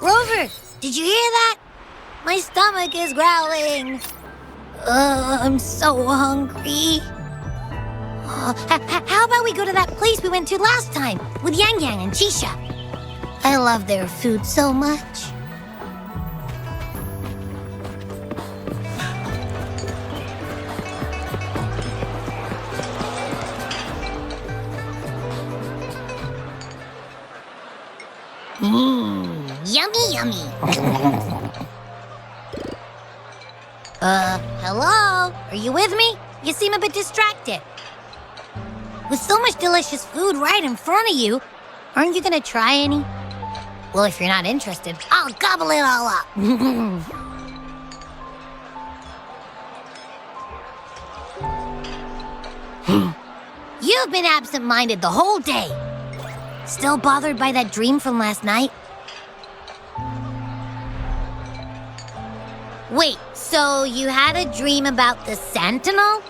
Rover, did you hear that? My stomach is growling. I'm so hungry. How about we go to that place we went to last time with Yang Yang and Chisha? I love their food so much. Yummy, yummy. Hello? Are you with me? You seem a bit distracted. With so much delicious food right in front of you, aren't you gonna try any? Well, if you're not interested, I'll gobble it all up. You've been absent-minded the whole day. Still bothered by that dream from last night? Wait, so you had a dream about the Sentinel?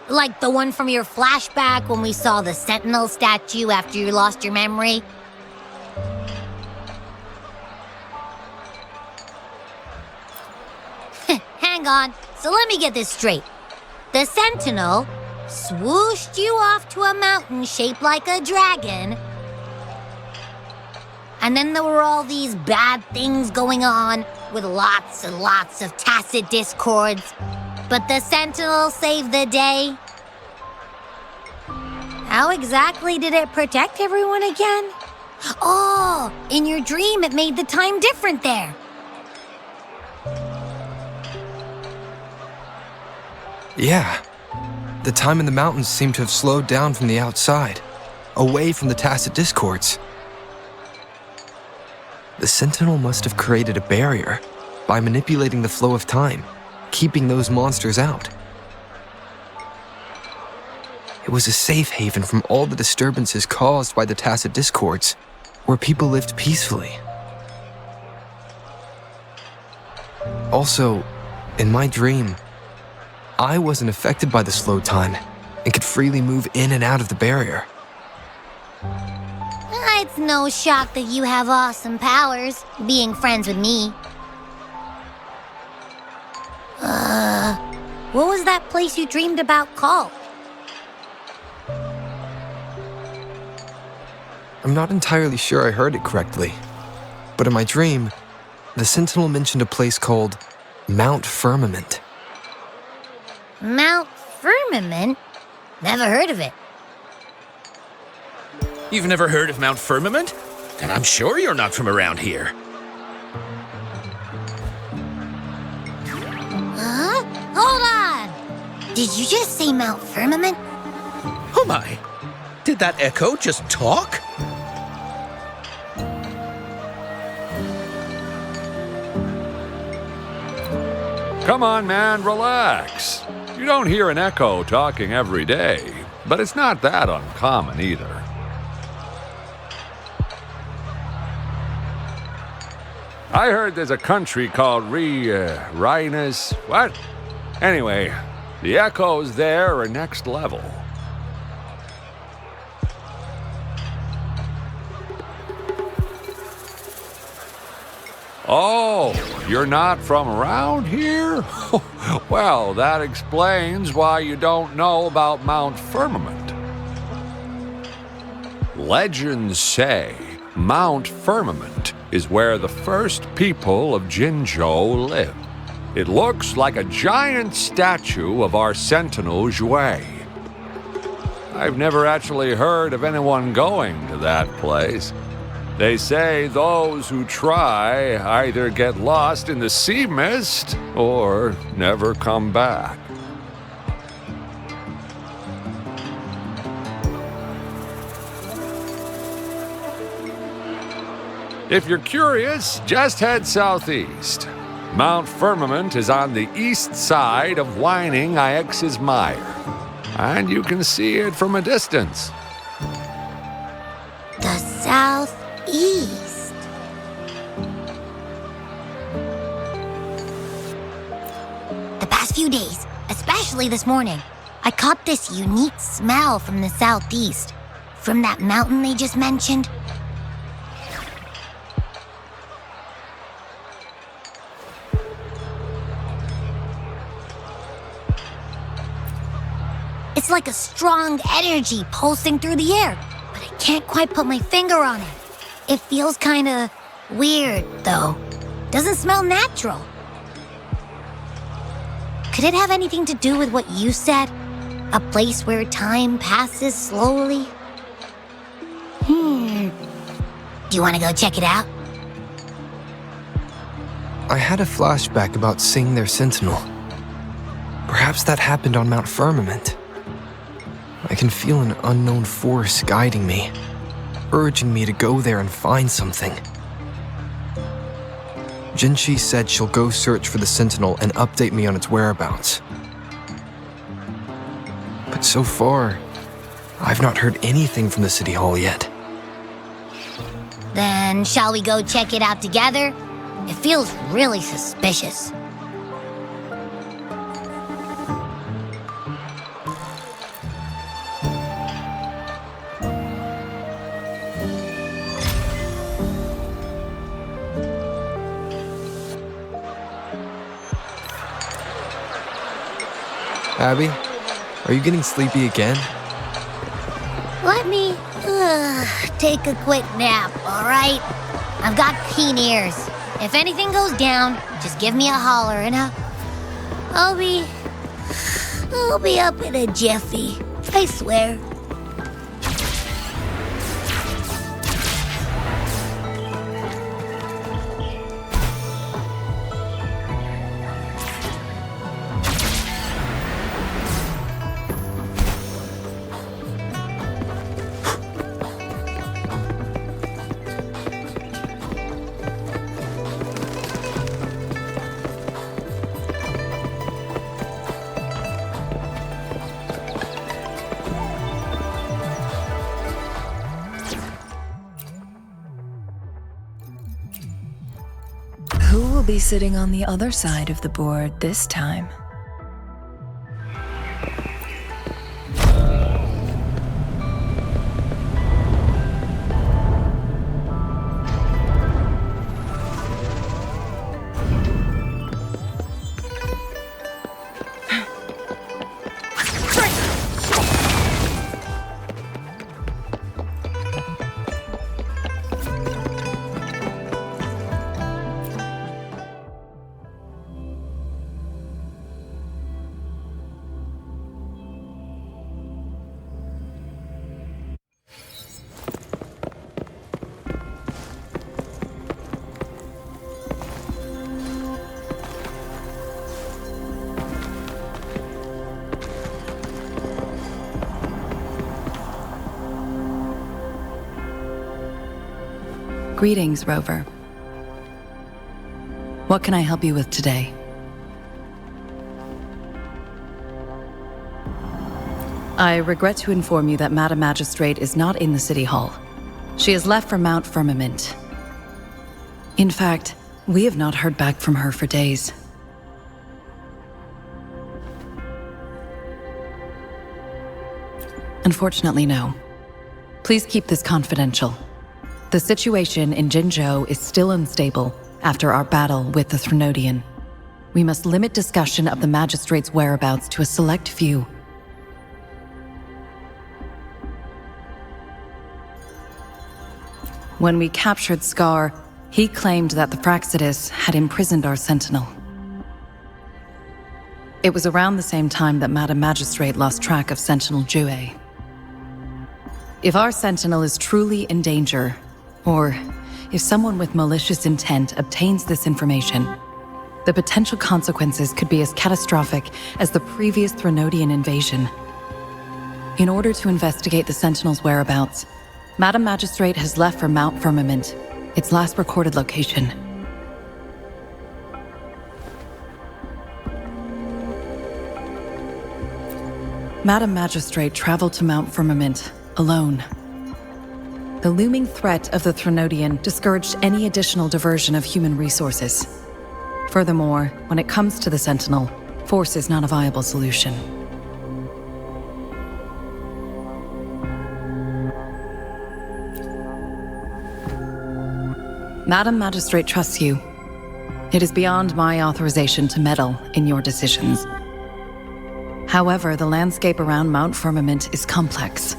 Like the one from your flashback when we saw the Sentinel statue after you lost your memory? Hang on, so let me get this straight. The Sentinel swooshed you off to a mountain shaped like a dragon, and then there were all these bad things going on with lots and lots of tacit discords. But the Sentinel saved the day. How exactly did it protect everyone again? Oh, in your dream it made the time different there. Yeah. The time in the mountains seemed to have slowed down from the outside, away from the tacit discords. The Sentinel must have created a barrier by manipulating the flow of time, keeping those monsters out. It was a safe haven from all the disturbances caused by the tacit discords, where people lived peacefully. Also, in my dream, I wasn't affected by the slow time and could freely move in and out of the barrier. It's no shock that you have awesome powers, being friends with me. What was that place you dreamed about called? I'm not entirely sure I heard it correctly, but in my dream, the Sentinel mentioned a place called Mount Firmament. Mount Firmament? Never heard of it. You've never heard of Mount Firmament? Then I'm sure you're not from around here. Huh? Hold on! Did you just say Mount Firmament? Oh my! Did that echo just talk? Come on, man, relax. You don't hear an echo talking every day, but it's not that uncommon either. I heard there's a country called Rhinus. What? Anyway, the echoes there are next level. Oh, you're not from around here? Well, that explains why you don't know about Mount Firmament. Legends say Mount Firmament is where the first people of Jinzhou lived. It looks like a giant statue of our Sentinel Jue. I've never actually heard of anyone going to that place. They say those who try either get lost in the sea mist or never come back. If you're curious, just head southeast. Mount Firmament is on the east side of Whining Ix's Mire, and you can see it from a distance. The southeast. The past few days, especially this morning, I caught this unique smell from the southeast, from that mountain they just mentioned. like a strong energy pulsing through the air, but I can't quite put my finger on it. It feels kinda weird, though. Doesn't smell natural. Could it have anything to do with what you said? A place where time passes slowly? Do you want to go check it out? I had a flashback about seeing their sentinel. Perhaps that happened on Mount Firmament. I can feel an unknown force guiding me, urging me to go there and find something. Jinchi said she'll go search for the sentinel and update me on its whereabouts. But so far, I've not heard anything from the City Hall yet. Then shall we go check it out together? It feels really suspicious. Abby, are you getting sleepy again? Let me take a quick nap, all right? I've got keen ears. If anything goes down, just give me a holler and I'll be up in a jiffy. I swear. Who will be sitting on the other side of the board this time? Greetings, Rover. What can I help you with today? I regret to inform you that Madam Magistrate is not in the City Hall. She has left for Mount Firmament. In fact, we have not heard back from her for days. Unfortunately, no. Please keep this confidential. The situation in Jinzhou is still unstable after our battle with the Threnodian. We must limit discussion of the Magistrate's whereabouts to a select few. When we captured Scar, he claimed that the Praxidus had imprisoned our Sentinel. It was around the same time that Madam Magistrate lost track of Sentinel Jue. If our Sentinel is truly in danger, or if someone with malicious intent obtains this information, the potential consequences could be as catastrophic as the previous Threnodian invasion. In order to investigate the Sentinel's whereabouts, Madam Magistrate has left for Mount Firmament, its last recorded location. Madam Magistrate traveled to Mount Firmament alone. The looming threat of the Threnodian discouraged any additional diversion of human resources. Furthermore, when it comes to the Sentinel, force is not a viable solution. Madam Magistrate trusts you. It is beyond my authorization to meddle in your decisions. However, the landscape around Mount Firmament is complex.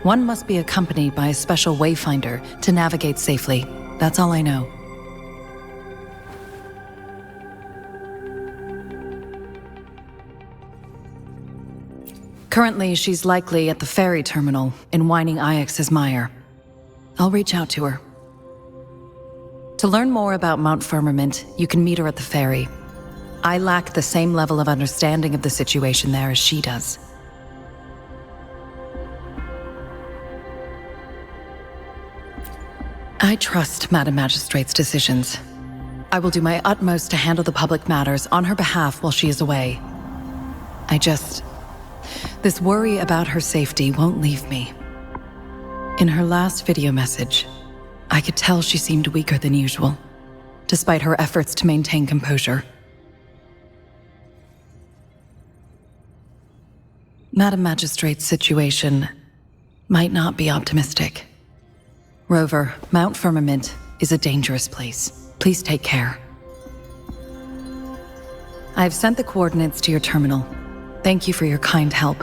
One must be accompanied by a special wayfinder to navigate safely. That's all I know. Currently, she's likely at the ferry terminal in Whining Ix's mire. I'll reach out to her. To learn more about Mount Firmament, you can meet her at the ferry. I lack the same level of understanding of the situation there as she does. I trust Madam Magistrate's decisions. I will do my utmost to handle the public matters on her behalf while she is away. This worry about her safety won't leave me. In her last video message, I could tell she seemed weaker than usual, despite her efforts to maintain composure. Madam Magistrate's situation might not be optimistic. Rover, Mount Firmament is a dangerous place. Please take care. I've sent the coordinates to your terminal. Thank you for your kind help.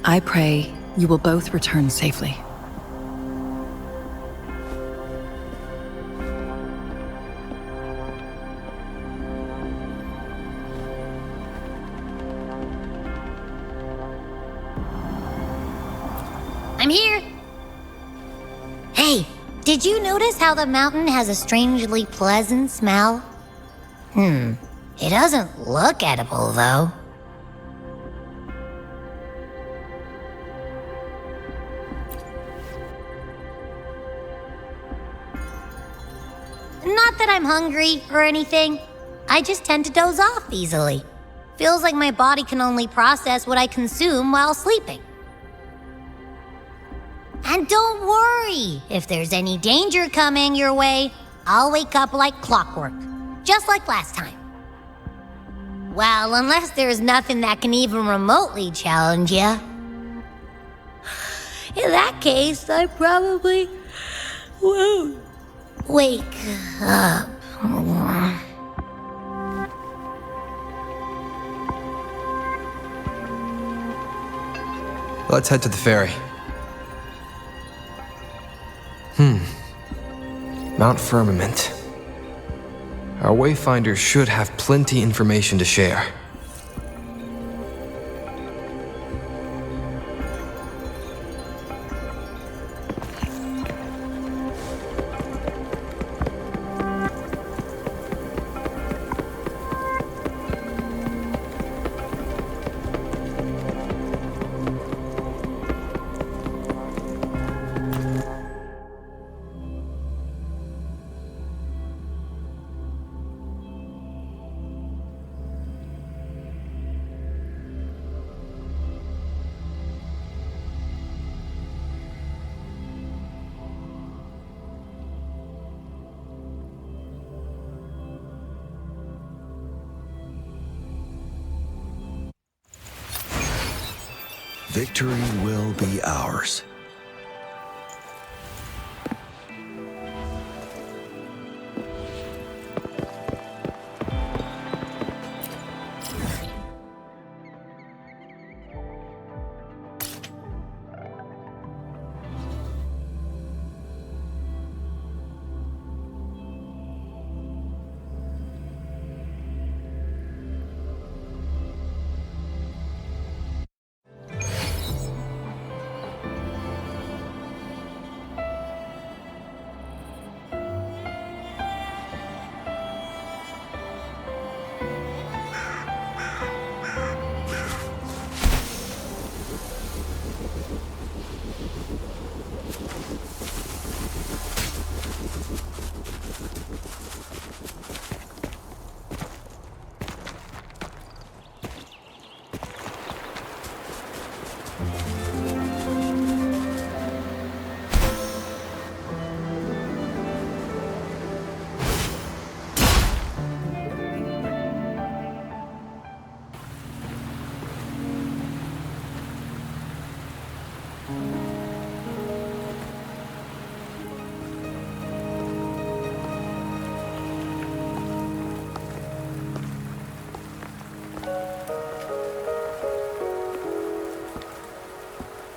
I pray you will both return safely. I'm here. Hey, did you notice how the mountain has a strangely pleasant smell? It doesn't look edible, though. Not that I'm hungry or anything. I just tend to doze off easily. Feels like my body can only process what I consume while sleeping. And don't worry, if there's any danger coming your way, I'll wake up like clockwork, just like last time. Well, unless there's nothing that can even remotely challenge you. In that case, I probably won't wake up. Let's head to the ferry. Mount Firmament. Our wayfinder should have plenty information to share. Victory will be ours.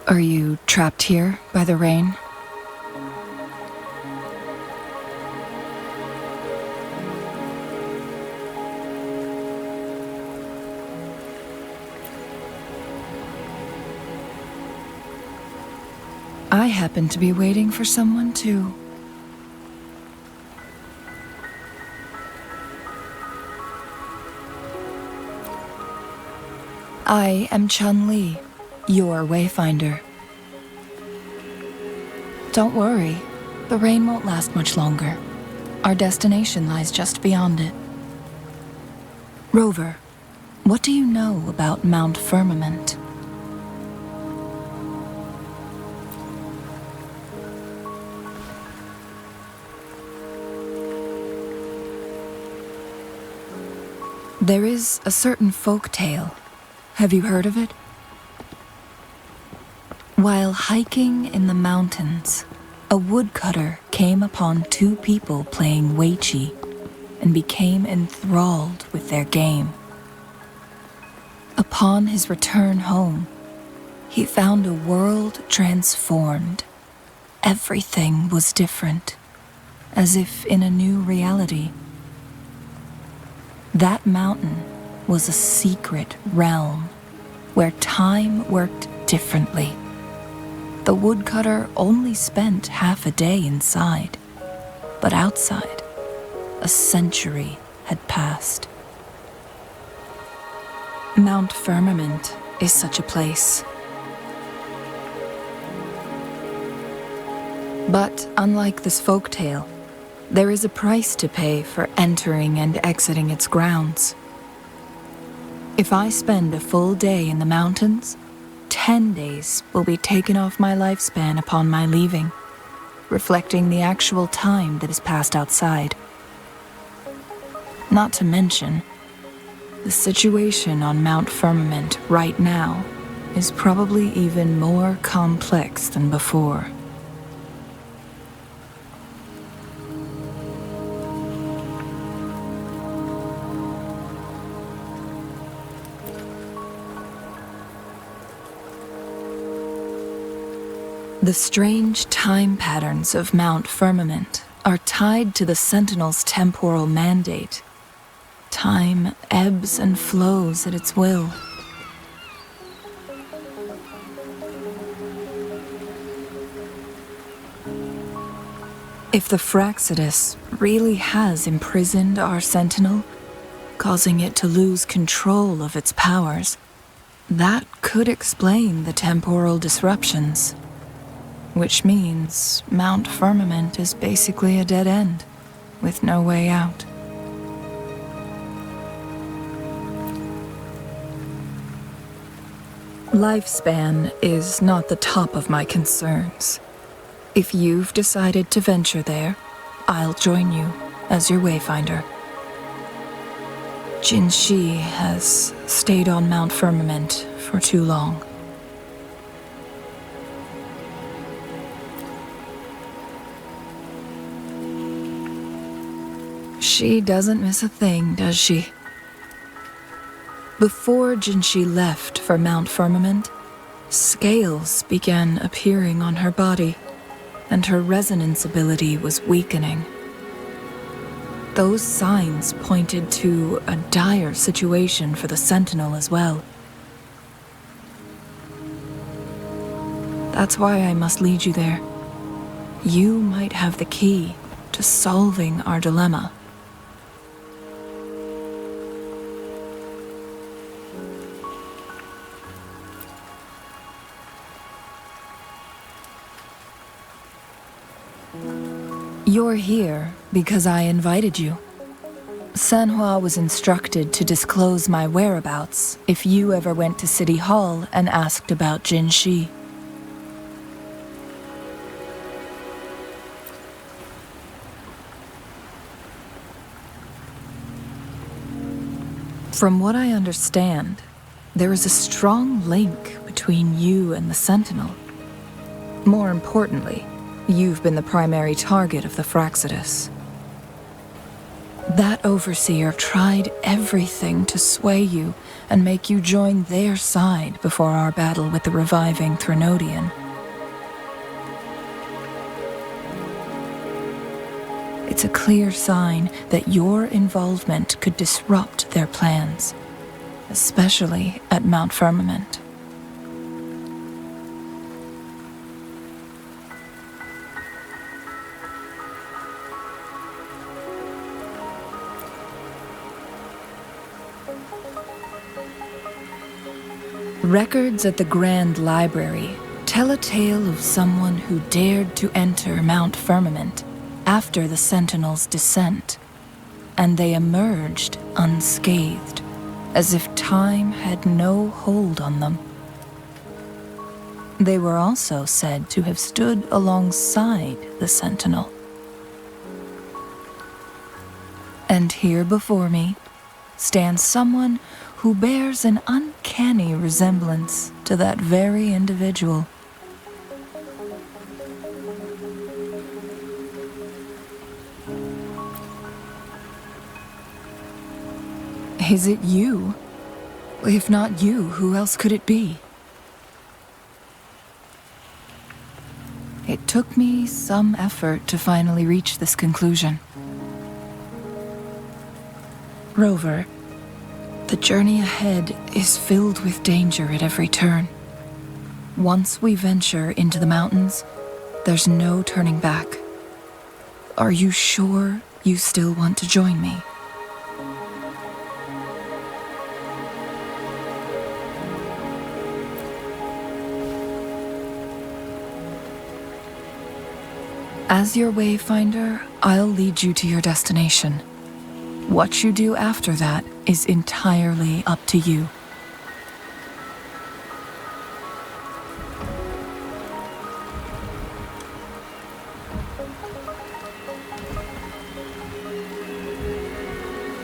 Are you trapped here by the rain? I happen to be waiting for someone too. I am Chun-Li, your Wayfinder. Don't worry, the rain won't last much longer. Our destination lies just beyond it. Rover, what do you know about Mount Firmament? There is a certain folk tale. Have you heard of it? While hiking in the mountains, a woodcutter came upon two people playing Weiqi and became enthralled with their game. Upon his return home, he found a world transformed. Everything was different, as if in a new reality. That mountain was a secret realm where time worked differently. The woodcutter only spent half a day inside, but outside, a century had passed. Mount Firmament is such a place. But unlike this folktale, there is a price to pay for entering and exiting its grounds. If I spend a full day in the mountains, 10 days will be taken off my lifespan upon my leaving, reflecting the actual time that is passed outside. Not to mention, the situation on Mount Firmament right now is probably even more complex than before. The strange time patterns of Mount Firmament are tied to the Sentinel's temporal mandate. Time ebbs and flows at its will. If the Fraxidus really has imprisoned our Sentinel, causing it to lose control of its powers, that could explain the temporal disruptions. Which means Mount Firmament is basically a dead end, with no way out. Lifespan is not the top of my concerns. If you've decided to venture there, I'll join you as your Wayfinder. Jin Shi has stayed on Mount Firmament for too long. She doesn't miss a thing, does she? Before Jinshi left for Mount Firmament, scales began appearing on her body, and her resonance ability was weakening. Those signs pointed to a dire situation for the Sentinel as well. That's why I must lead you there. You might have the key to solving our dilemma. You're here because I invited you. Sanhua was instructed to disclose my whereabouts if you ever went to City Hall and asked about Jin Shi. From what I understand, there is a strong link between you and the Sentinel. More importantly, you've been the primary target of the Fraxidus. That overseer tried everything to sway you and make you join their side before our battle with the reviving Threnodian. It's a clear sign that your involvement could disrupt their plans, especially at Mount Firmament. Records at the Grand Library tell a tale of someone who dared to enter Mount Firmament after the Sentinels' descent, and they emerged unscathed, as if time had no hold on them. They were also said to have stood alongside the Sentinel. And here before me stands someone who bears an uncanny resemblance to that very individual. Is it you? If not you, who else could it be? It took me some effort to finally reach this conclusion. Rover, the journey ahead is filled with danger at every turn. Once we venture into the mountains, there's no turning back. Are you sure you still want to join me? As your wayfinder, I'll lead you to your destination. What you do after that is entirely up to you.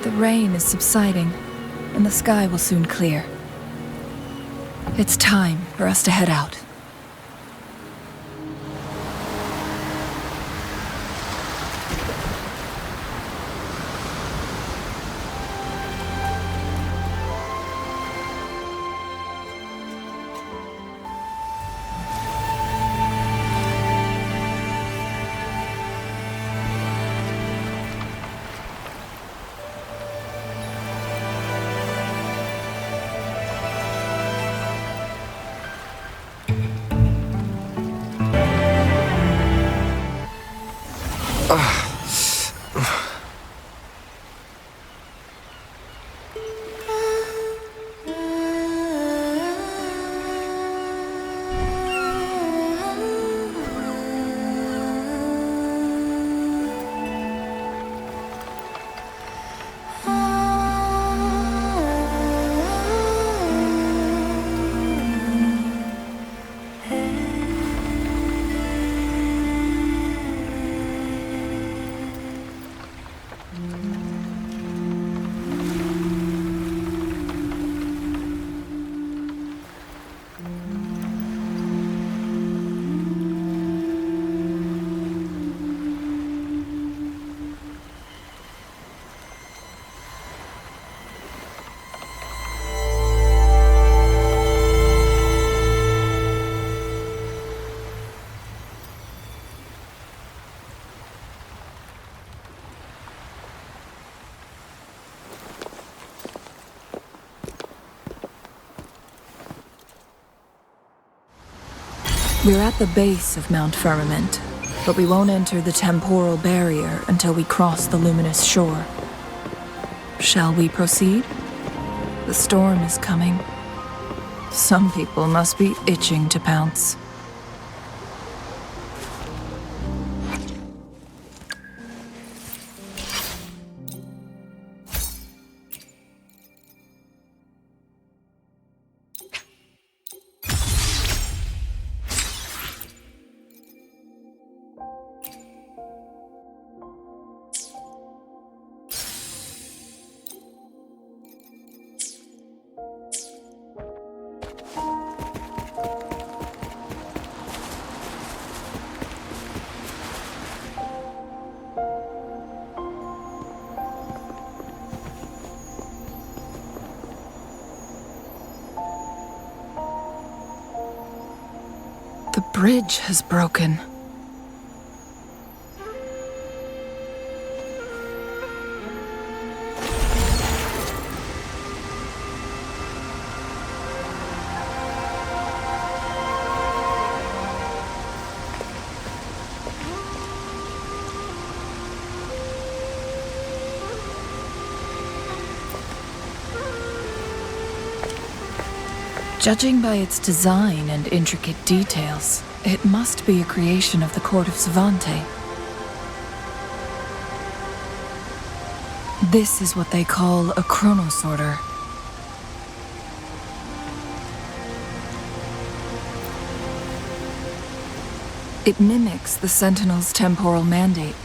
The rain is subsiding, and the sky will soon clear. It's time for us to head out. We're at the base of Mount Firmament, but we won't enter the temporal barrier until we cross the luminous shore. Shall we proceed? The storm is coming. Some people must be itching to pounce. The bridge has broken. Judging by its design and intricate details, it must be a creation of the court of Savante. This is what they call a chronosorter. It mimics the Sentinel's temporal mandate,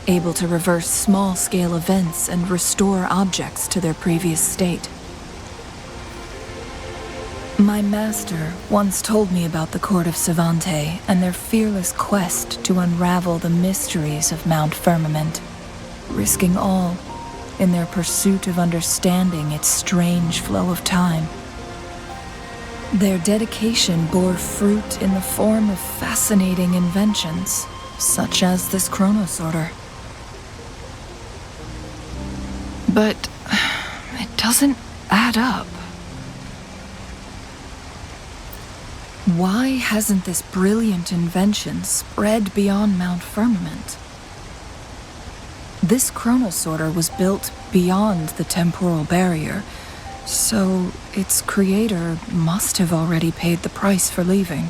able to reverse small-scale events and restore objects to their previous state. My master once told me about the Court of Savante and their fearless quest to unravel the mysteries of Mount Firmament, risking all in their pursuit of understanding its strange flow of time. Their dedication bore fruit in the form of fascinating inventions, such as this chronosorter. But it doesn't add up. Why hasn't this brilliant invention spread beyond Mount Firmament? This chronosorter was built beyond the temporal barrier, so its creator must have already paid the price for leaving.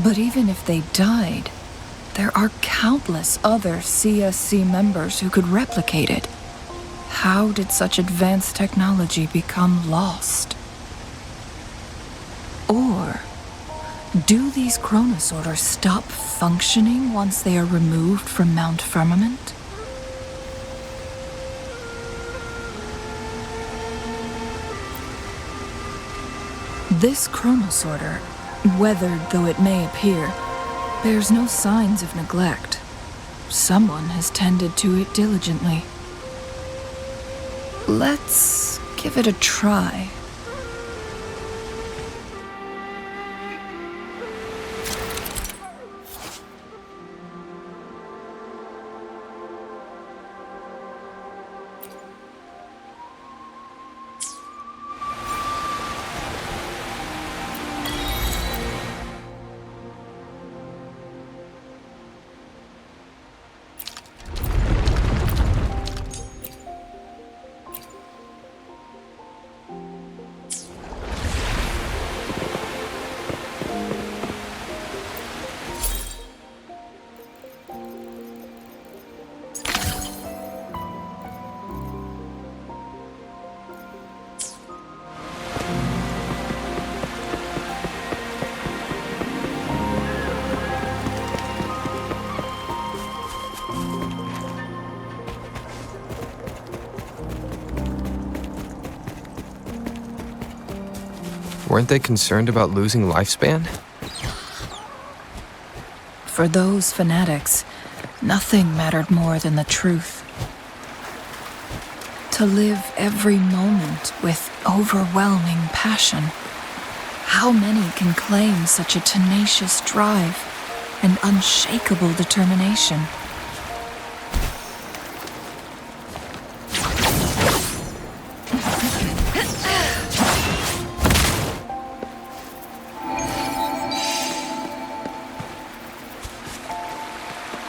But even if they died, there are countless other CSC members who could replicate it. How did such advanced technology become lost? Or do these chronosorters stop functioning once they are removed from Mount Firmament? This chronosorter, weathered though it may appear, bears no signs of neglect. Someone has tended to it diligently. Let's give it a try. Weren't they concerned about losing lifespan? For those fanatics, nothing mattered more than the truth. To live every moment with overwhelming passion. How many can claim such a tenacious drive and unshakable determination?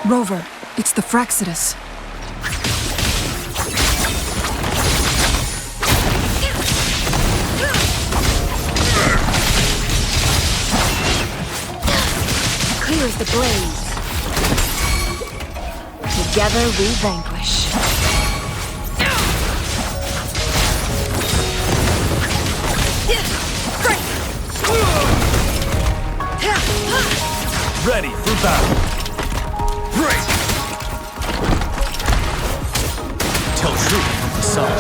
Rover, it's the Fraxidus. Clear as the blaze. Together we vanquish. Ready for battle. Break! Tell truth from the sun.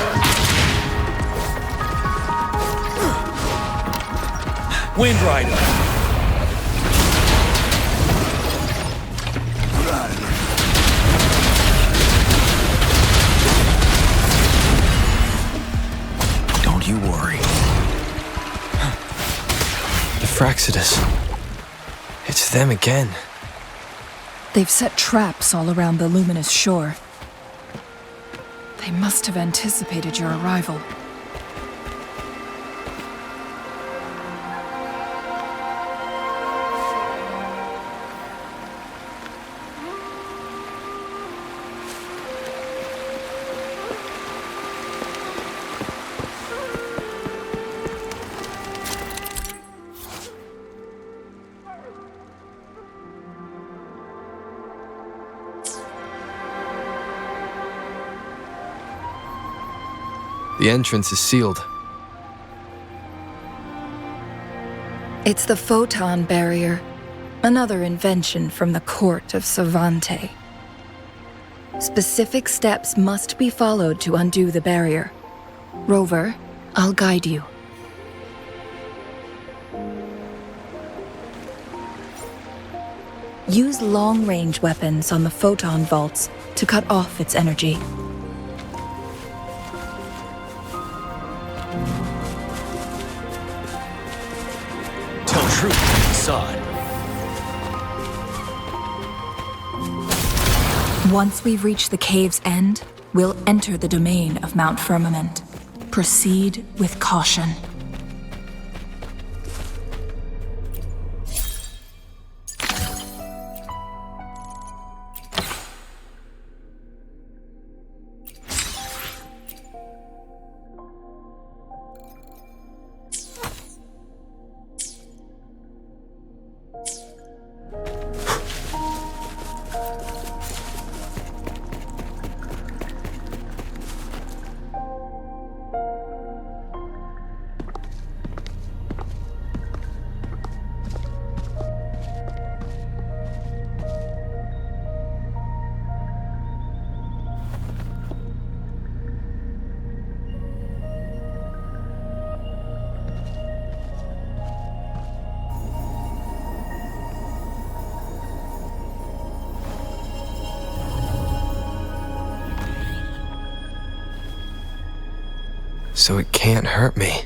Wind Rider. Don't you worry. Fraxidus. It's them again. They've set traps all around the luminous shore. They must have anticipated your arrival. The entrance is sealed. It's the photon barrier, another invention from the court of Savante. Specific steps must be followed to undo the barrier. Rover, I'll guide you. Use long-range weapons on the photon vaults to cut off its energy. Tell truth when you saw it. Once we've reached the cave's end, we'll enter the domain of Mount Firmament. Proceed with caution. So it can't hurt me.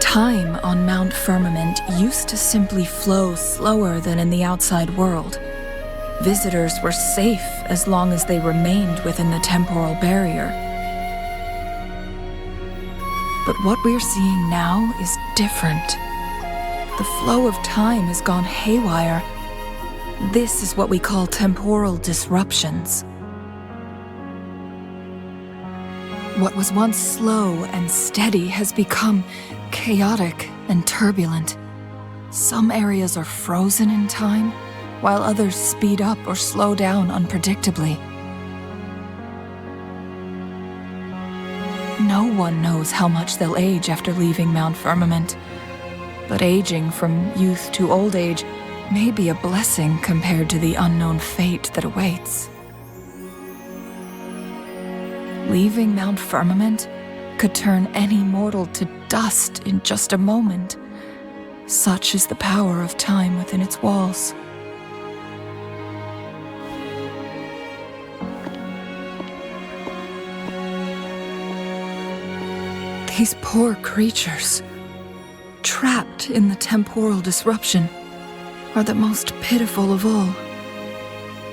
Time on Mount Firmament used to simply flow slower than in the outside world. Visitors were safe as long as they remained within the temporal barrier. But what we're seeing now is different. The flow of time has gone haywire. This is what we call temporal disruptions. What was once slow and steady has become chaotic and turbulent. Some areas are frozen in time, while others speed up or slow down unpredictably. No one knows how much they'll age after leaving Mount Firmament, but aging from youth to old age may be a blessing compared to the unknown fate that awaits. Leaving Mount Firmament could turn any mortal to dust in just a moment. Such is the power of time within its walls. These poor creatures, trapped in the temporal disruption, are the most pitiful of all.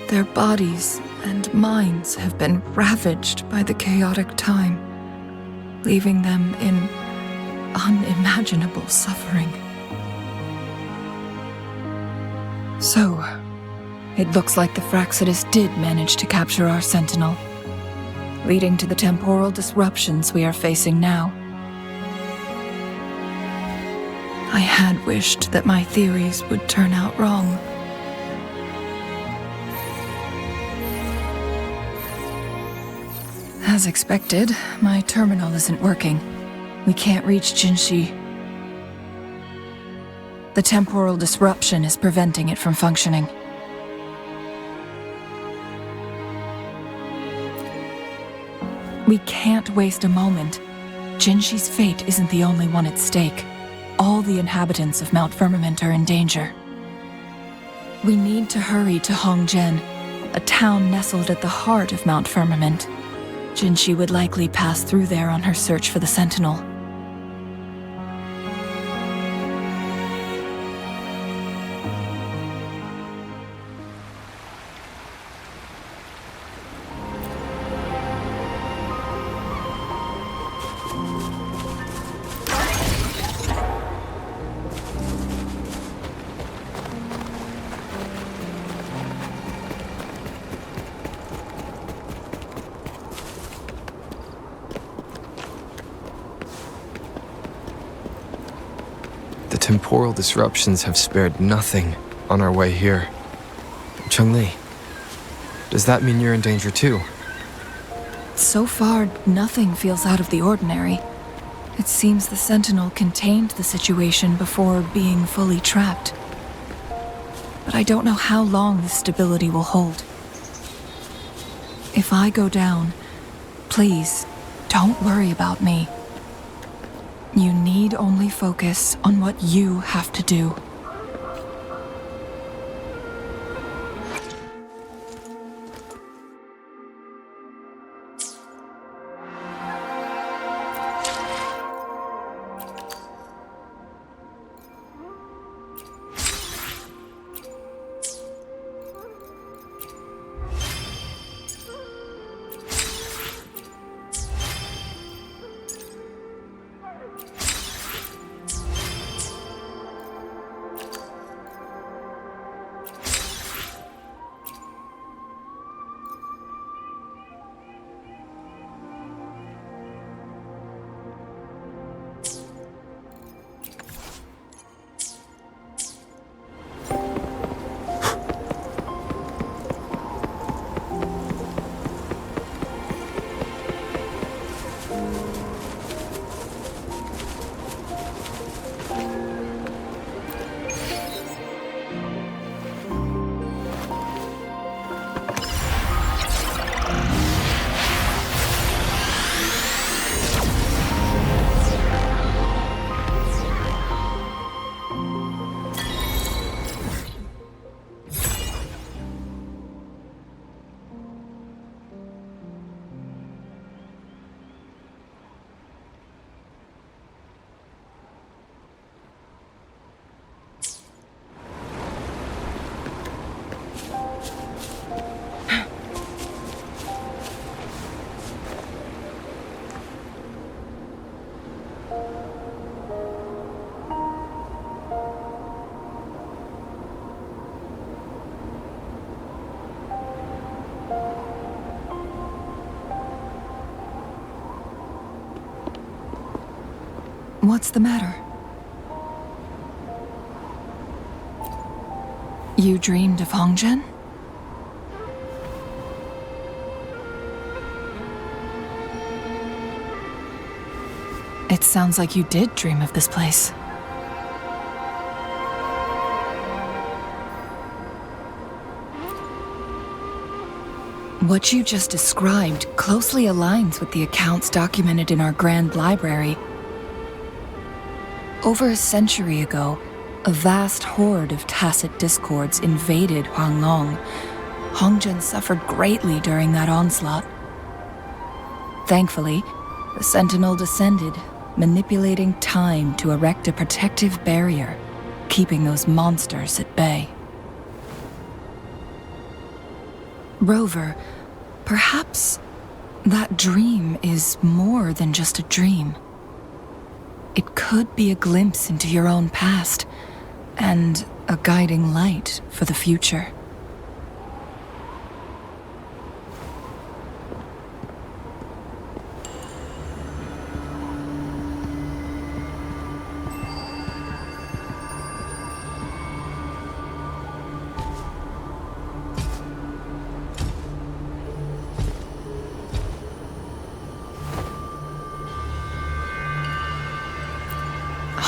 Their bodies and minds have been ravaged by the chaotic time, leaving them in unimaginable suffering. So, it looks like the Fraxidus did manage to capture our sentinel, leading to the temporal disruptions we are facing now. I had wished that my theories would turn out wrong. As expected, my terminal isn't working. We can't reach Jinshi. The temporal disruption is preventing it from functioning. We can't waste a moment. Jinshi's fate isn't the only one at stake. All the inhabitants of Mount Firmament are in danger. We need to hurry to Hongjian, a town nestled at the heart of Mount Firmament. Jinshi would likely pass through there on her search for the Sentinel. The temporal disruptions have spared nothing on our way here. Chun-Li, does that mean you're in danger too? So far, nothing feels out of the ordinary. It seems the Sentinel contained the situation before being fully trapped. But I don't know how long this stability will hold. If I go down, please, don't worry about me. You need only focus on what you have to do. What's the matter? You dreamed of Hongjian? It sounds like you did dream of this place. What you just described closely aligns with the accounts documented in our Grand Library. Over a century ago, a vast horde of tacit discords invaded Huanglong. Hongjian suffered greatly during that onslaught. Thankfully, the Sentinel descended, manipulating time to erect a protective barrier, keeping those monsters at bay. Rover, perhaps that dream is more than just a dream. It could be a glimpse into your own past, and a guiding light for the future.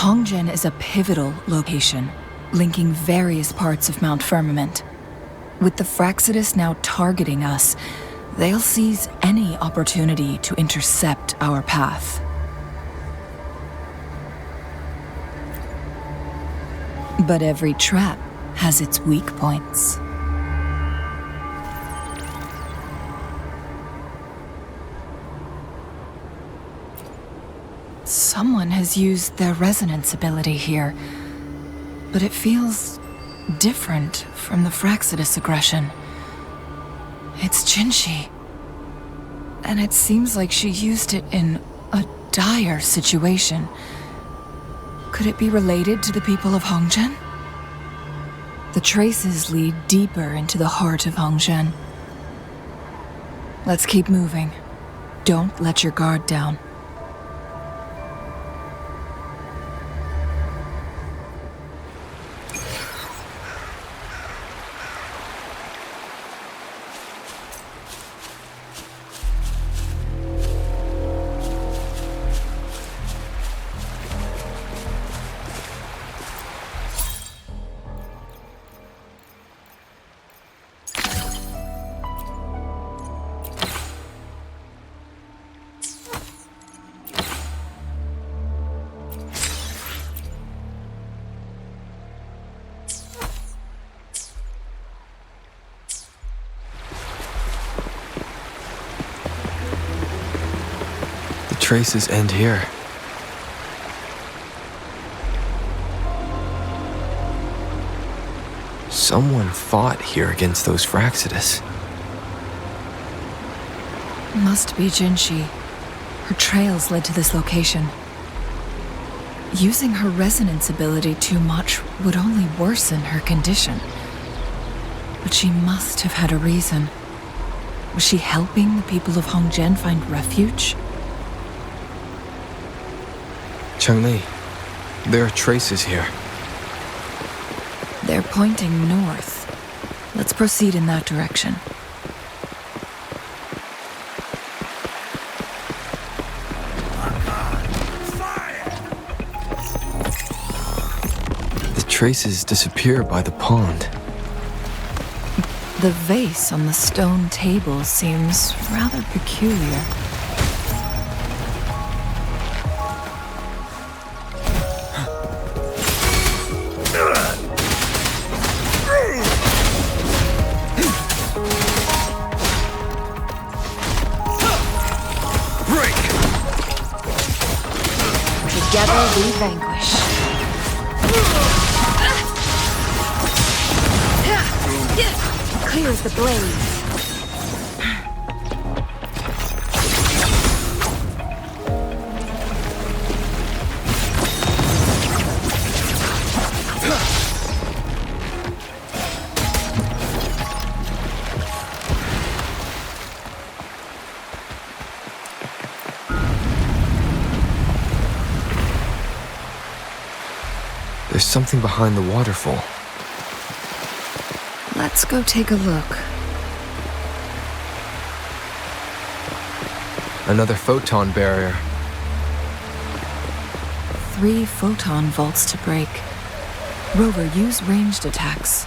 Hongjian is a pivotal location, linking various parts of Mount Firmament. With the Fraxidus now targeting us, they'll seize any opportunity to intercept our path. But every trap has its weak points. Someone has used their resonance ability here, but it feels different from the Fraxidus aggression. It's Jinshi, and it seems like she used it in a dire situation. Could it be related to the people of Hongzhen? The traces lead deeper into the heart of Hongzhen. Let's keep moving. Don't let your guard down. Traces end here. Someone fought here against those Fraxidus. Must be Jinshi. Her trails led to this location. Using her resonance ability too much would only worsen her condition. But she must have had a reason. Was she helping the people of Hongzhen find refuge? Changli, there are traces here. They're pointing north. Let's proceed in that direction. The traces disappear by the pond. The vase on the stone table seems rather peculiar. Together we vanquish. Clear as the blaze. There's something behind the waterfall. Let's go take a look. Another photon barrier. 3 photon vaults to break. Rover, use ranged attacks.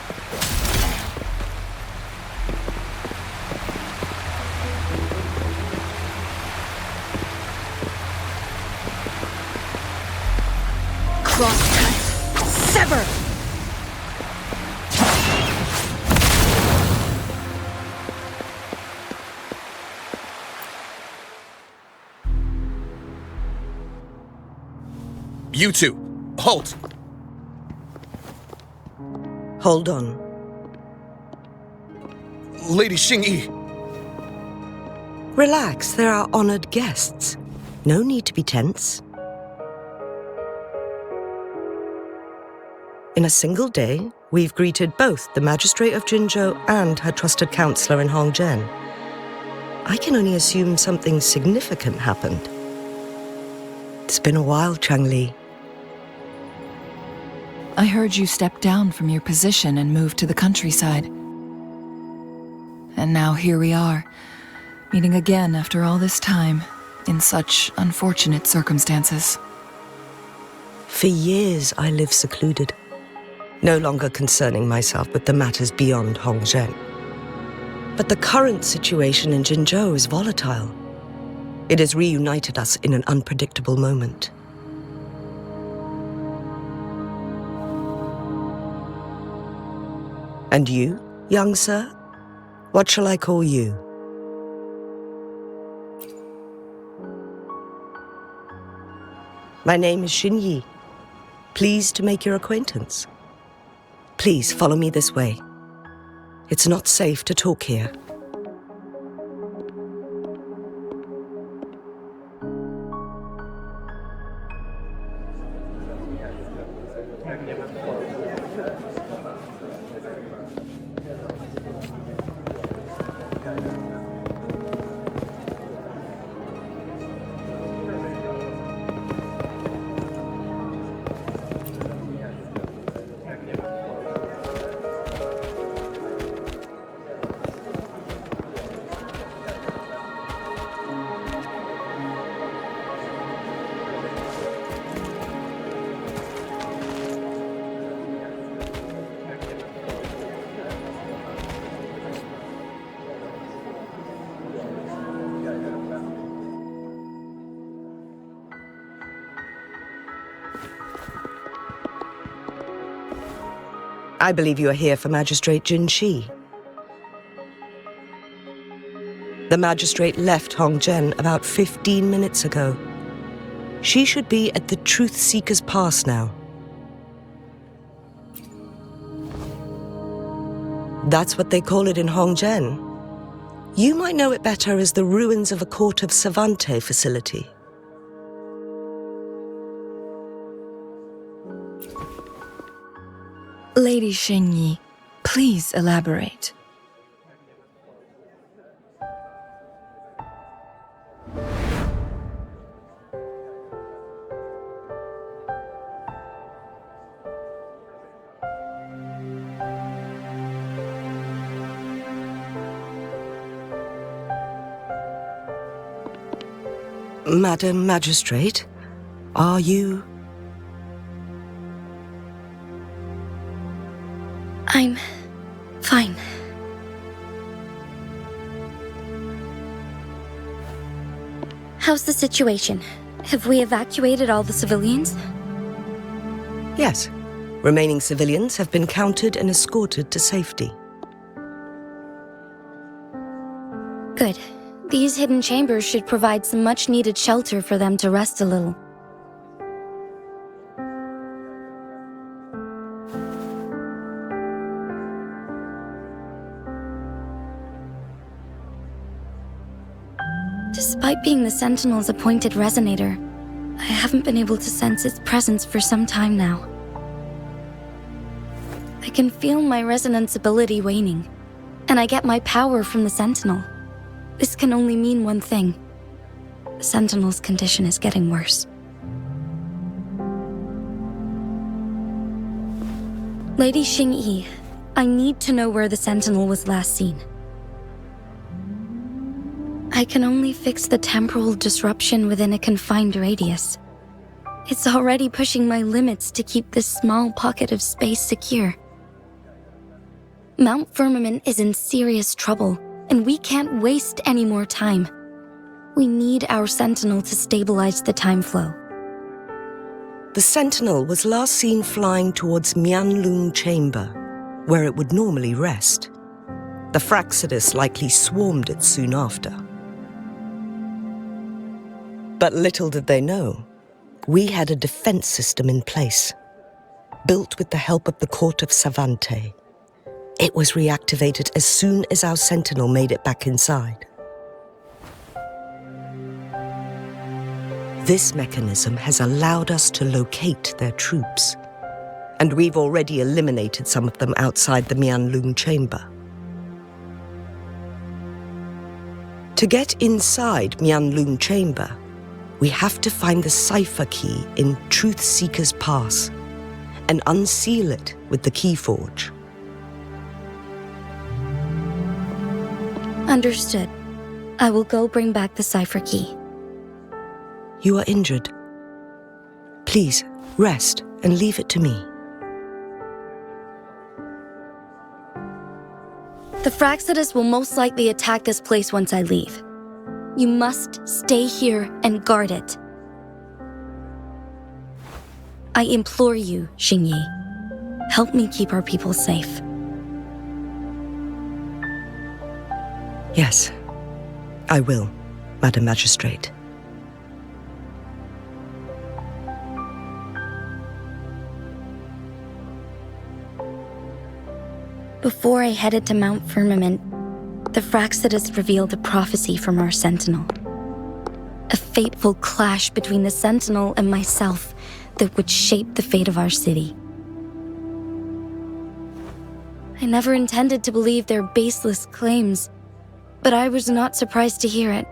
Crosscut. Sever! You two, halt! Hold on. Lady Xingyi. Relax, there are honored guests. No need to be tense. In a single day, we've greeted both the Magistrate of Jinzhou and her trusted counselor in Hongzhen. I can only assume something significant happened. It's been a while, Changli. I heard you step down from your position and move to the countryside. And now here we are, meeting again after all this time, in such unfortunate circumstances. For years, I lived secluded, no longer concerning myself with the matters beyond Hongzhen. But the current situation in Jinzhou is volatile. It has reunited us in an unpredictable moment. And you, young sir? What shall I call you? My name is Xinyi. Pleased to make your acquaintance. Please follow me this way. It's not safe to talk here. I believe you are here for Magistrate Jin Shi. The magistrate left Hongzhen about 15 minutes ago. She should be at the Truth Seeker's Pass now. That's what they call it in Hongzhen. You might know it better as the ruins of a Court of Savante facility. Lady Xinyi, please elaborate. Madam Magistrate, are you... I'm fine. How's the situation? Have we evacuated all the civilians? Yes. Remaining civilians have been counted and escorted to safety. Good. These hidden chambers should provide some much-needed shelter for them to rest a little. Despite being the Sentinel's appointed resonator, I haven't been able to sense its presence for some time now. I can feel my resonance ability waning, and I get my power from the Sentinel. This can only mean one thing. The Sentinel's condition is getting worse. Lady Xingyi, I need to know where the Sentinel was last seen. I can only fix the temporal disruption within a confined radius. It's already pushing my limits to keep this small pocket of space secure. Mount Firmament is in serious trouble, and we can't waste any more time. We need our Sentinel to stabilize the time flow. The Sentinel was last seen flying towards Mianlung Chamber, where it would normally rest. The Fraxidus likely swarmed it soon after. But little did they know, we had a defense system in place, built with the help of the Court of Savante. It was reactivated as soon as our Sentinel made it back inside. This mechanism has allowed us to locate their troops, and we've already eliminated some of them outside the Mianlung Chamber. To get inside Mianlung Chamber, we have to find the cipher key in Truth Seeker's Pass and unseal it with the Keyforge. Understood. I will go bring back the cipher key. You are injured. Please, rest and leave it to me. The Fraxidus will most likely attack this place once I leave. You must stay here and guard it. I implore you, Xingyi. Help me keep our people safe. Yes, I will, Madam Magistrate. Before I headed to Mount Firmament, the Fraxidus revealed a prophecy from our Sentinel. A fateful clash between the Sentinel and myself that would shape the fate of our city. I never intended to believe their baseless claims, but I was not surprised to hear it.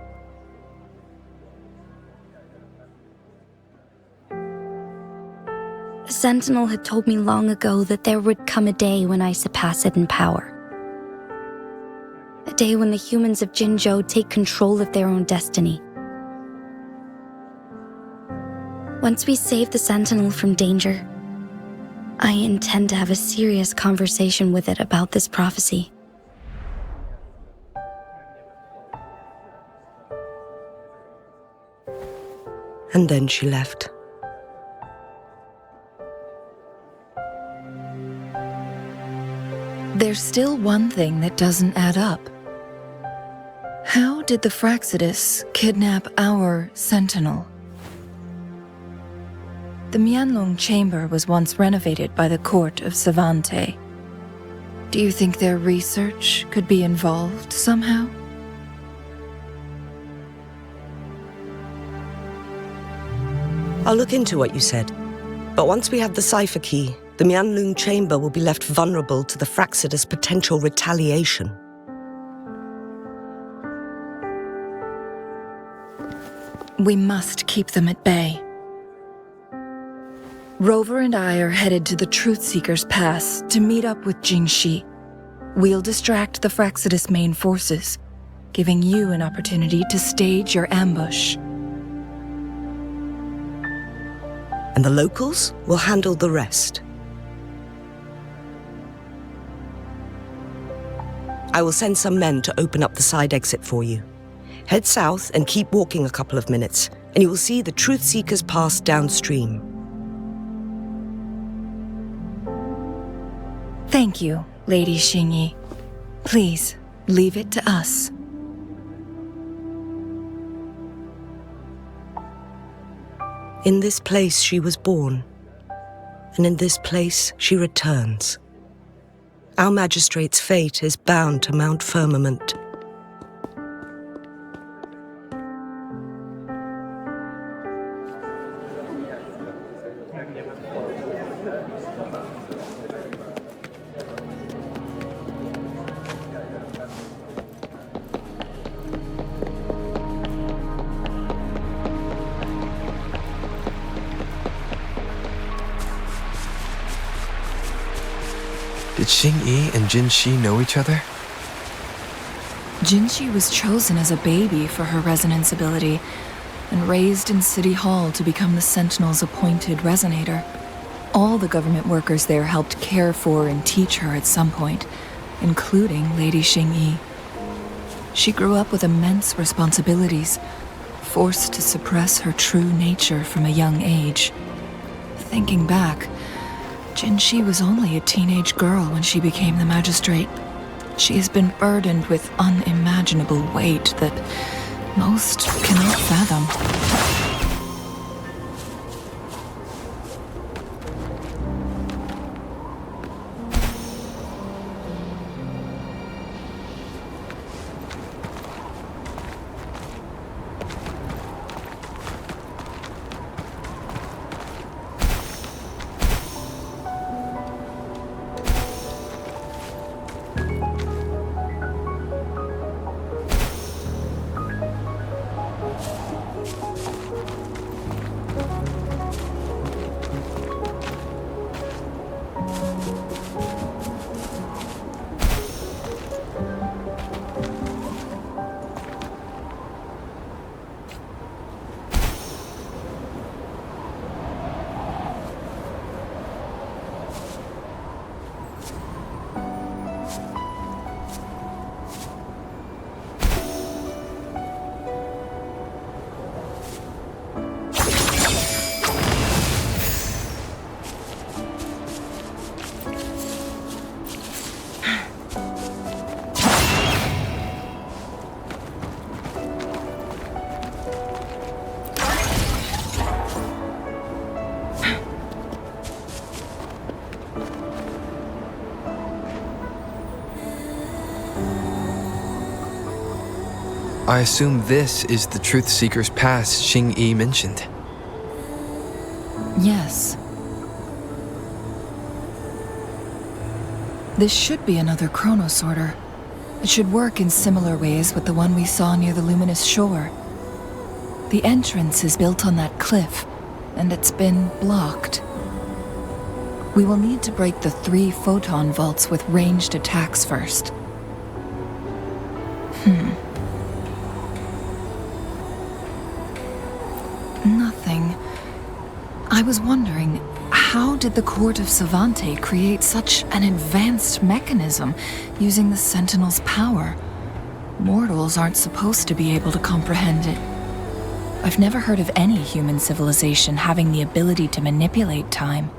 The Sentinel had told me long ago that there would come a day when I surpass it in power. A day when the humans of Jinzhou take control of their own destiny. Once we save the Sentinel from danger, I intend to have a serious conversation with it about this prophecy. And then she left. There's still one thing that doesn't add up. How did the Fraxidus kidnap our Sentinel? The Mianlong Chamber was once renovated by the court of Savante. Do you think their research could be involved somehow? I'll look into what you said. But once we have the cipher key, the Mianlong Chamber will be left vulnerable to the Fraxidus' potential retaliation. We must keep them at bay. Rover and I are headed to the Truthseeker's Pass to meet up with Jingxi. We'll distract the Fraxidus' main forces, giving you an opportunity to stage your ambush. And the locals will handle the rest. I will send some men to open up the side exit for you. Head south and keep walking a couple of minutes, and you will see the Truthseeker's Pass downstream. Thank you, Lady Xingyi. Please, leave it to us. In this place she was born, and in this place she returns. Our magistrate's fate is bound to Mount Firmament. Did Xingyi and Jinxi know each other? Jinxi was chosen as a baby for her resonance ability and raised in City Hall to become the Sentinel's appointed resonator. All the government workers there helped care for and teach her at some point, including Lady Xingyi. She grew up with immense responsibilities, forced to suppress her true nature from a young age. Thinking back, Jinxi was only a teenage girl when she became the magistrate. She has been burdened with unimaginable weight that most cannot fathom. I assume this is the Truth Seeker's Pass Xing-Yi mentioned. Yes. This should be another chronosorter. It should work in similar ways with the one we saw near the luminous shore. The entrance is built on that cliff, and it's been blocked. We will need to break the 3 photon vaults with ranged attacks first. Nothing. I was wondering, how did the Court of Savante create such an advanced mechanism using the Sentinel's power? Mortals aren't supposed to be able to comprehend it. I've never heard of any human civilization having the ability to manipulate time.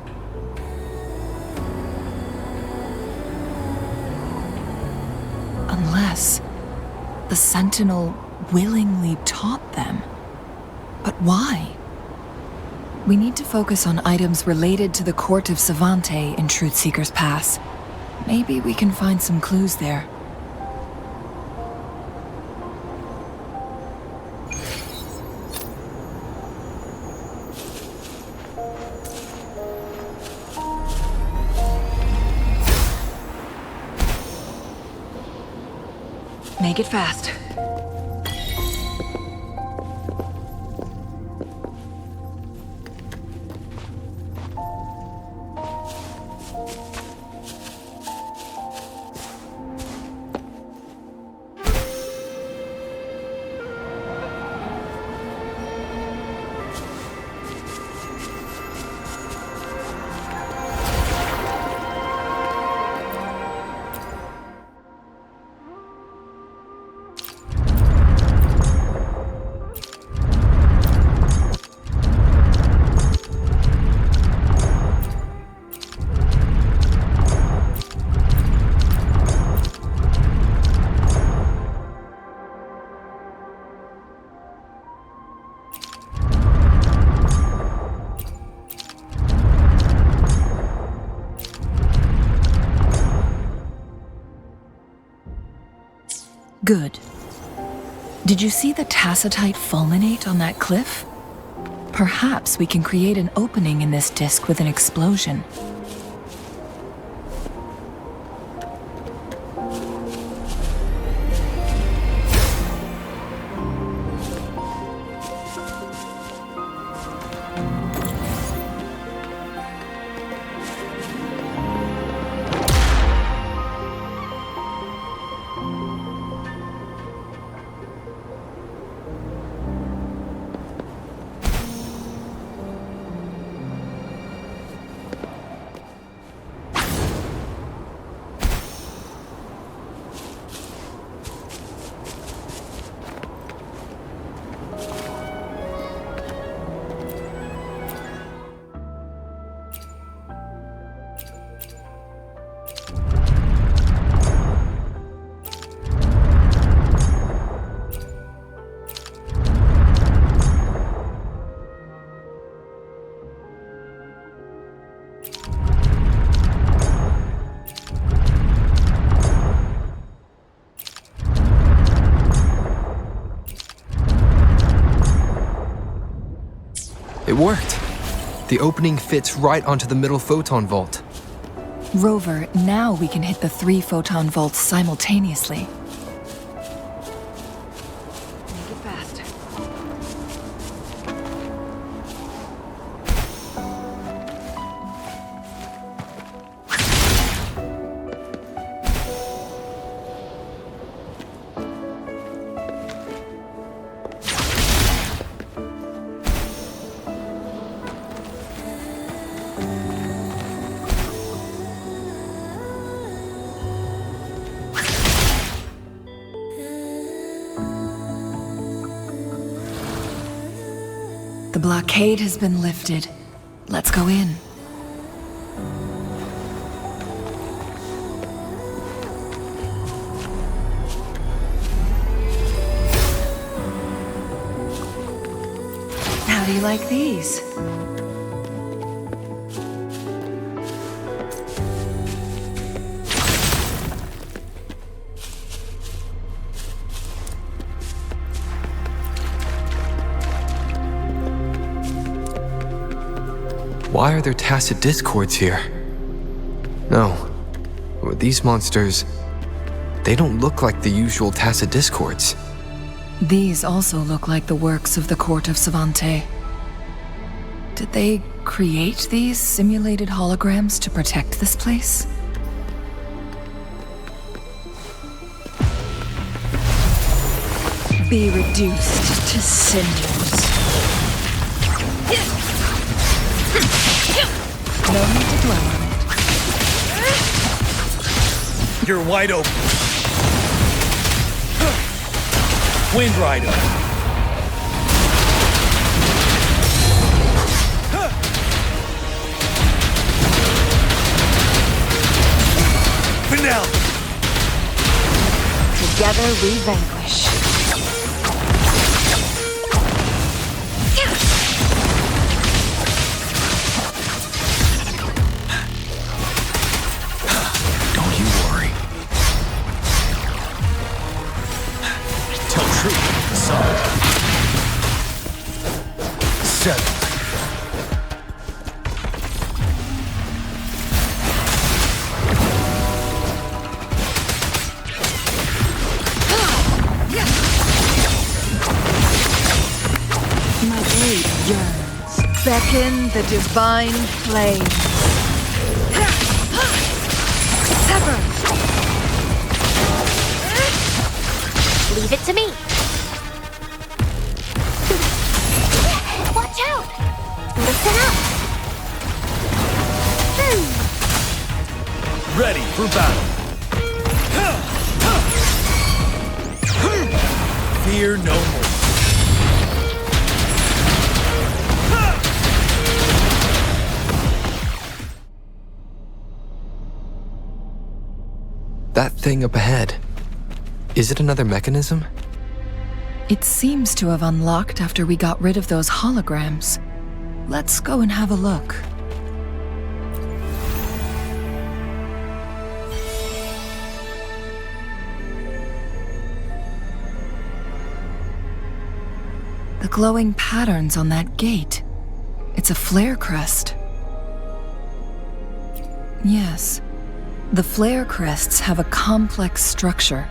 Unless the Sentinel willingly taught them. But why? We need to focus on items related to the Court of Savante in Truthseeker's Pass. Maybe we can find some clues there. Make it fast. Good. Did you see the tacitite fulminate on that cliff? Perhaps we can create an opening in this disk with an explosion. It worked. The opening fits right onto the middle photon vault. Rover, now we can hit the 3 photon vaults simultaneously. Make it fast. The blockade has been lifted. Let's go in. How do you like these? why are there tacit discords here? No, these monsters, they don't look like the usual tacit discords. These also look like the works of the court of Savante. Did they create these simulated holograms to protect this place? Be reduced to cinders. No need to dwell on it. You're wide open. Wind Rider. Finale. Together we vanquish. Don't you worry. Tell truth, son. 7. My blade yearns. Beckon the divine flame. Sever! Leave it to me. Watch out! Listen up. Ready for battle. Fear no more. That thing up ahead, is it another mechanism? It seems to have unlocked after we got rid of those holograms. Let's go and have a look. The glowing patterns on that gate. It's a flare crest. Yes. The flare crests have a complex structure,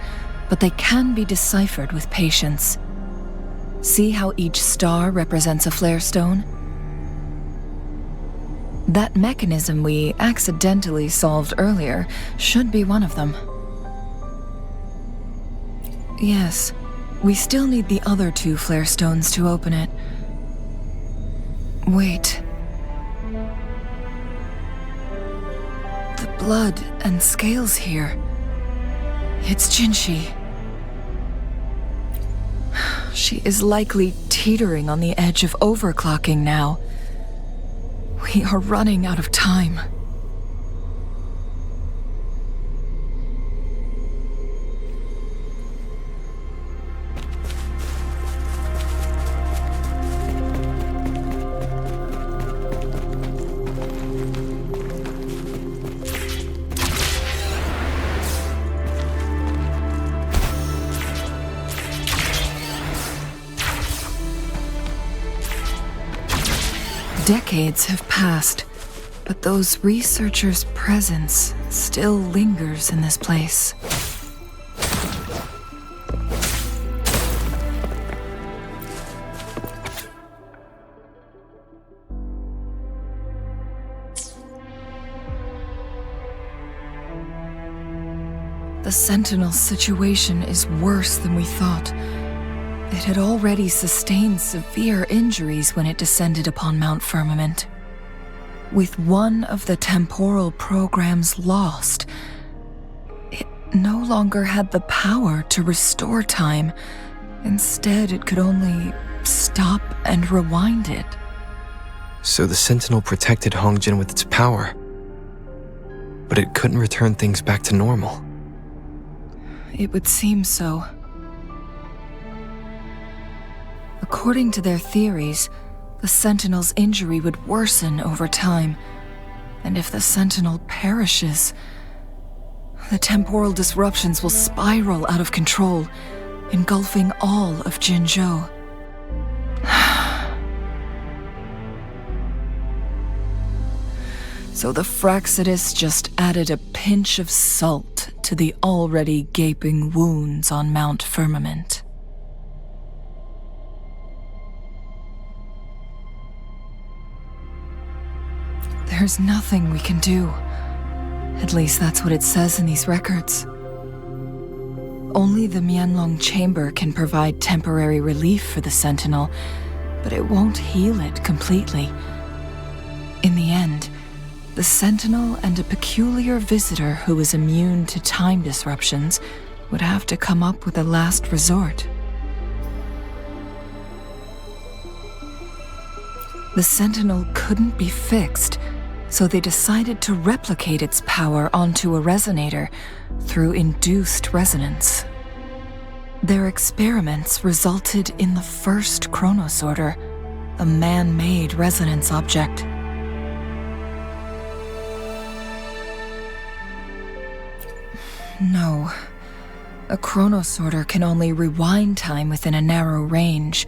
but they can be deciphered with patience. See how each star represents a flare stone? That mechanism we accidentally solved earlier should be one of them. Yes, we still need the other 2 flare stones to open it. Wait. The blood and scales here. It's Jinshi. She is likely teetering on the edge of overclocking now. We are running out of time. Decades have passed, but those researchers' presence still lingers in this place. The Sentinel's situation is worse than we thought. It had already sustained severe injuries when it descended upon Mount Firmament. With one of the temporal programs lost, it no longer had the power to restore time. Instead, it could only stop and rewind it. So the Sentinel protected Hongjin with its power, but it couldn't return things back to normal. It would seem so. According to their theories, the Sentinel's injury would worsen over time, and if the Sentinel perishes, the temporal disruptions will spiral out of control, engulfing all of Jinzhou. So the Fraxidus just added a pinch of salt to the already gaping wounds on Mount Firmament. There's nothing we can do. At least that's what it says in these records. Only the Mianlong Chamber can provide temporary relief for the Sentinel, but it won't heal it completely. In the end, the Sentinel and a peculiar visitor who is immune to time disruptions would have to come up with a last resort. The Sentinel couldn't be fixed, so they decided to replicate its power onto a resonator through induced resonance. Their experiments resulted in the first chronosorter, a man-made resonance object. No. A chronosorter can only rewind time within a narrow range.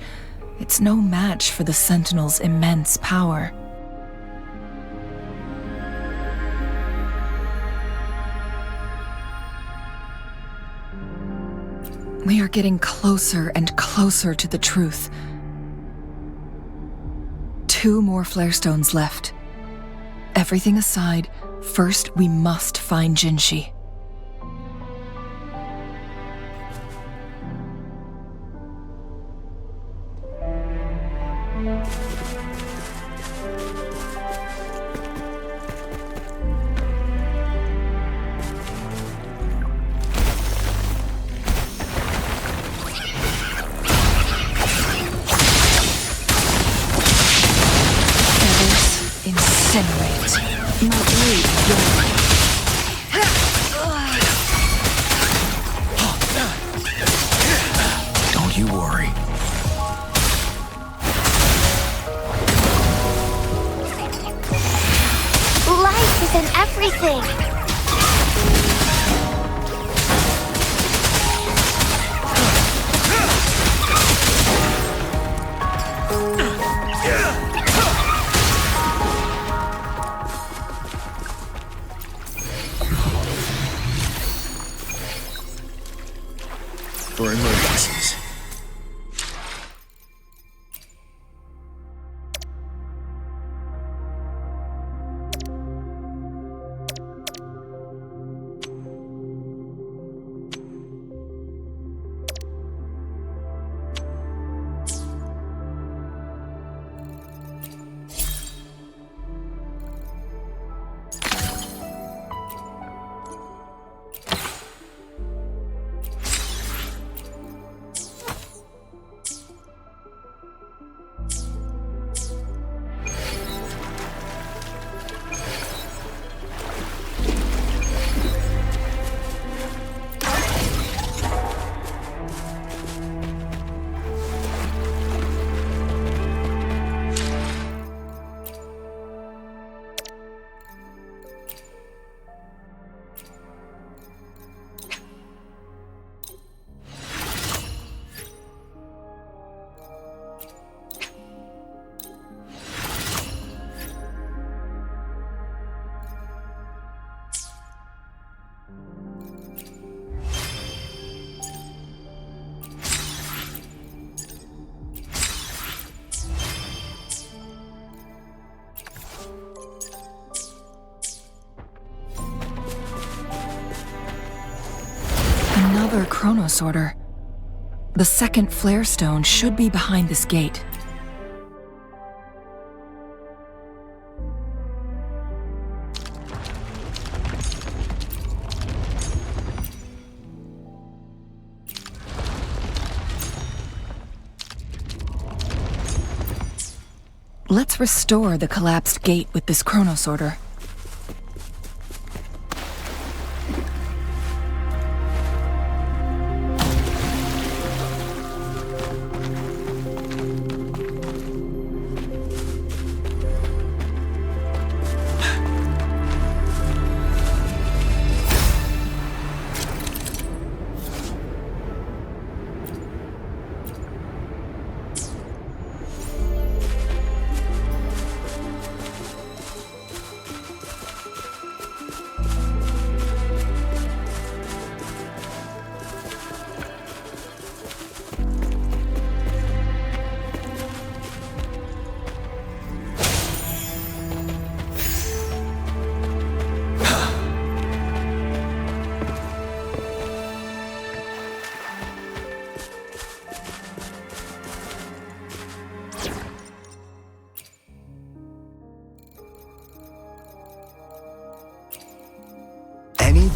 It's no match for the Sentinel's immense power. We are getting closer and closer to the truth. 2 more flare stones left. Everything aside, first we must find Jinshi. Don't you worry. Life is in everything. For emergencies. Another chronosorter. The second flare stone should be behind this gate. Let's restore the collapsed gate with this chronosorter.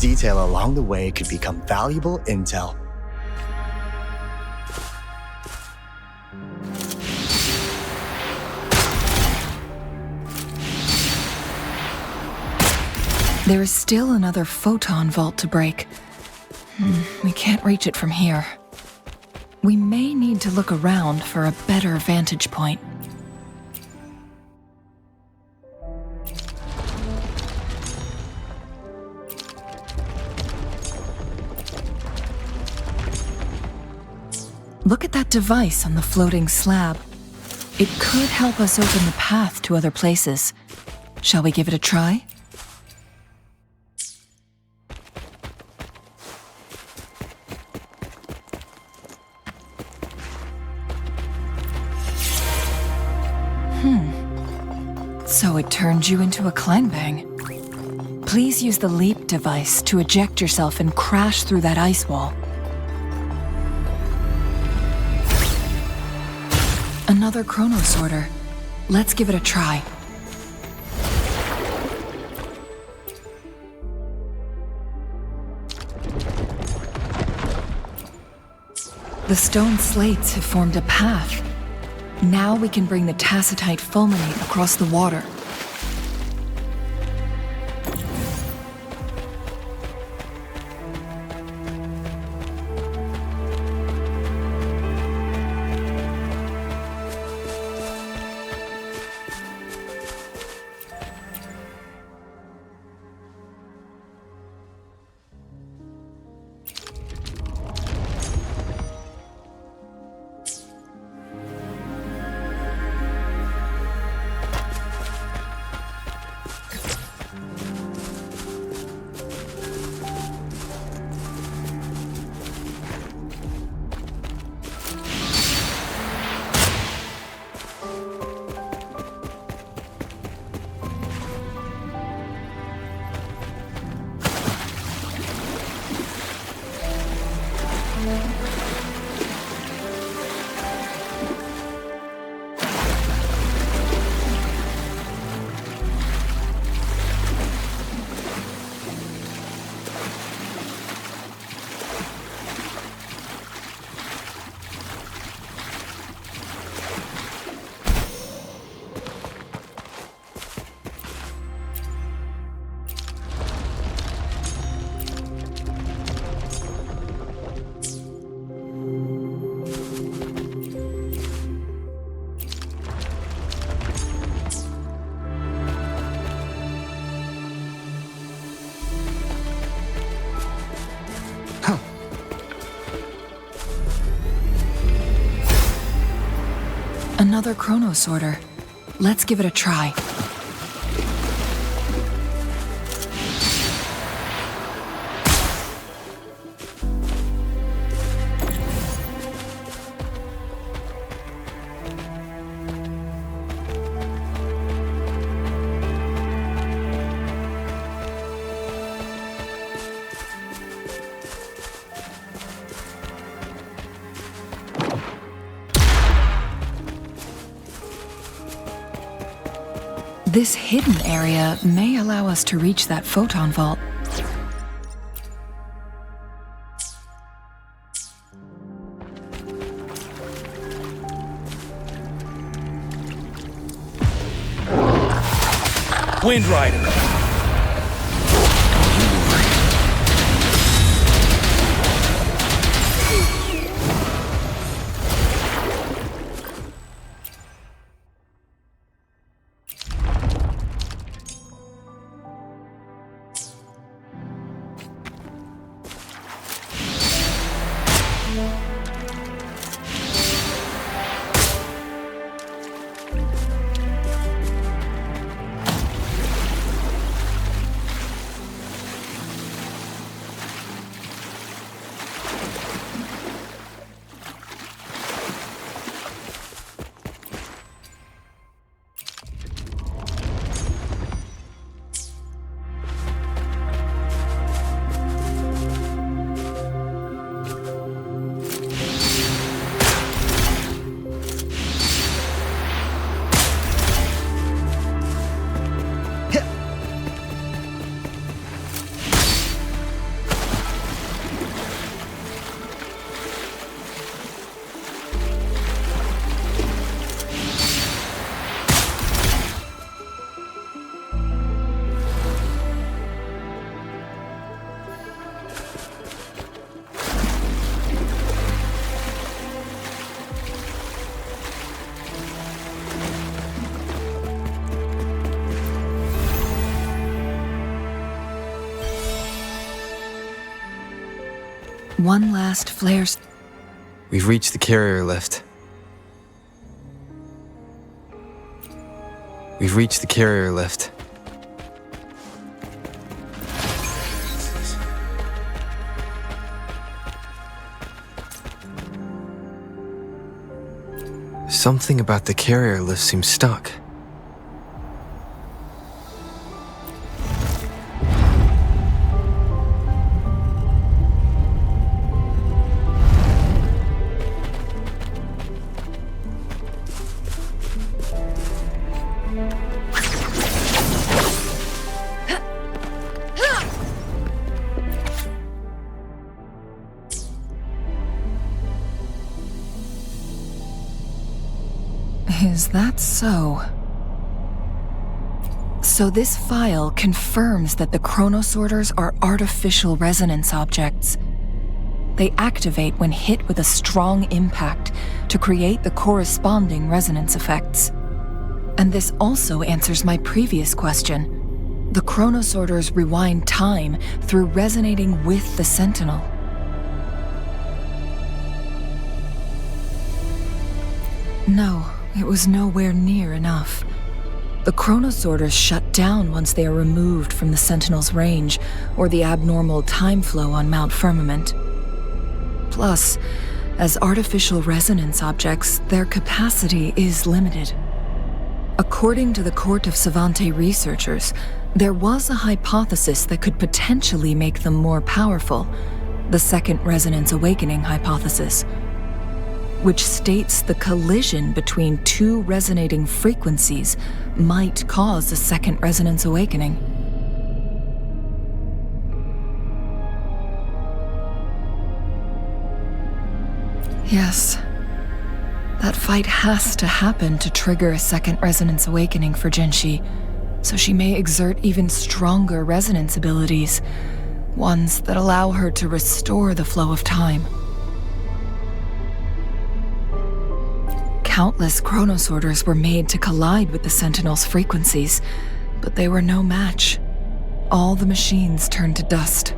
detail along the way could become valuable intel. There is still another photon vault to break. We can't reach it from here. We may need to look around for a better vantage point. Look at that device on the floating slab. It could help us open the path to other places. Shall we give it a try? So it turned you into a Kleinbang. Please use the leap device to eject yourself and crash through that ice wall. Another chronosorter. Let's give it a try. The stone slates have formed a path. Now we can bring the tacitite fulminate across the water. Another chronosorter. Let's give it a try. This hidden area may allow us to reach that photon vault. Wind Rider! One last flare. We've reached the carrier lift. We've reached the carrier lift. Something about the carrier lift seems stuck. Is that so? So this file confirms that the chronosorters are artificial resonance objects. They activate when hit with a strong impact to create the corresponding resonance effects. And this also answers my previous question. The chronosorters rewind time through resonating with the Sentinel. No, it was nowhere near enough. The chronosorters shut down once they are removed from the Sentinel's range or the abnormal time flow on Mount Firmament. Plus, as artificial resonance objects, their capacity is limited. According to the Court of Savante researchers, there was a hypothesis that could potentially make them more powerful, the Second Resonance Awakening hypothesis, which states the collision between two resonating frequencies might cause a second resonance awakening. Yes, that fight has to happen to trigger a second resonance awakening for Jinshi, so she may exert even stronger resonance abilities, ones that allow her to restore the flow of time. Countless chronosorters were made to collide with the Sentinel's frequencies, but they were no match. All the machines turned to dust.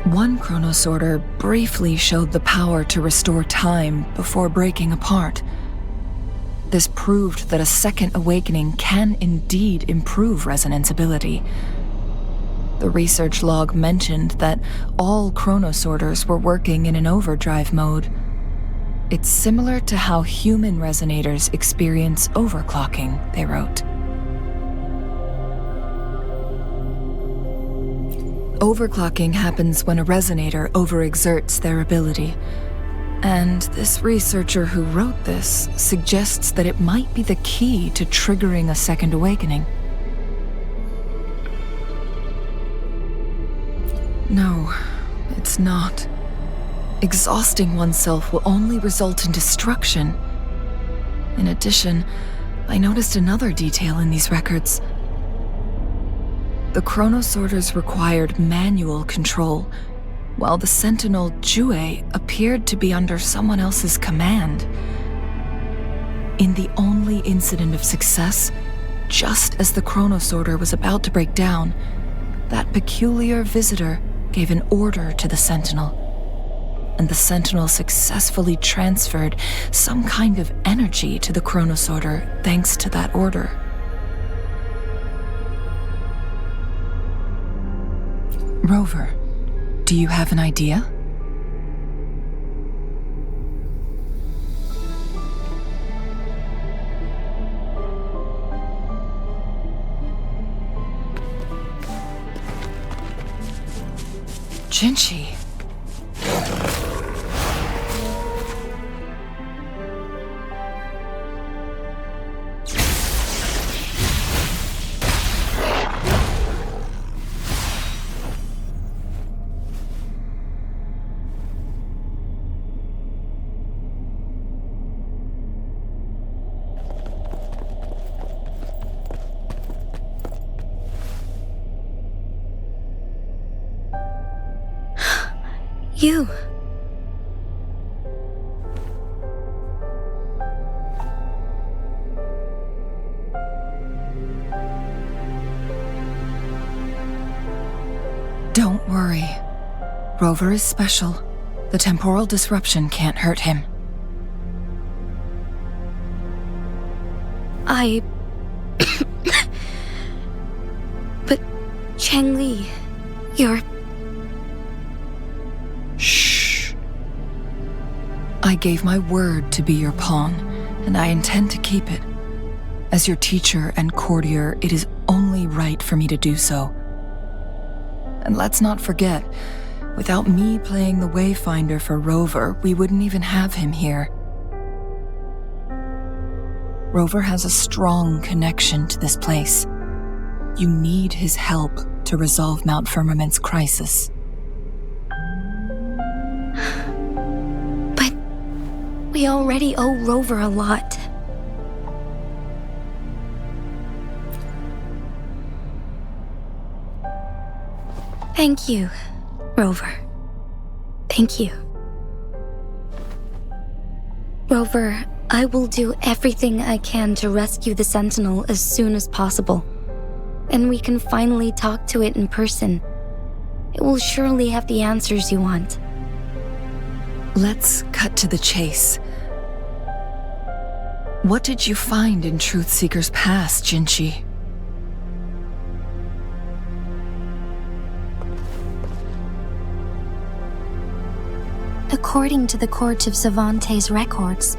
One chronosorter briefly showed the power to restore time before breaking apart. This proved that a second awakening can indeed improve resonance ability. The research log mentioned that all chronosorters were working in an overdrive mode. It's similar to how human resonators experience overclocking, they wrote. Overclocking happens when a resonator overexerts their ability. And this researcher who wrote this suggests that it might be the key to triggering a second awakening. No, it's not. Exhausting oneself will only result in destruction. In addition, I noticed another detail in these records. The chronosorters required manual control, while the Sentinel Jue appeared to be under someone else's command. In the only incident of success, just as the chronosorter was about to break down, that peculiar visitor gave an order to the Sentinel, and the Sentinel successfully transferred some kind of energy to the chronosorter thanks to that order. Rover, do you have an idea? Jinshi. You. Don't worry. Rover is special. The temporal disruption can't hurt him. But, Changli, you're... Shh. I gave my word to be your pawn, and I intend to keep it. As your teacher and courtier, it is only right for me to do so. And let's not forget, without me playing the Wayfinder for Rover, we wouldn't even have him here. Rover has a strong connection to this place. You need his help to resolve Mount Firmament's crisis. But we already owe Rover a lot. Thank you, Rover. Thank you. Rover, I will do everything I can to rescue the Sentinel as soon as possible. And we can finally talk to it in person. It will surely have the answers you want. Let's cut to the chase. What did you find in Truthseeker's past, Jinshi? According to the Court of Savante's records,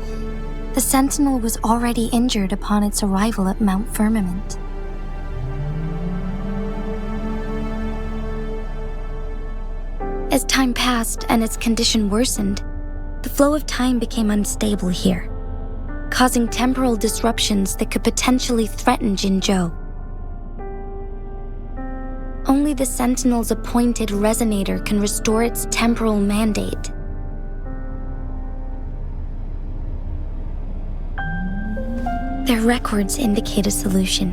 the Sentinel was already injured upon its arrival at Mount Firmament. As time passed and its condition worsened, the flow of time became unstable here, causing temporal disruptions that could potentially threaten Jinzhou. Only the Sentinel's appointed resonator can restore its temporal mandate. Their records indicate a solution.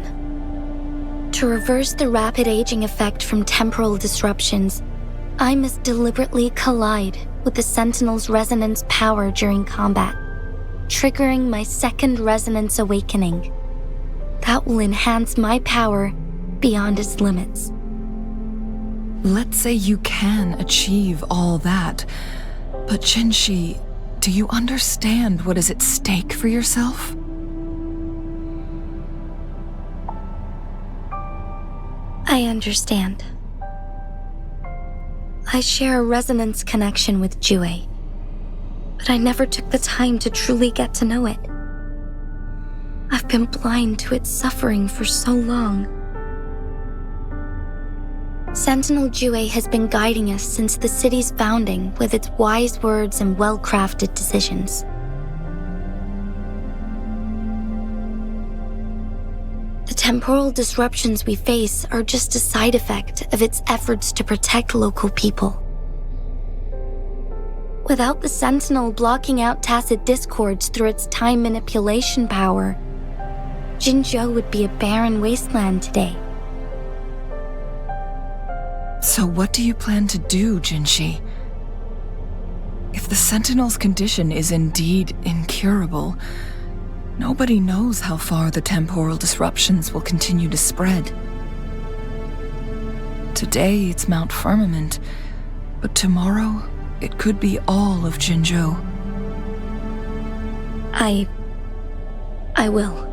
To reverse the rapid aging effect from temporal disruptions, I must deliberately collide with the Sentinel's resonance power during combat, triggering my second resonance awakening. That will enhance my power beyond its limits. Let's say you can achieve all that, but Jinshi, do you understand what is at stake for yourself? I understand. I share a resonance connection with Jue, but I never took the time to truly get to know it. I've been blind to its suffering for so long. Sentinel Jue has been guiding us since the city's founding with its wise words and well-crafted decisions. The temporal disruptions we face are just a side effect of its efforts to protect local people. Without the Sentinel blocking out tacit discords through its time manipulation power, Jinzhou would be a barren wasteland today. So what do you plan to do, Jinshi? If the Sentinel's condition is indeed incurable, nobody knows how far the temporal disruptions will continue to spread. Today it's Mount Firmament, but tomorrow it could be all of Jinzhou. I will.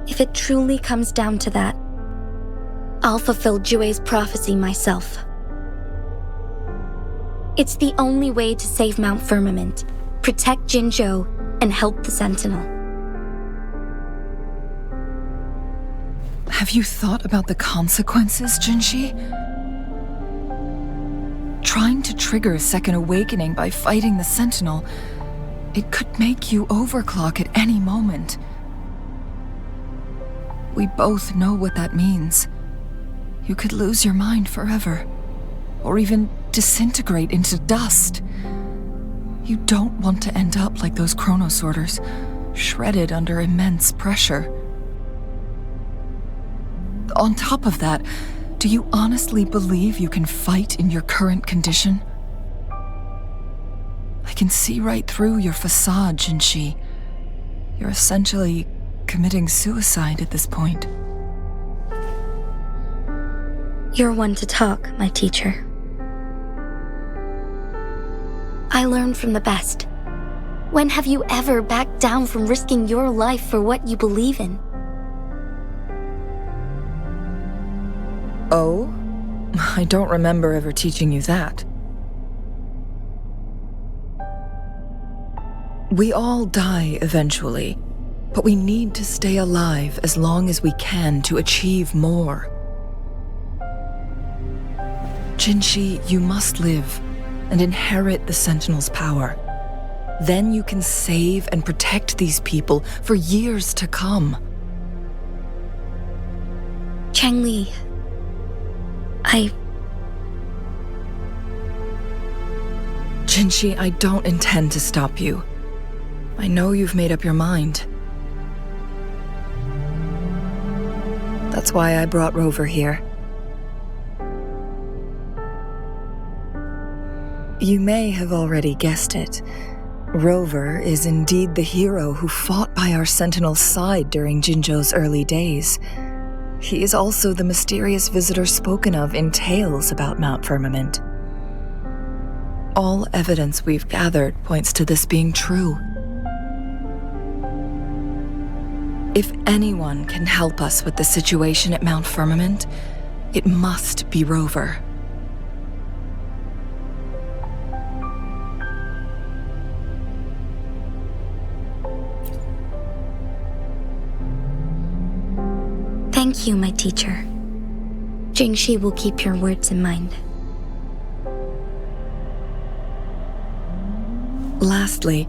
If it truly comes down to that, I'll fulfill Jue's prophecy myself. It's the only way to save Mount Firmament, protect Jinzhou, and help the Sentinel. Have you thought about the consequences, Jinshi? Trying to trigger a second awakening by fighting the Sentinel, it could make you overclock at any moment. We both know what that means. You could lose your mind forever, or even disintegrate into dust. You don't want to end up like those chronosorters, shredded under immense pressure. On top of that, do you honestly believe you can fight in your current condition? I can see right through your facade, Jinshi. You're You're one to talk, my teacher. I learned from the best. When have you ever backed down from risking your life for what you believe in? Oh? I don't remember ever teaching you that. We all die eventually, but we need to stay alive as long as we can to achieve more. Jinshi, you must live and inherit the Sentinel's power. Then you can save and protect these people for years to come. Changli, Jinshi, I don't intend to stop you. I know you've made up your mind. That's why I brought Rover here. You may have already guessed it. Rover is indeed the hero who fought by our Sentinel's side during Jinzhou's early days. He is also the mysterious visitor spoken of in tales about Mount Firmament. All evidence we've gathered points to this being true. If anyone can help us with the situation at Mount Firmament, it must be Rover. Thank you, my teacher. Jingshi will keep your words in mind. Lastly,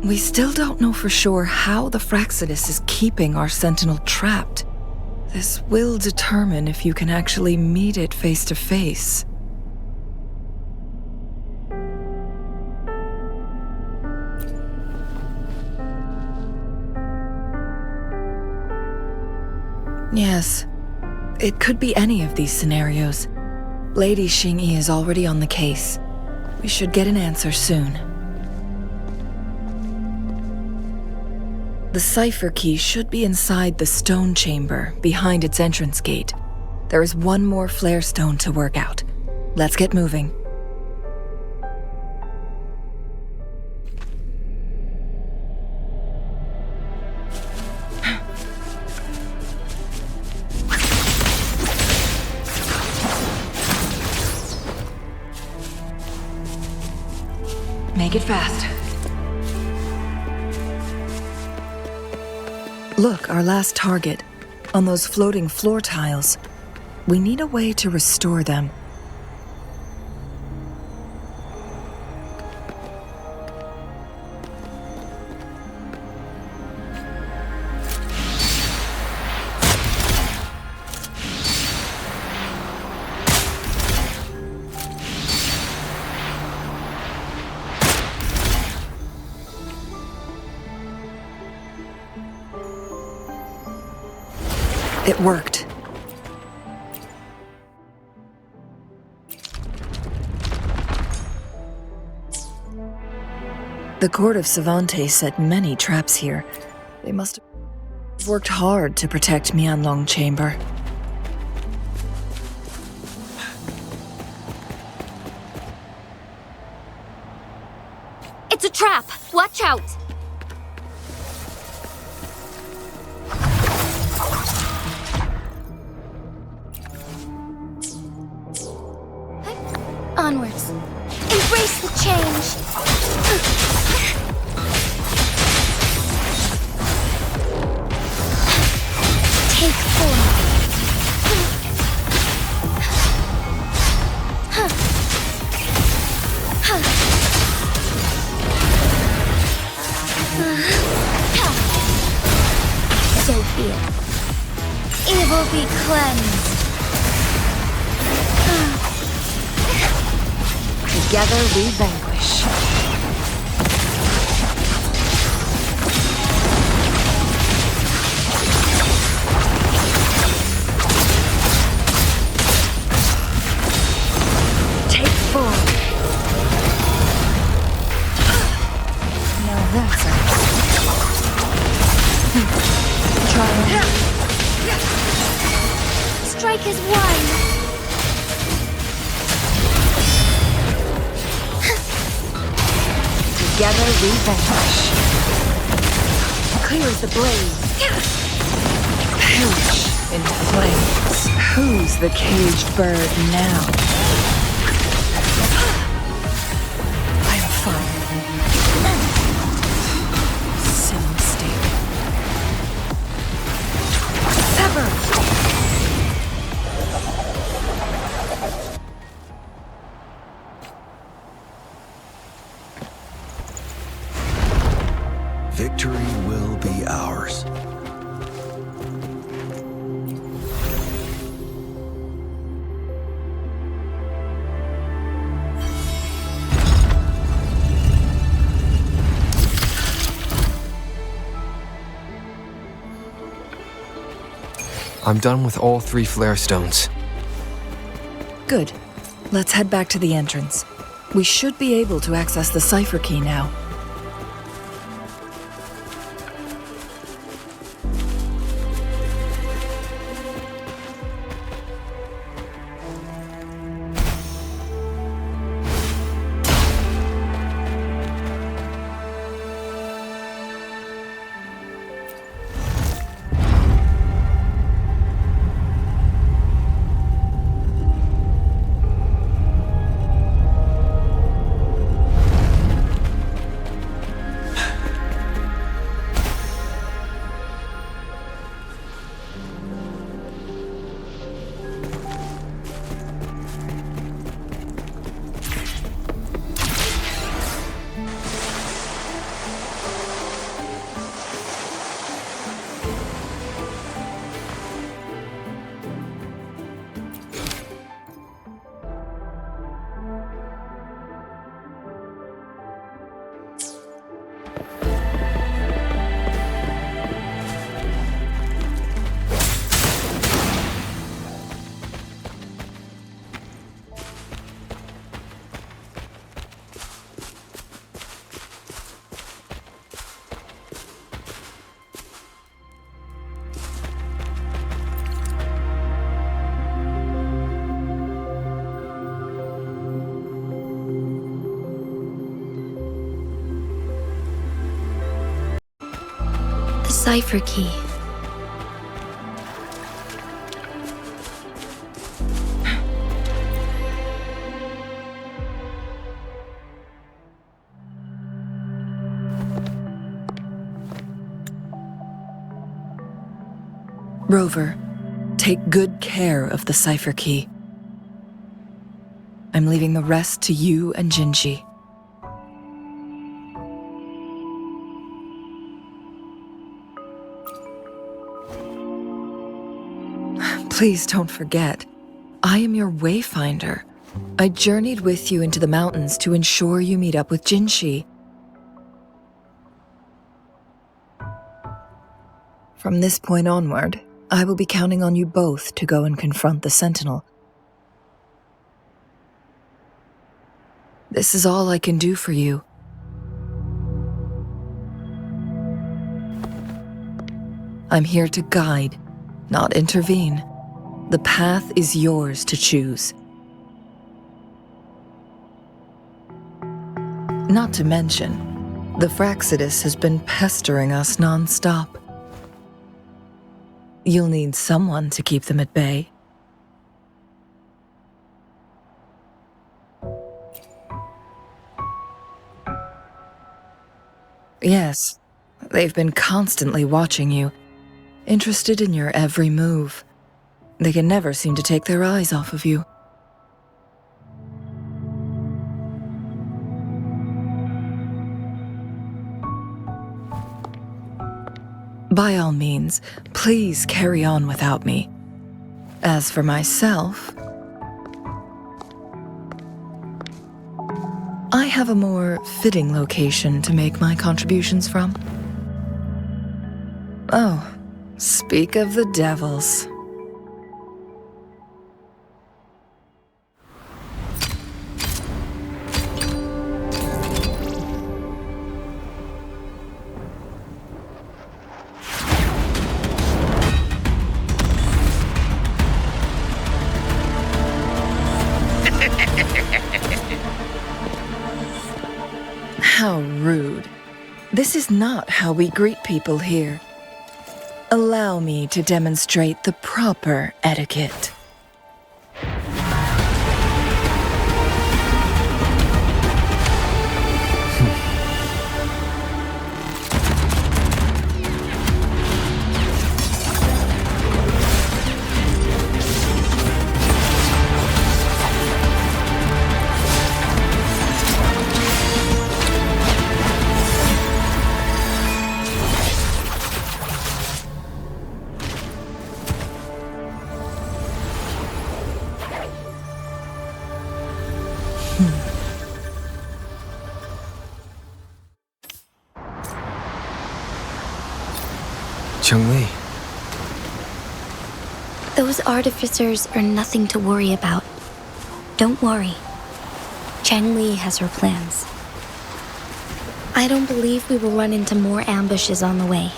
we still don't know for sure how the Fraxidus is keeping our Sentinel trapped. This will determine if you can actually meet it face to face. Yes, it could be any of these scenarios. Lady Xingyi is already on the case. We should get an answer soon. The cipher key should be inside the stone chamber, behind its entrance gate. There is one more flare stone to work out. Let's get moving. Make it fast. Look, our last target. On those floating floor tiles. We need a way to restore them. It worked. The Court of Savante set many traps here. They must have worked hard to protect Mianlong Chamber. It's a trap! Watch out! Onwards. Embrace the change. Take form. So be it. Evil be cleansed. Together we vanquish. Take form. Now that's it. Try. Strike as one. revenge. Clear as the blaze. Perish in flames. Who's the caged bird now? I am fire. Silly mistake. Sever! Victory will be ours. I'm done with all 3 flare stones. Good. Let's head back to the entrance. We should be able to access the cipher key now. Cipher key. Rover, take good care of the cipher key. I'm leaving the rest to you and Jinji. Please don't forget, I am your wayfinder. I journeyed with you into the mountains to ensure you meet up with Jinshi. From this point onward, I will be counting on you both to go and confront the Sentinel. This is all I can do for you. I'm here to guide, not intervene. The path is yours to choose. Not to mention, the Fraxidus has been pestering us non-stop. You'll need someone to keep them at bay. Yes, they've been constantly watching you, interested in your every move. They can never seem to take their eyes off of you. By all means, please carry on without me. As for myself, I have a more fitting location to make my contributions from. Oh, speak of the devils. How rude. This is not how we greet people here. Allow me to demonstrate the proper etiquette. Changli. Those artificers are nothing to worry about. Don't worry. Changli has her plans. I don't believe we will run into more ambushes on the way.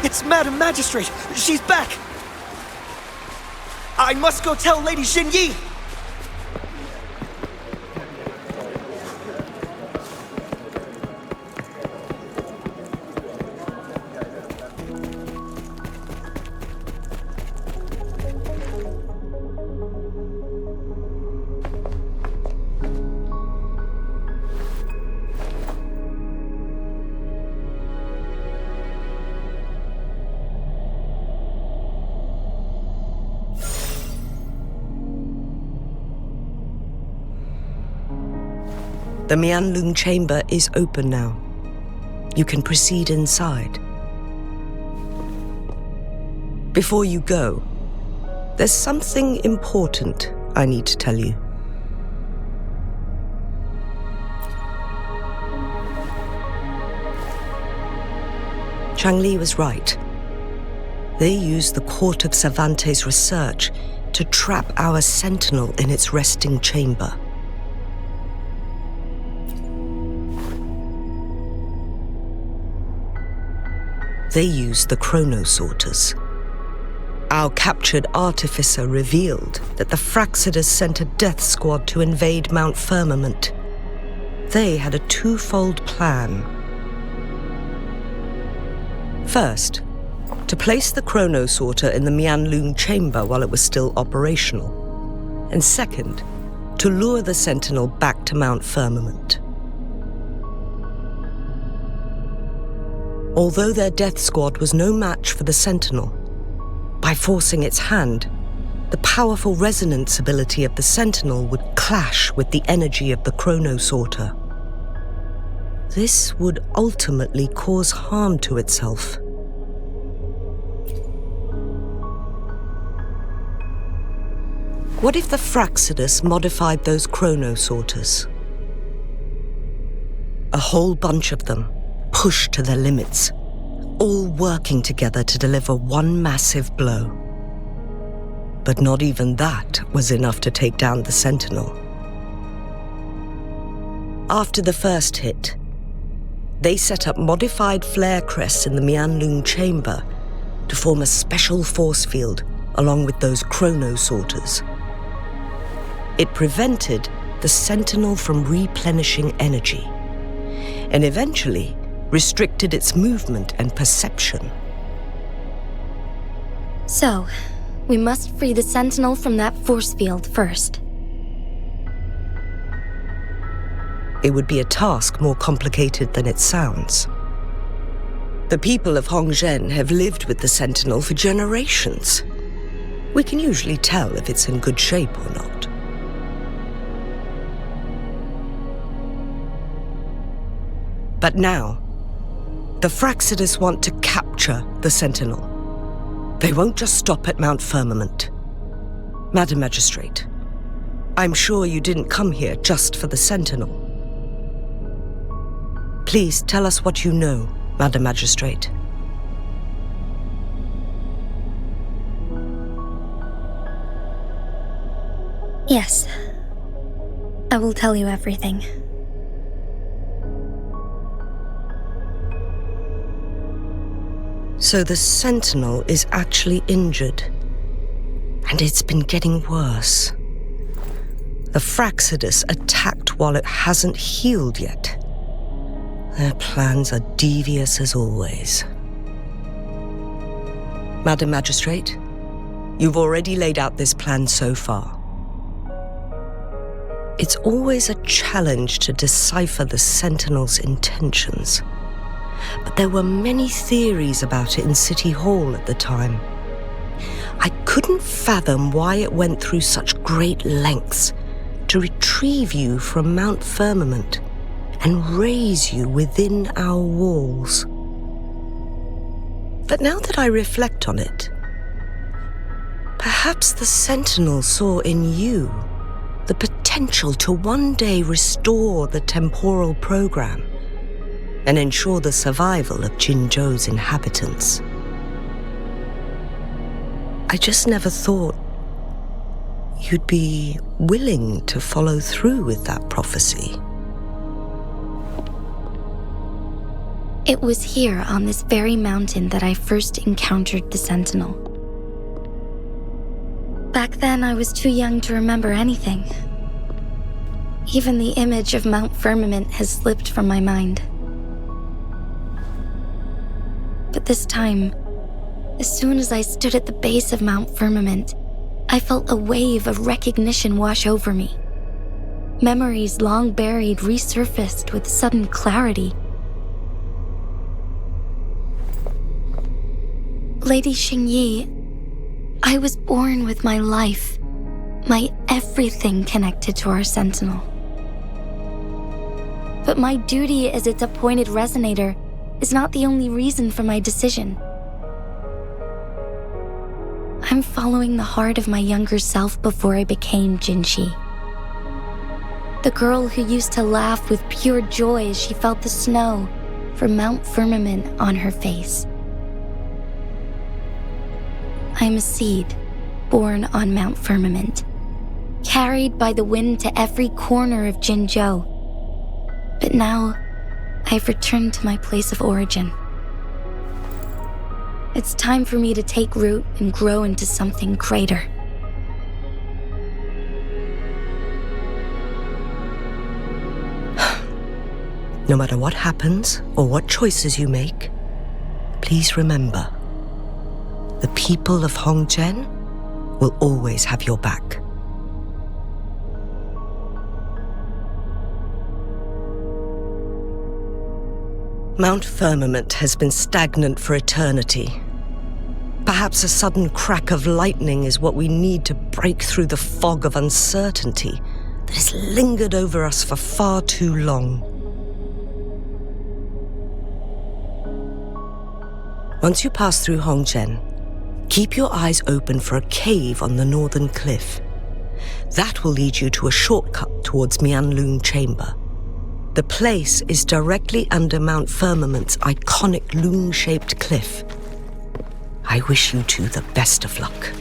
It's Madam Magistrate! She's back! I must go tell Lady Xinyi! The Mianlung chamber is open now. You can proceed inside. Before you go, there's something important I need to tell you. Changli was right. They used the Court of Cervantes' research to trap our sentinel in its resting chamber. They used the chronosorters. Our captured artificer revealed that the Fraxidus sent a death squad to invade Mount Firmament. They had a twofold plan. First, to place the chronosorter in the Mianlung chamber while it was still operational. And second, to lure the sentinel back to Mount Firmament. Although their death squad was no match for the sentinel, by forcing its hand, the powerful resonance ability of the sentinel would clash with the energy of the chronosorter. This would ultimately cause harm to itself. What if the Fraxidus modified those chronosorters? A whole bunch of them, pushed to their limits, all working together to deliver one massive blow. But not even that was enough to take down the Sentinel. After the first hit, they set up modified flare crests in the Mianlung chamber to form a special force field along with those chronosorters. It prevented the Sentinel from replenishing energy, and eventually restricted its movement and perception. So, we must free the Sentinel from that force field first. It would be a task more complicated than it sounds. The people of Hongzhen have lived with the Sentinel for generations. We can usually tell if it's in good shape or not. But now, the Fraxidus want to capture the Sentinel. They won't just stop at Mount Firmament. Madam Magistrate, I'm sure you didn't come here just for the Sentinel. Please tell us what you know, Madam Magistrate. Yes. I will tell you everything. So the Sentinel is actually injured. And it's been getting worse. The Fraxidus attacked while it hasn't healed yet. Their plans are devious as always. Madam Magistrate, you've already laid out this plan so far. It's always a challenge to decipher the Sentinel's intentions. But there were many theories about it in City Hall at the time. I couldn't fathom why it went through such great lengths to retrieve you from Mount Firmament and raise you within our walls. But now that I reflect on it, perhaps the Sentinel saw in you the potential to one day restore the temporal program and ensure the survival of Jinzhou's inhabitants. I just never thought you'd be willing to follow through with that prophecy. It was here on this very mountain that I first encountered the Sentinel. Back then, I was too young to remember anything. Even the image of Mount Firmament has slipped from my mind. But this time, as soon as I stood at the base of Mount Firmament, I felt a wave of recognition wash over me. Memories long buried resurfaced with sudden clarity. Lady Xingyi, I was born with my life, my everything connected to our Sentinel. But my duty as its appointed resonator is not the only reason for my decision. I'm following the heart of my younger self before I became Jinxi. The girl who used to laugh with pure joy as she felt the snow from Mount Firmament on her face. I'm a seed born on Mount Firmament, carried by the wind to every corner of Jinzhou. But now, I've returned to my place of origin. It's time for me to take root and grow into something greater. No matter what happens or what choices you make, please remember, the people of Hongzhen will always have your back. Mount Firmament has been stagnant for eternity. Perhaps a sudden crack of lightning is what we need to break through the fog of uncertainty that has lingered over us for far too long. Once you pass through Hongzhen, keep your eyes open for a cave on the northern cliff. That will lead you to a shortcut towards Mianlun Chamber. The place is directly under Mount Firmament's iconic loon-shaped cliff. I wish you two the best of luck.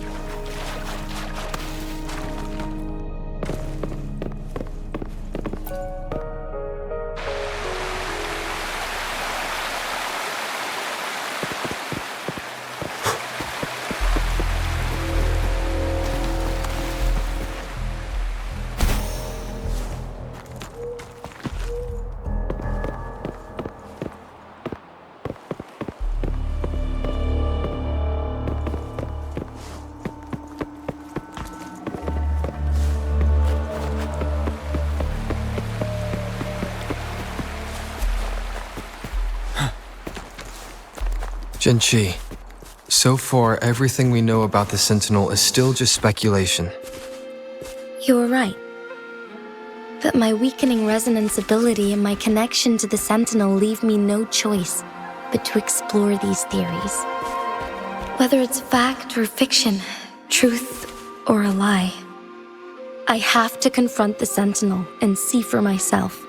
Jinxi, So far, everything we know about the Sentinel is still just speculation. You were right. But my weakening resonance ability and my connection to the Sentinel leave me no choice but to explore these theories. Whether it's fact or fiction, truth or a lie, I have to confront the Sentinel and see for myself.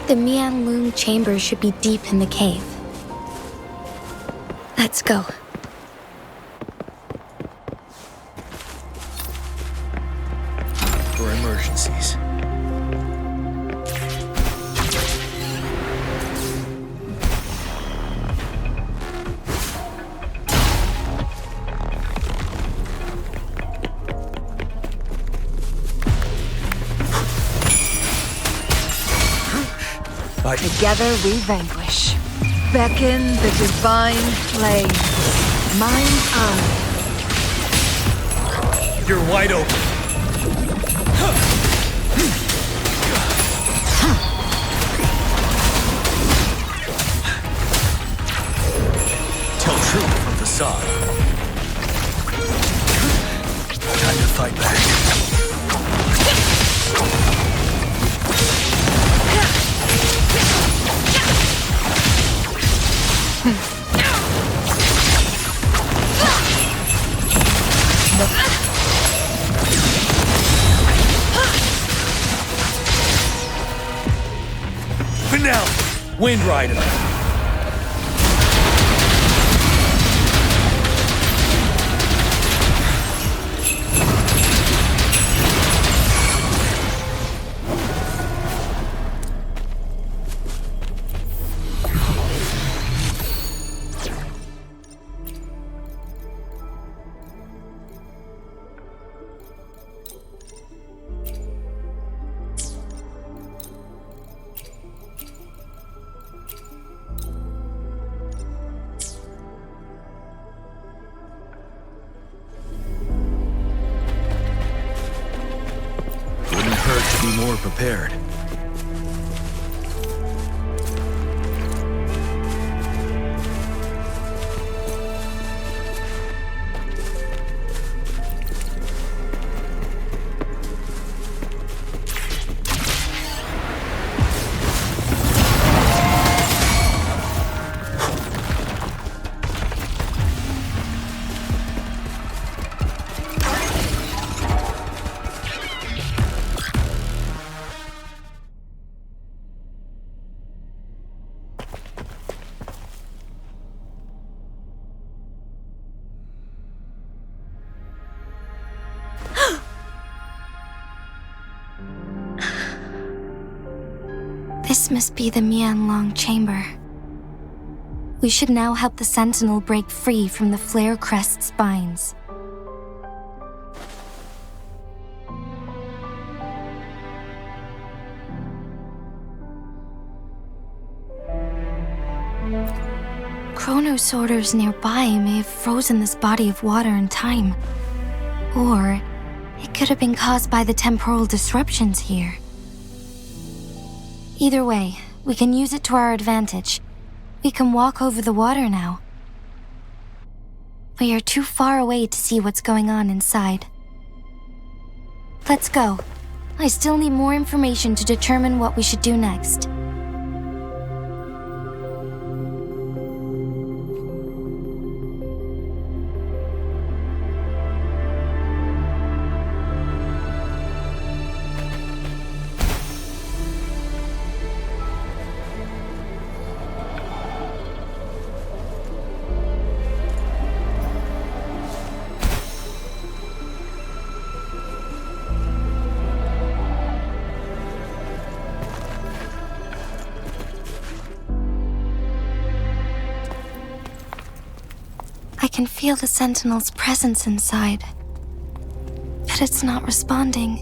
The Mianlung chamber should be deep in the cave. Let's go. For emergencies. Together we vanquish. Beckon the divine flame. Mind's eye. You're wide open. Tell truth from the side. Time to fight back. Finale! Wind Rider! Be more prepared. This must be the Mianlong chamber. We should now help the Sentinel break free from the Flare Crest spines. Chronos orders nearby may have frozen this body of water in time. Or it could have been caused by the temporal disruptions here. Either way, we can use it to our advantage. We can walk over the water now. We are too far away to see what's going on inside. Let's go. I still need more information to determine what we should do next. can feel the Sentinel's presence inside, but it's not responding.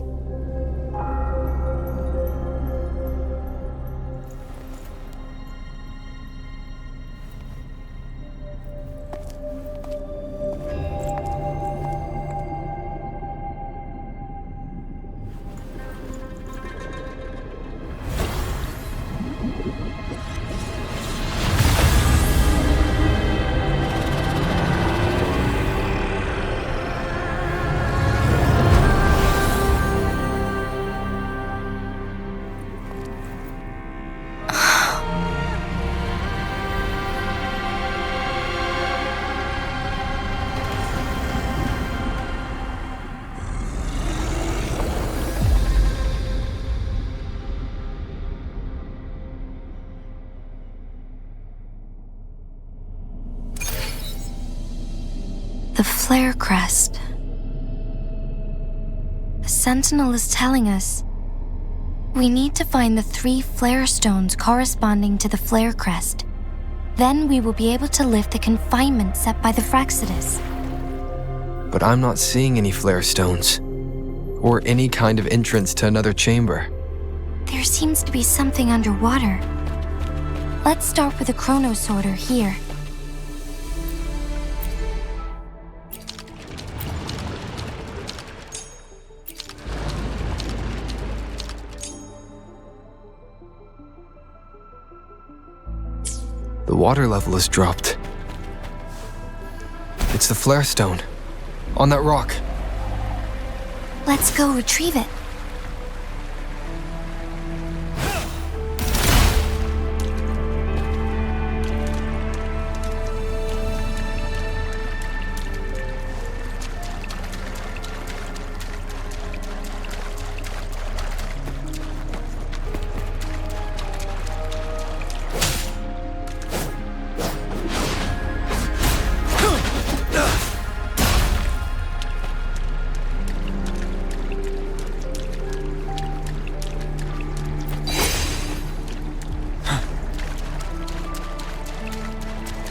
The flare crest. The Sentinel is telling us we need to find the 3 flare stones corresponding to the flare crest. Then we will be able to lift the confinement set by the Fraxidus. But I'm not seeing any flare stones, or any kind of entrance to another chamber. There seems to be something underwater. Let's start with the chrono sorter here. The water level has dropped. It's the flare stone, on that rock. Let's go retrieve it.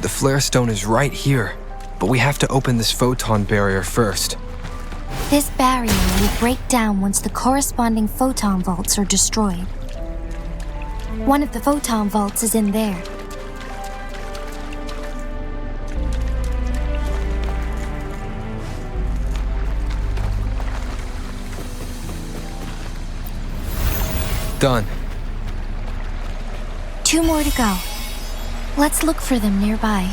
The flare stone is right here, but we have to open this photon barrier first. This barrier will break down once the corresponding photon vaults are destroyed. One of the photon vaults is in there. Done. 2 more to go. Let's look for them nearby.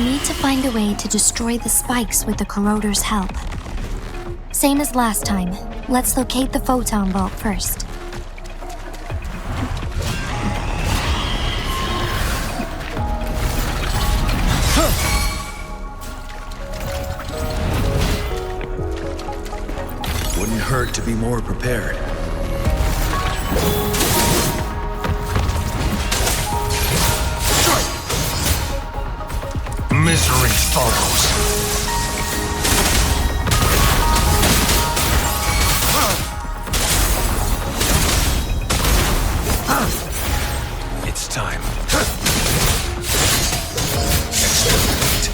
need to find a way to destroy the spikes with the corroder's help. Same as last time. Let's locate the photon vault first. Wouldn't hurt to be more prepared. Misery follows. It's time. Exterminate.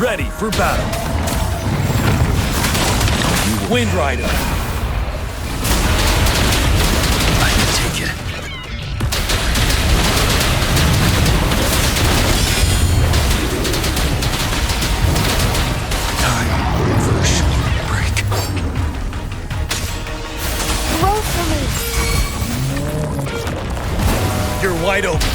Ready for battle. You Wind Rider. I can take it. Time for a short break. Roll for me. You're wide open.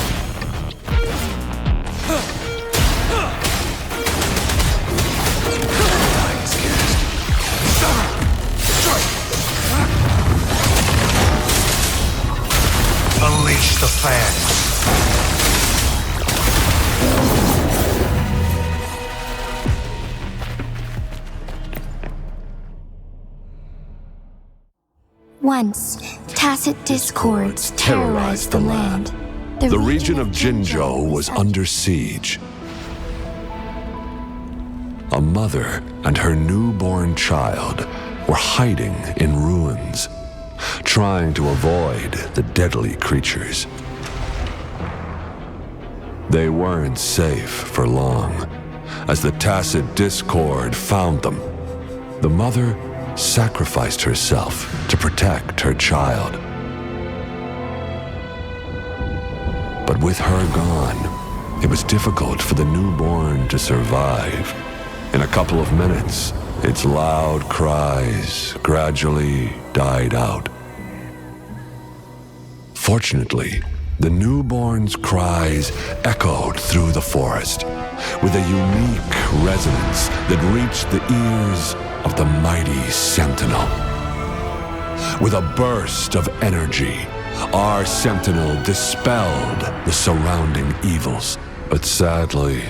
Unleash the fans. Once, tacit discords terrorized the land. The region of Jinzhou was under siege. A mother and her newborn child were hiding in ruins, trying to avoid the deadly creatures. They weren't safe for long, as the tacit discord found them. The mother sacrificed herself to protect her child. But with her gone, it was difficult for the newborn to survive. In a couple of minutes, its loud cries gradually died out. Fortunately, the newborn's cries echoed through the forest with a unique resonance that reached the ears of the mighty Sentinel. With a burst of energy, our Sentinel dispelled the surrounding evils. But sadly,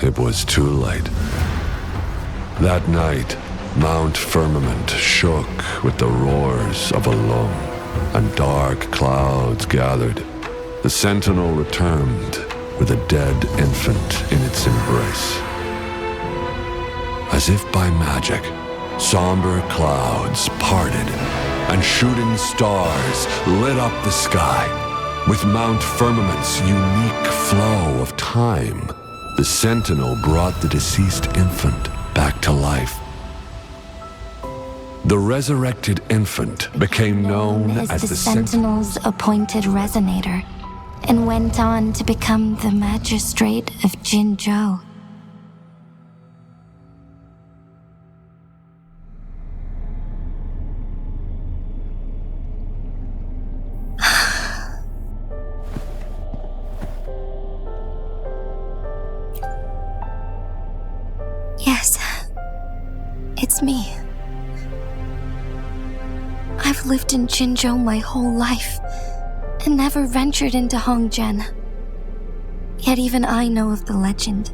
it was too late. That night, Mount Firmament shook with the roars of a loam, and dark clouds gathered. The Sentinel returned with a dead infant in its embrace. As if by magic, somber clouds parted, and shooting stars lit up the sky. With Mount Firmament's unique flow of time, the Sentinel brought the deceased infant back to life. The resurrected infant became known as the Sentinel's appointed resonator, and went on to become the Magistrate of Jinzhou. Yes, it's me. I've lived in Jinzhou my whole life, and never ventured into Hongzhen. Yet even I know of the legend.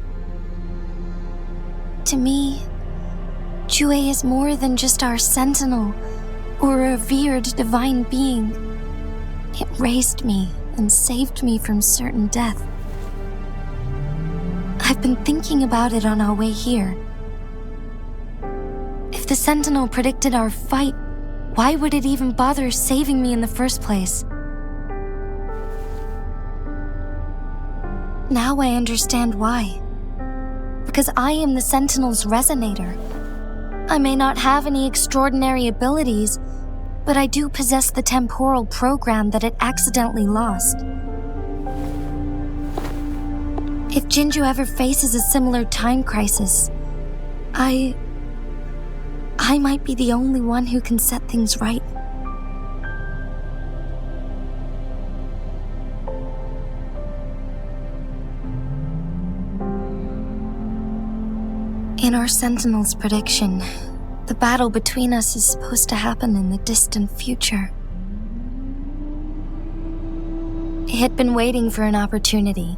To me, Jue is more than just our sentinel, or a revered divine being. It raised me and saved me from certain death. I've been thinking about it on our way here. If the Sentinel predicted our fight, why would it even bother saving me in the first place? Now I understand why. Because I am the Sentinel's resonator. I may not have any extraordinary abilities, but I do possess the temporal program that it accidentally lost. If Jinzhou ever faces a similar time crisis, I might be the only one who can set things right. In our Sentinel's prediction, the battle between us is supposed to happen in the distant future. It had been waiting for an opportunity,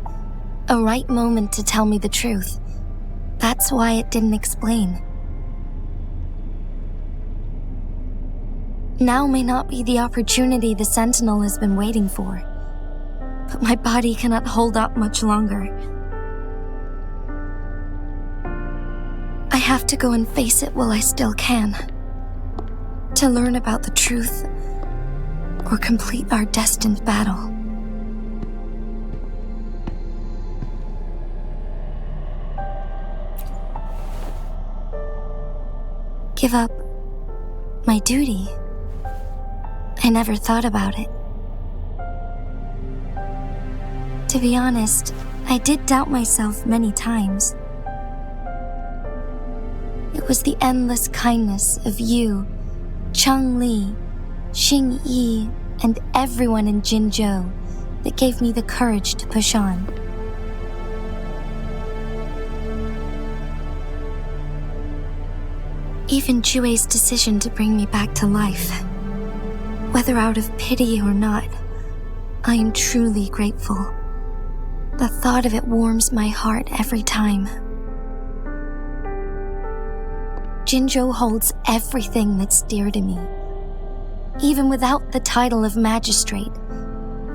a right moment to tell me the truth. That's why it didn't explain. Now may not be the opportunity the Sentinel has been waiting for, but my body cannot hold up much longer. I have to go and face it while I still can, to learn about the truth or complete our destined battle. Give up my duty? I never thought about it. To be honest, I did doubt myself many times. It was the endless kindness of you, Cheng Li, Xing Yi, and everyone in Jinzhou that gave me the courage to push on. Even Jue's decision to bring me back to life, whether out of pity or not, I am truly grateful. The thought of it warms my heart every time. Jinzhou holds everything that's dear to me. Even without the title of magistrate,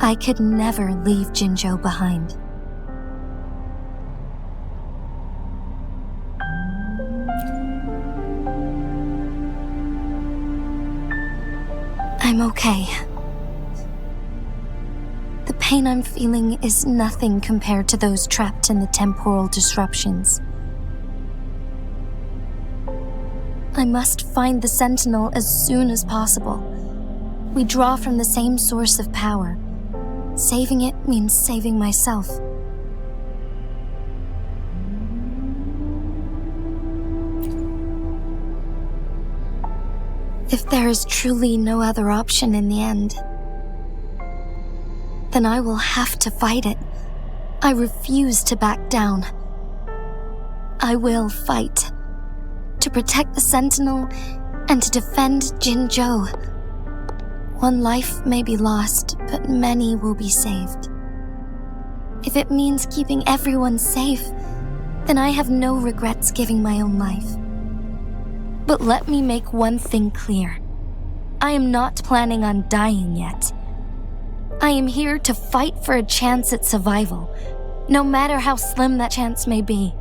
I could never leave Jinzhou behind. I'm okay. The pain I'm feeling is nothing compared to those trapped in the temporal disruptions. I must find the Sentinel as soon as possible. We draw from the same source of power. Saving it means saving myself. If there is truly no other option in the end, then I will have to fight it. I refuse to back down. I will fight. To protect the Sentinel and to defend Jinzhou. One life may be lost, but many will be saved. If it means keeping everyone safe, then I have no regrets giving my own life. But let me make one thing clear. I am not planning on dying yet. I am here to fight for a chance at survival, no matter how slim that chance may be.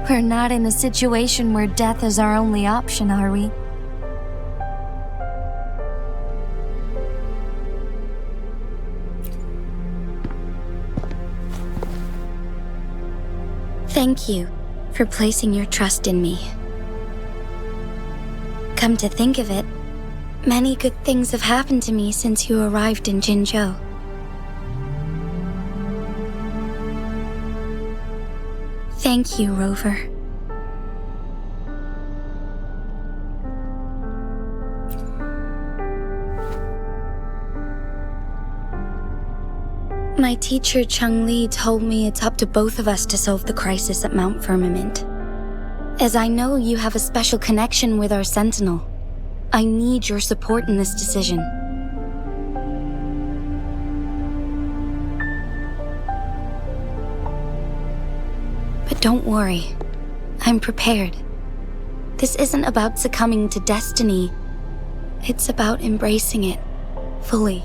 We're not in a situation where death is our only option, are we? Thank you for placing your trust in me. Come to think of it, many good things have happened to me since you arrived in Jinzhou. Thank you, Rover. My teacher Cheng Li told me it's up to both of us to solve the crisis at Mount Firmament. As I know you have a special connection with our Sentinel, I need your support in this decision. But don't worry, I'm prepared. This isn't about succumbing to destiny. It's about embracing it fully.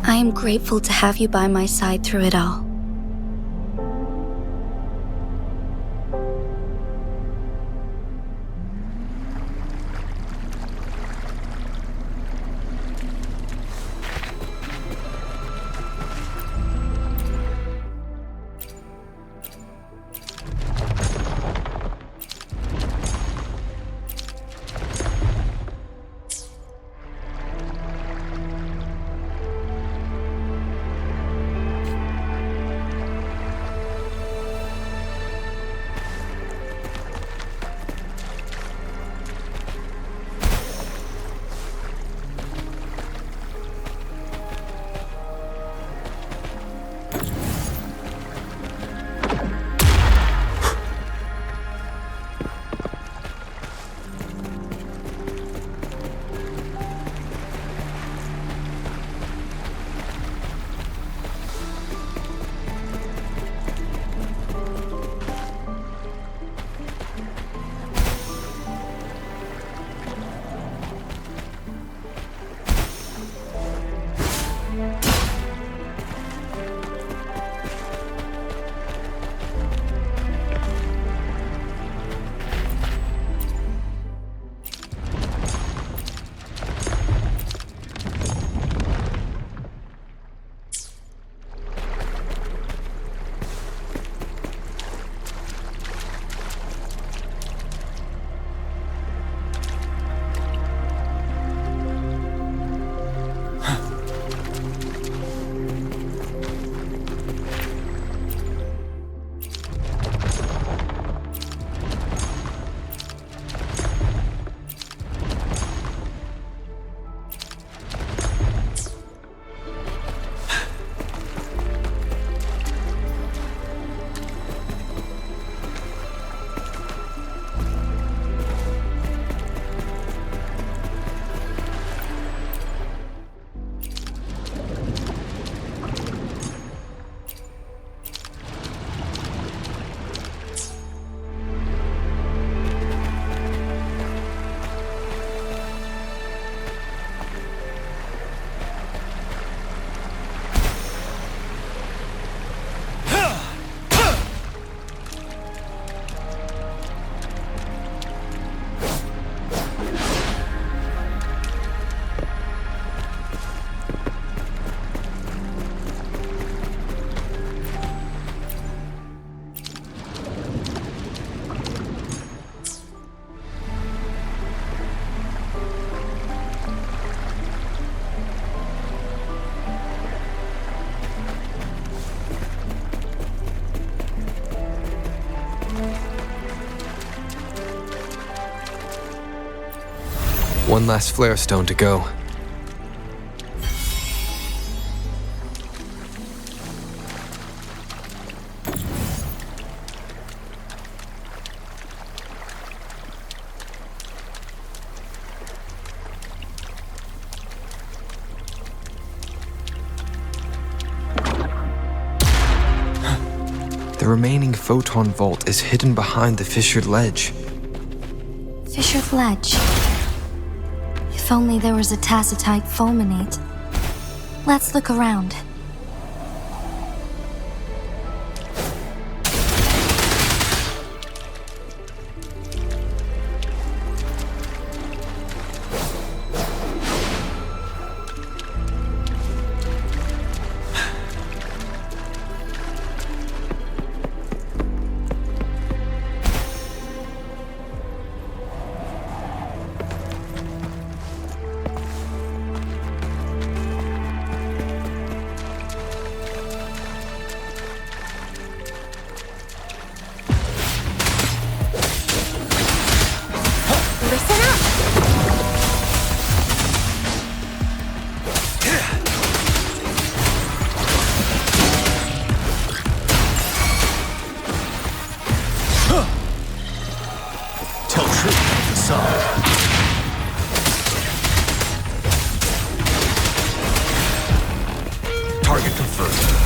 I am grateful to have you by my side through it all. One last flare stone to go. The remaining photon vault is hidden behind the fissured ledge. Fissured ledge. If only there was a tacitite fulminate. Let's look around. Target confirmed.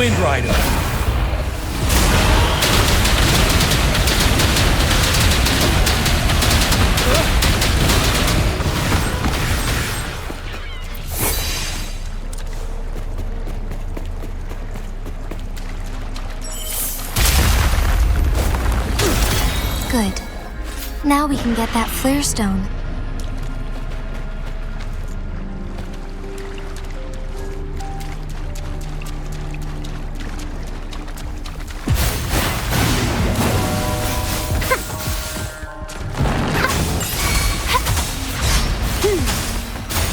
Wind Rider! Good. Now we can get that flare stone.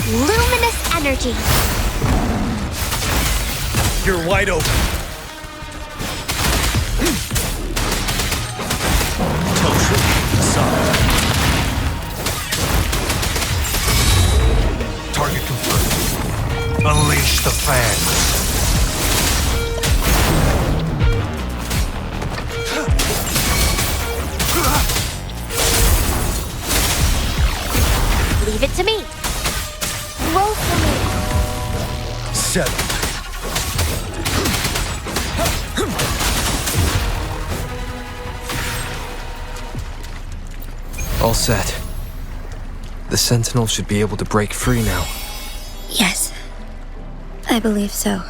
Luminous energy. You're wide open. Tell truth from the side. Target confirmed. Unleash the fans. Leave it to me. Roll for me. Settled. All set. The Sentinel should be able to break free now. Yes, I believe so.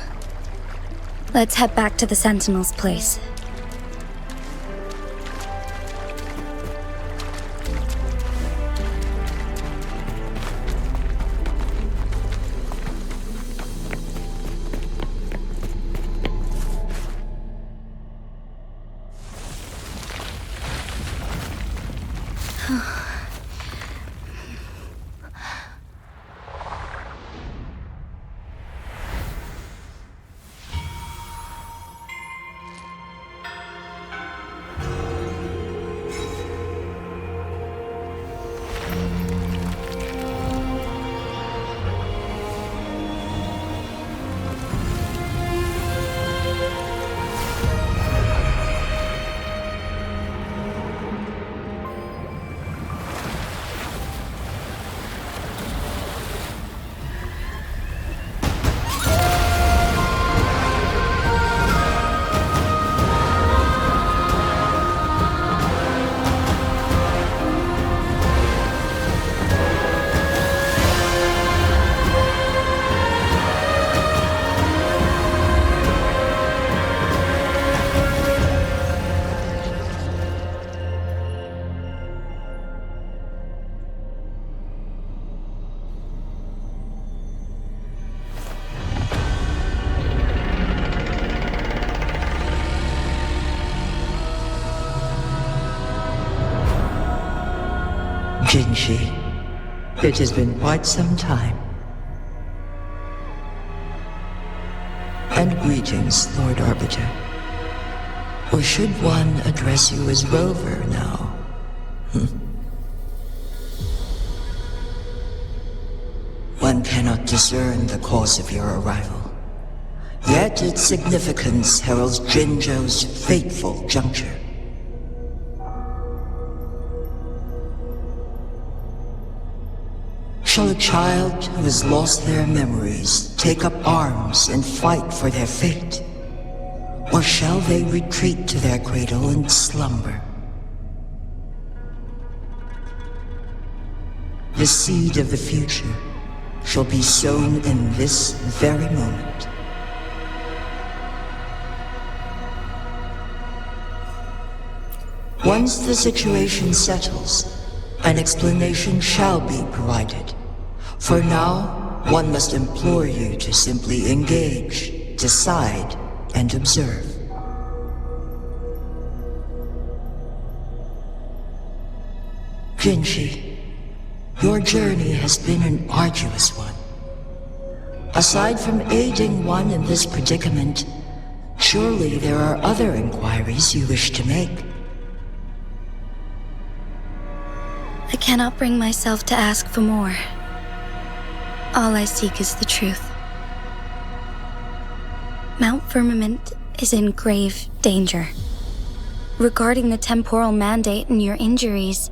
Let's head back to the Sentinel's place. Jinshi, it has been quite some time. And greetings, Lord Arbiter. Or should one address you as Rover now? One cannot discern the cause of your arrival. Yet its significance heralds Jinzhou's fateful juncture. Shall a child who has lost their memories take up arms and fight for their fate? Or shall they retreat to their cradle and slumber? The seed of the future shall be sown in this very moment. Once the situation settles, an explanation shall be provided. For now, one must implore you to simply engage, decide, and observe. Jinshi, your journey has been an arduous one. Aside from aiding one in this predicament, surely there are other inquiries you wish to make. I cannot bring myself to ask for more. All I seek is the truth. Mount Firmament is in grave danger. Regarding the temporal mandate and your injuries,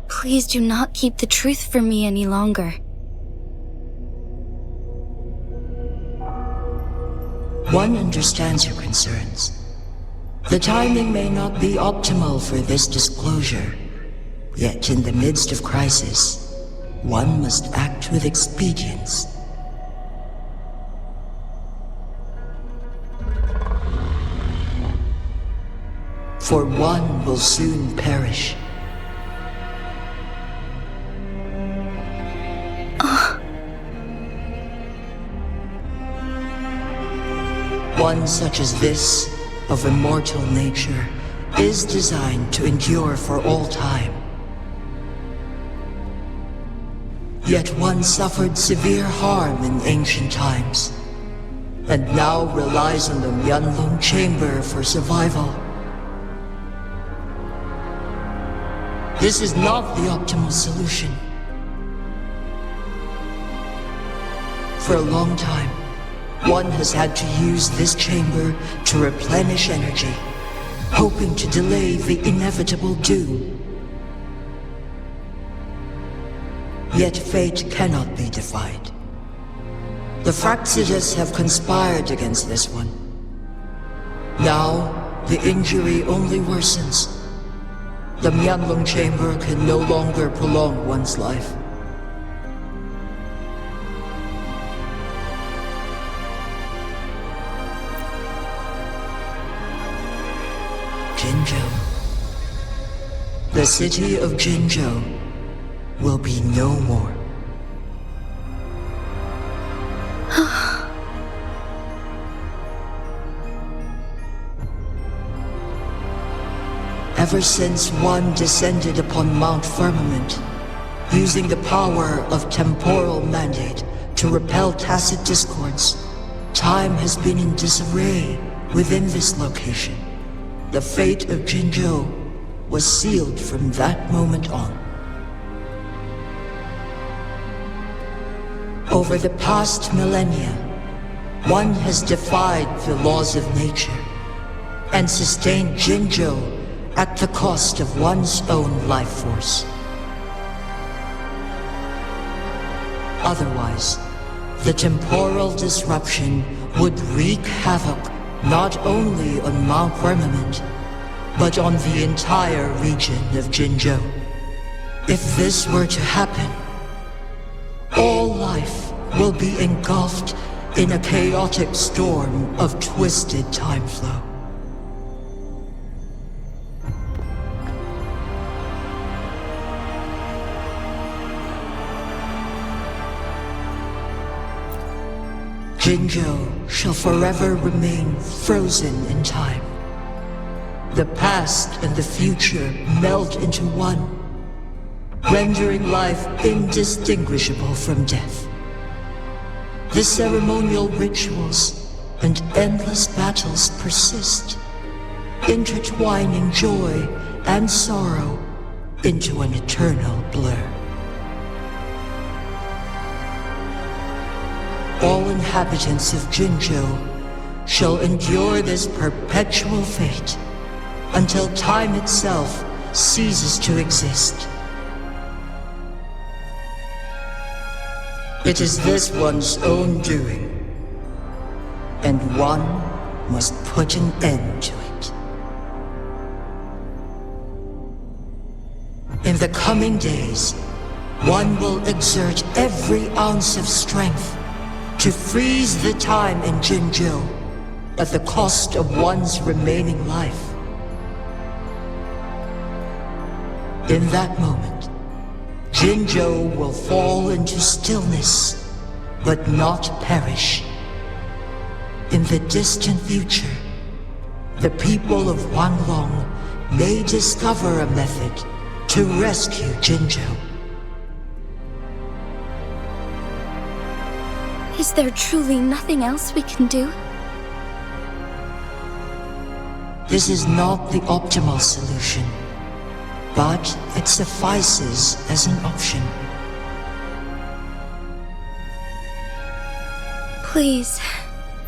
please do not keep the truth from me any longer. One understands your concerns. The timing may not be optimal for this disclosure, yet in the midst of crisis, one must act with expedience. For one will soon perish. One such as this, of immortal nature, is designed to endure for all time. Yet one suffered severe harm in ancient times, and now relies on the Myanlong Chamber for survival. This is not the optimal solution. For a long time, one has had to use this chamber to replenish energy, hoping to delay the inevitable doom. Yet fate cannot be defied. The Fraxidus have conspired against this one. Now, the injury only worsens. The Myanlong Chamber can no longer prolong one's life. Jinzhou. The city of Jinzhou will be no more. Ever since one descended upon Mount Firmament, using the power of temporal mandate to repel tacit discords, time has been in disarray within this location. The fate of Jinzhou was sealed from that moment on. Over the past millennia, one has defied the laws of nature and sustained Jinzhou at the cost of one's own life force. Otherwise, the temporal disruption would wreak havoc not only on Mount Firmament, but on the entire region of Jinzhou. If this were to happen, all life will be engulfed in a chaotic storm of twisted time flow. Jinzhou shall forever remain frozen in time. The past and the future meld into one, rendering life indistinguishable from death. The ceremonial rituals and endless battles persist, intertwining joy and sorrow into an eternal blur. All inhabitants of Jinzhou shall endure this perpetual fate until time itself ceases to exist. It is this one's own doing, and one must put an end to it. In the coming days, one will exert every ounce of strength to freeze the time in Jinzhou at the cost of one's remaining life. In that moment, Jinzhou will fall into stillness, but not perish. In the distant future, the people of Wanlong may discover a method to rescue Jinzhou. Is there truly nothing else we can do? This is not the optimal solution, but it suffices as an option. Please,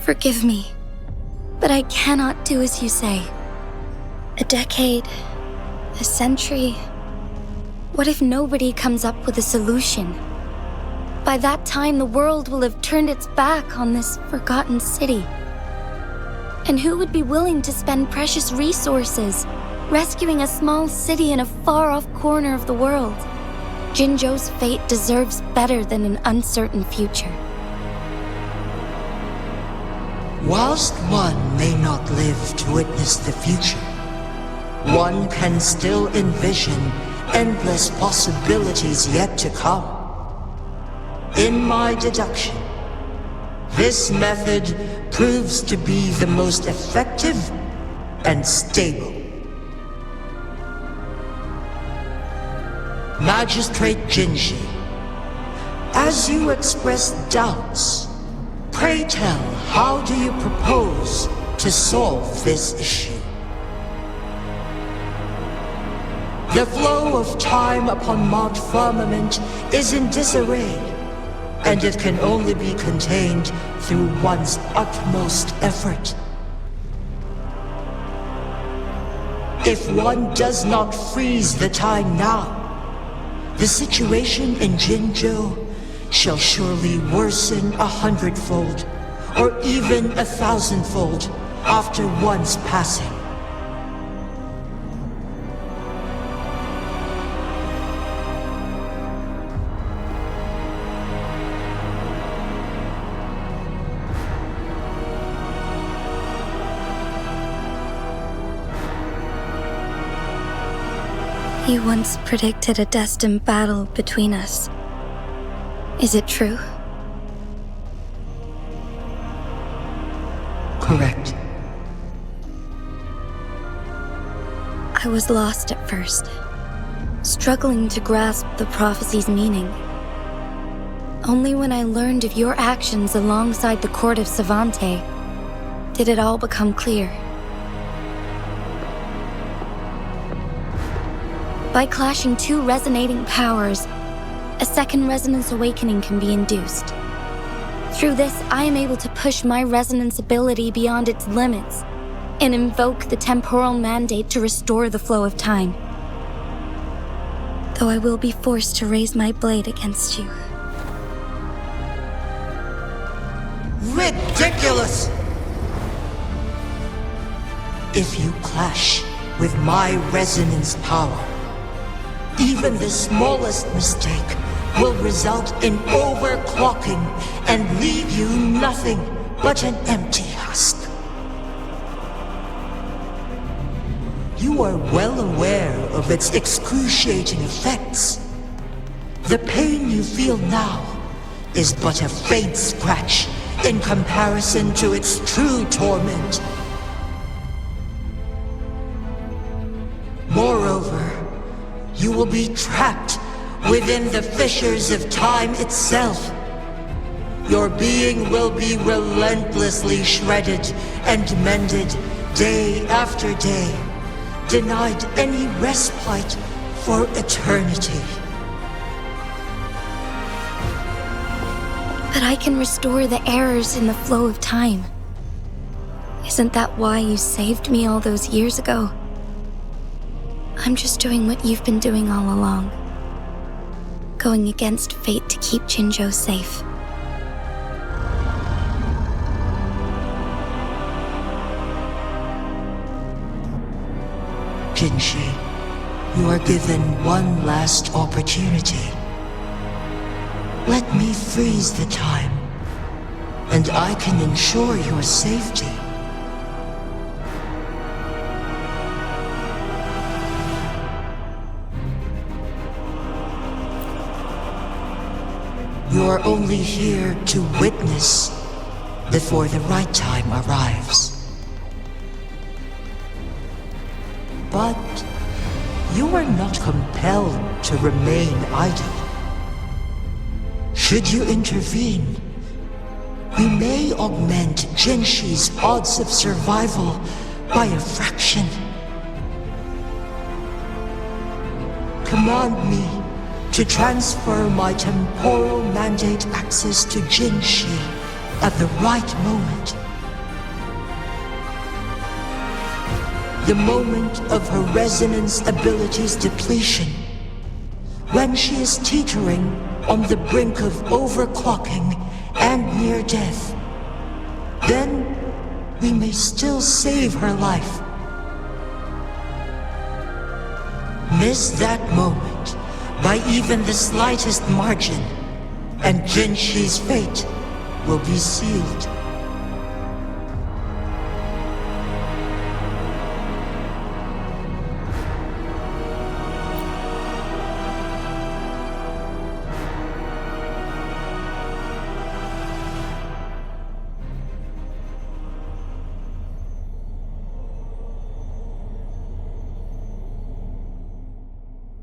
forgive me, but I cannot do as you say. A decade, a century. What if nobody comes up with a solution? By that time, the world will have turned its back on this forgotten city. And who would be willing to spend precious resources rescuing a small city in a far-off corner of the world? Jinzhou's fate deserves better than an uncertain future. Whilst one may not live to witness the future, one can still envision endless possibilities yet to come. In my deduction, this method proves to be the most effective and stable. Magistrate Jinji, as you express doubts, pray tell, how do you propose to solve this issue? The flow of time upon Mount Firmament is in disarray, and it can only be contained through one's utmost effort. If one does not freeze the time now, the situation in Jinzhou shall surely worsen 100-fold, or even 1,000-fold after one's passing. You once predicted a destined battle between us. Is it true? Correct. I was lost at first, struggling to grasp the prophecy's meaning. Only when I learned of your actions alongside the court of Savante did it all become clear. By clashing two resonating powers, a second resonance awakening can be induced. Through this, I am able to push my resonance ability beyond its limits and invoke the temporal mandate to restore the flow of time. Though I will be forced to raise my blade against you. Ridiculous! If you clash with my resonance power, even the smallest mistake will result in overclocking and leave you nothing but an empty husk. You are well aware of its excruciating effects. The pain you feel now is but a faint scratch in comparison to its true torment. Moreover, you will be trapped within the fissures of time itself. Your being will be relentlessly shredded and mended day after day, denied any respite for eternity. But I can restore the errors in the flow of time. Isn't that why you saved me all those years ago? I'm just doing what you've been doing all along. Going against fate to keep Jinzhou safe. Jinshi, you are given one last opportunity. Let me freeze the time, and I can ensure your safety. You are only here to witness before the right time arrives. But you are not compelled to remain idle. Should you intervene, we may augment Jinshi's odds of survival by a fraction. Command me to transfer my temporal mandate access to Jinshi at the right moment. The moment of her resonance ability's depletion, when she is teetering on the brink of overclocking and near death. Then we may still save her life. Miss that moment by even the slightest margin, and Jinshi's fate will be sealed.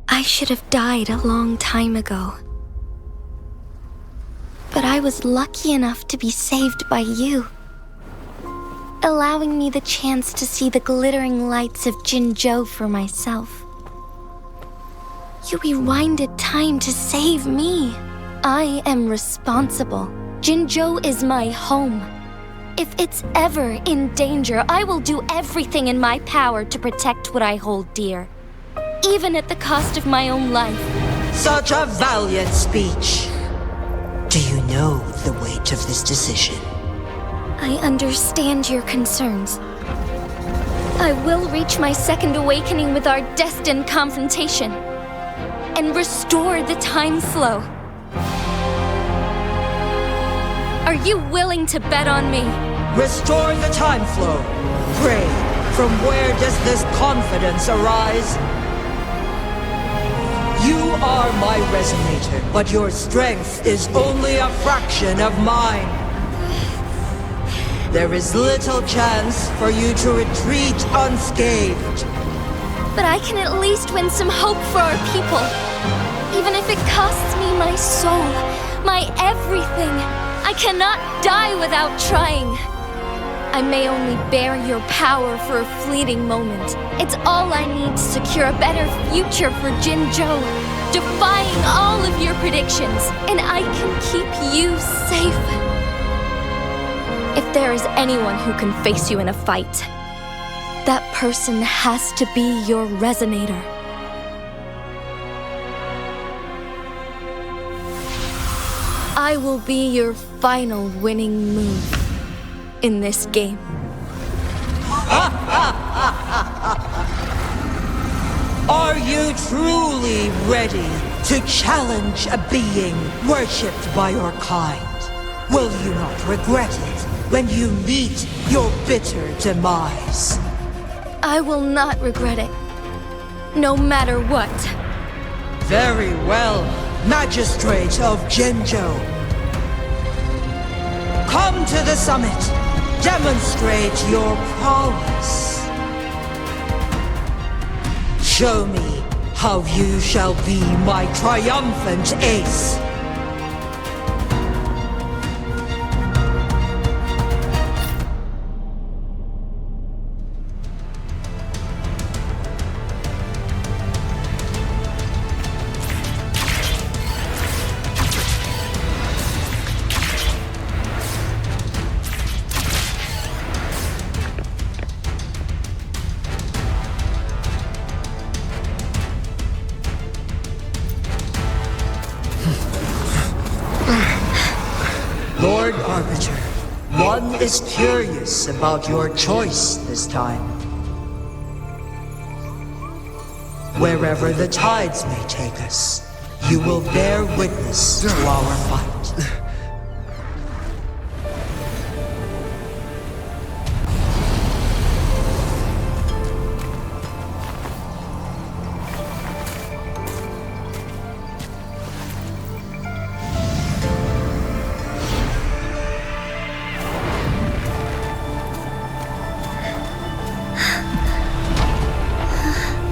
I should have died a long time ago. But I was lucky enough to be saved by you, allowing me the chance to see the glittering lights of Jinzhou for myself. You rewinded time to save me. I am responsible. Jinzhou is my home. If it's ever in danger, I will do everything in my power to protect what I hold dear, even at the cost of my own life. Such a valiant speech. Do you know the weight of this decision? I understand your concerns. I will reach my second awakening with our destined confrontation and restore the time flow. Are you willing to bet on me? Restore the time flow. Pray, from where does this confidence arise? You are my resonator, but your strength is only a fraction of mine. There is little chance for you to retreat unscathed. But I can at least win some hope for our people. Even if it costs me my soul, my everything. I cannot die without trying. I may only bear your power for a fleeting moment. It's all I need to secure a better future for Jinzhou, defying all of your predictions, and I can keep you safe. If there is anyone who can face you in a fight, that person has to be your resonator. I will be your final winning move in this game. Are you truly ready to challenge a being worshipped by your kind? Will you not regret it when you meet your bitter demise? I will not regret it, no matter what. Very well, Magistrate of Jinzhou. Come to the summit. Demonstrate your prowess. Show me how you shall be my triumphant ace. Lord Arbiter, one is curious about your choice this time. Wherever the tides may take us, you will bear witness to our fight.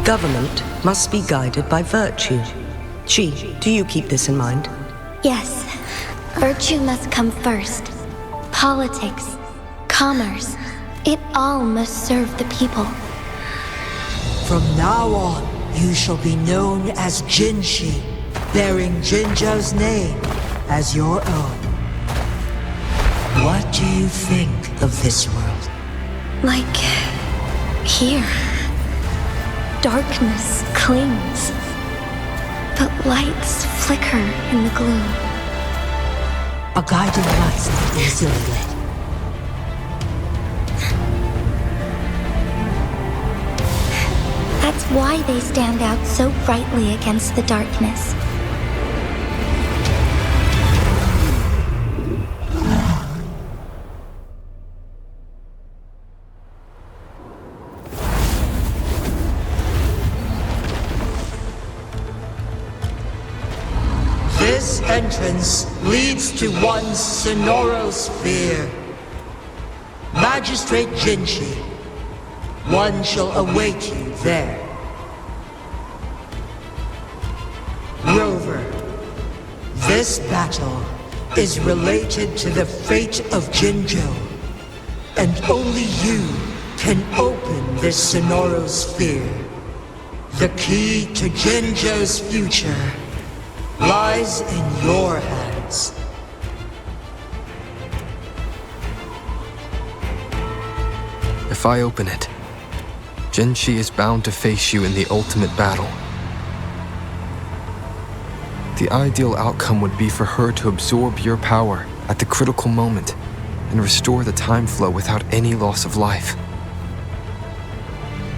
Government must be guided by virtue. Chi, do you keep this in mind? Yes, virtue must come first. Politics, commerce, it all must serve the people. From now on, you shall be known as Jinshi, bearing Jinzhou's name as your own. What do you think of this world? Like here. Darkness clings, but lights flicker in the gloom. A guiding light easily lit. That's why they stand out so brightly against the darkness. This entrance leads to one Sonoro sphere. Magistrate Jinshi, one shall await you there. Rover, this battle is related to the fate of Jinzhou, and only you can open this Sonoro sphere. The key to Jinzhou's future lies in your hands. If I open it, Jinshi is bound to face you in the ultimate battle. The ideal outcome would be for her to absorb your power at the critical moment and restore the time flow without any loss of life.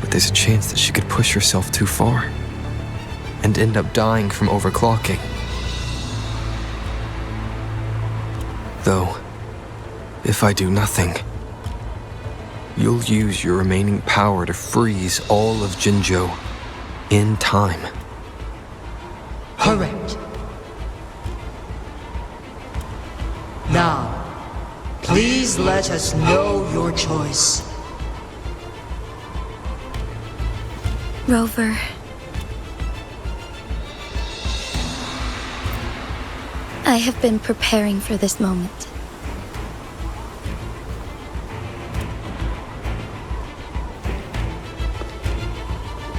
But there's a chance that she could push herself too far and end up dying from overclocking. Though, if I do nothing, you'll use your remaining power to freeze all of Jinzhou in time. Correct. Now, please let us know your choice. Rover. I have been preparing for this moment.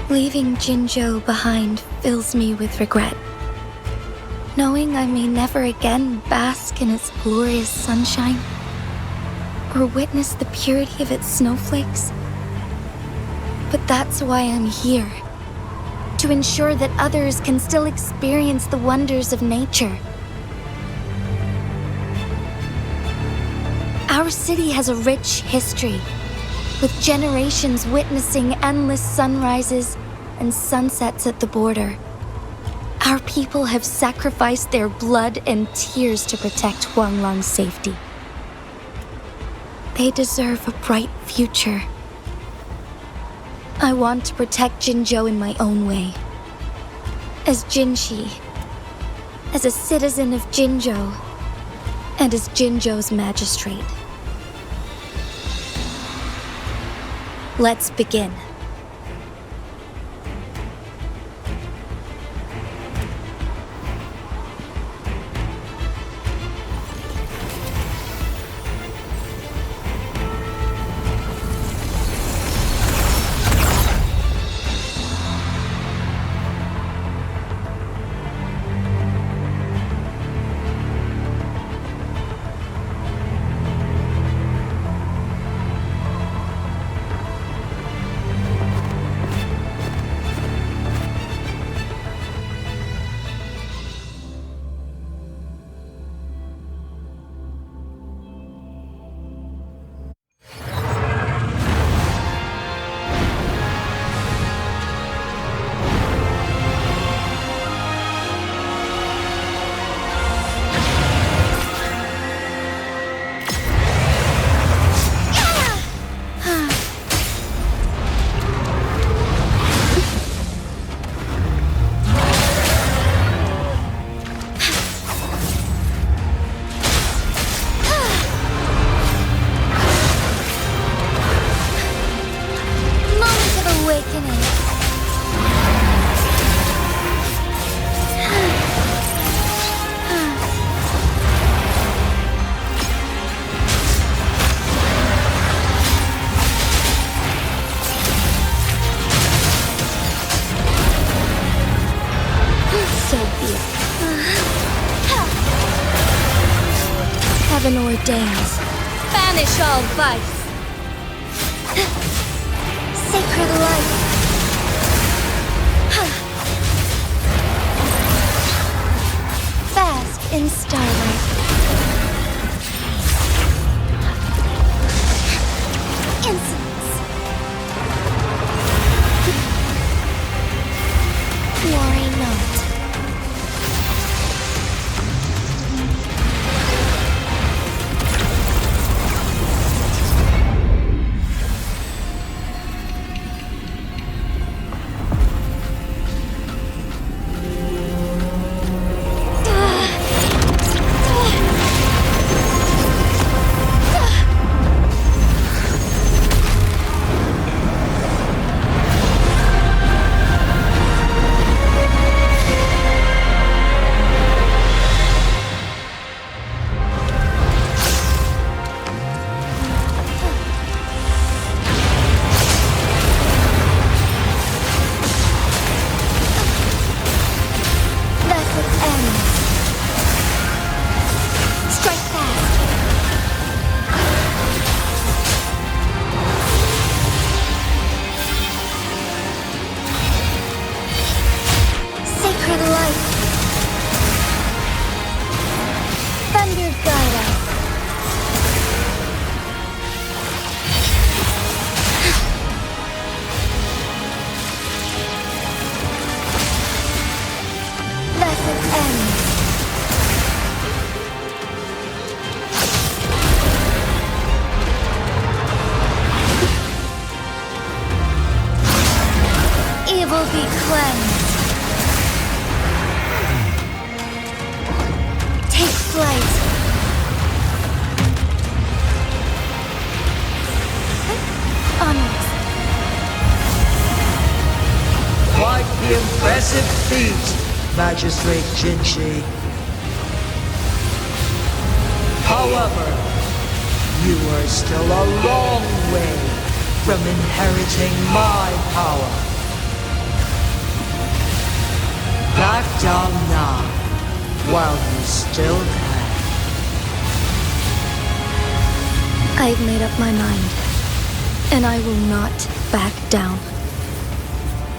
Leaving Jinzhou behind fills me with regret. Knowing I may never again bask in its glorious sunshine, or witness the purity of its snowflakes. But that's why I'm here. To ensure that others can still experience the wonders of nature. Our city has a rich history, with generations witnessing endless sunrises and sunsets at the border. Our people have sacrificed their blood and tears to protect Huanglang's safety. They deserve a bright future. I want to protect Jinzhou in my own way. As Jinshi, as a citizen of Jinzhou, and as Jinzhou's magistrate. Let's begin. Heaven ordains. Banish all vice. Sacred light. Bask in starlight. Insolence. Worry not. Evil be cleansed. Take flight. Onwards. Quite the impressive feat, Magistrate Jinshi. However, you are still a long way from inheriting my power. Back down now, while you still can. I've made up my mind, and I will not back down.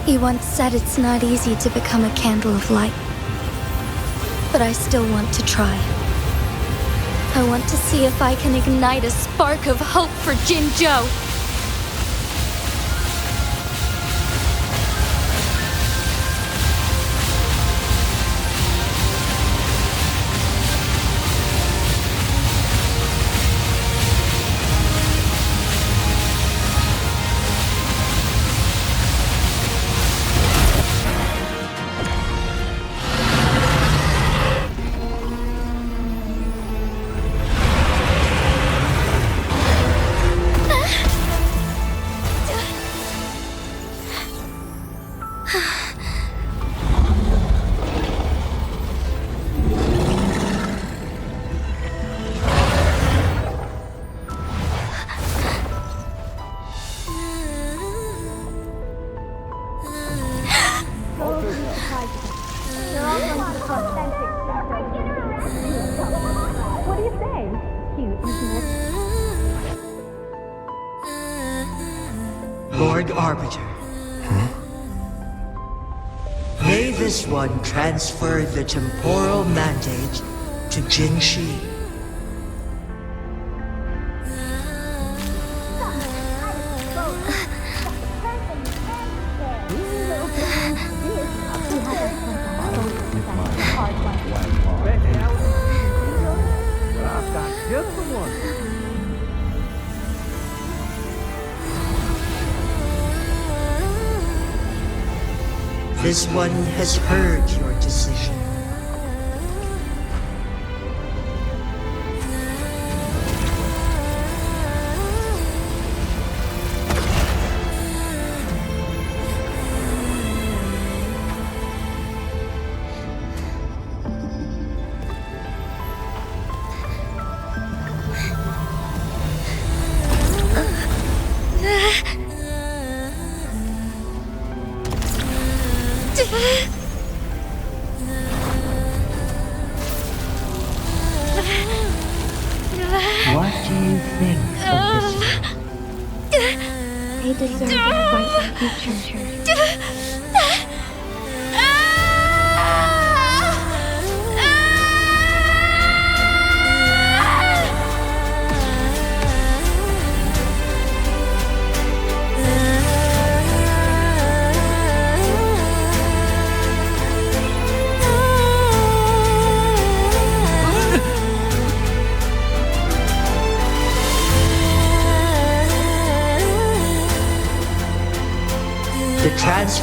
You once said it's not easy to become a candle of light, but I still want to try. I want to see if I can ignite a spark of hope for Jinzhou. Lord Arbiter. May this one transfer the temporal mandate to Jinshi. This one has heard your decision. What do you think of this? They deserve a bright future.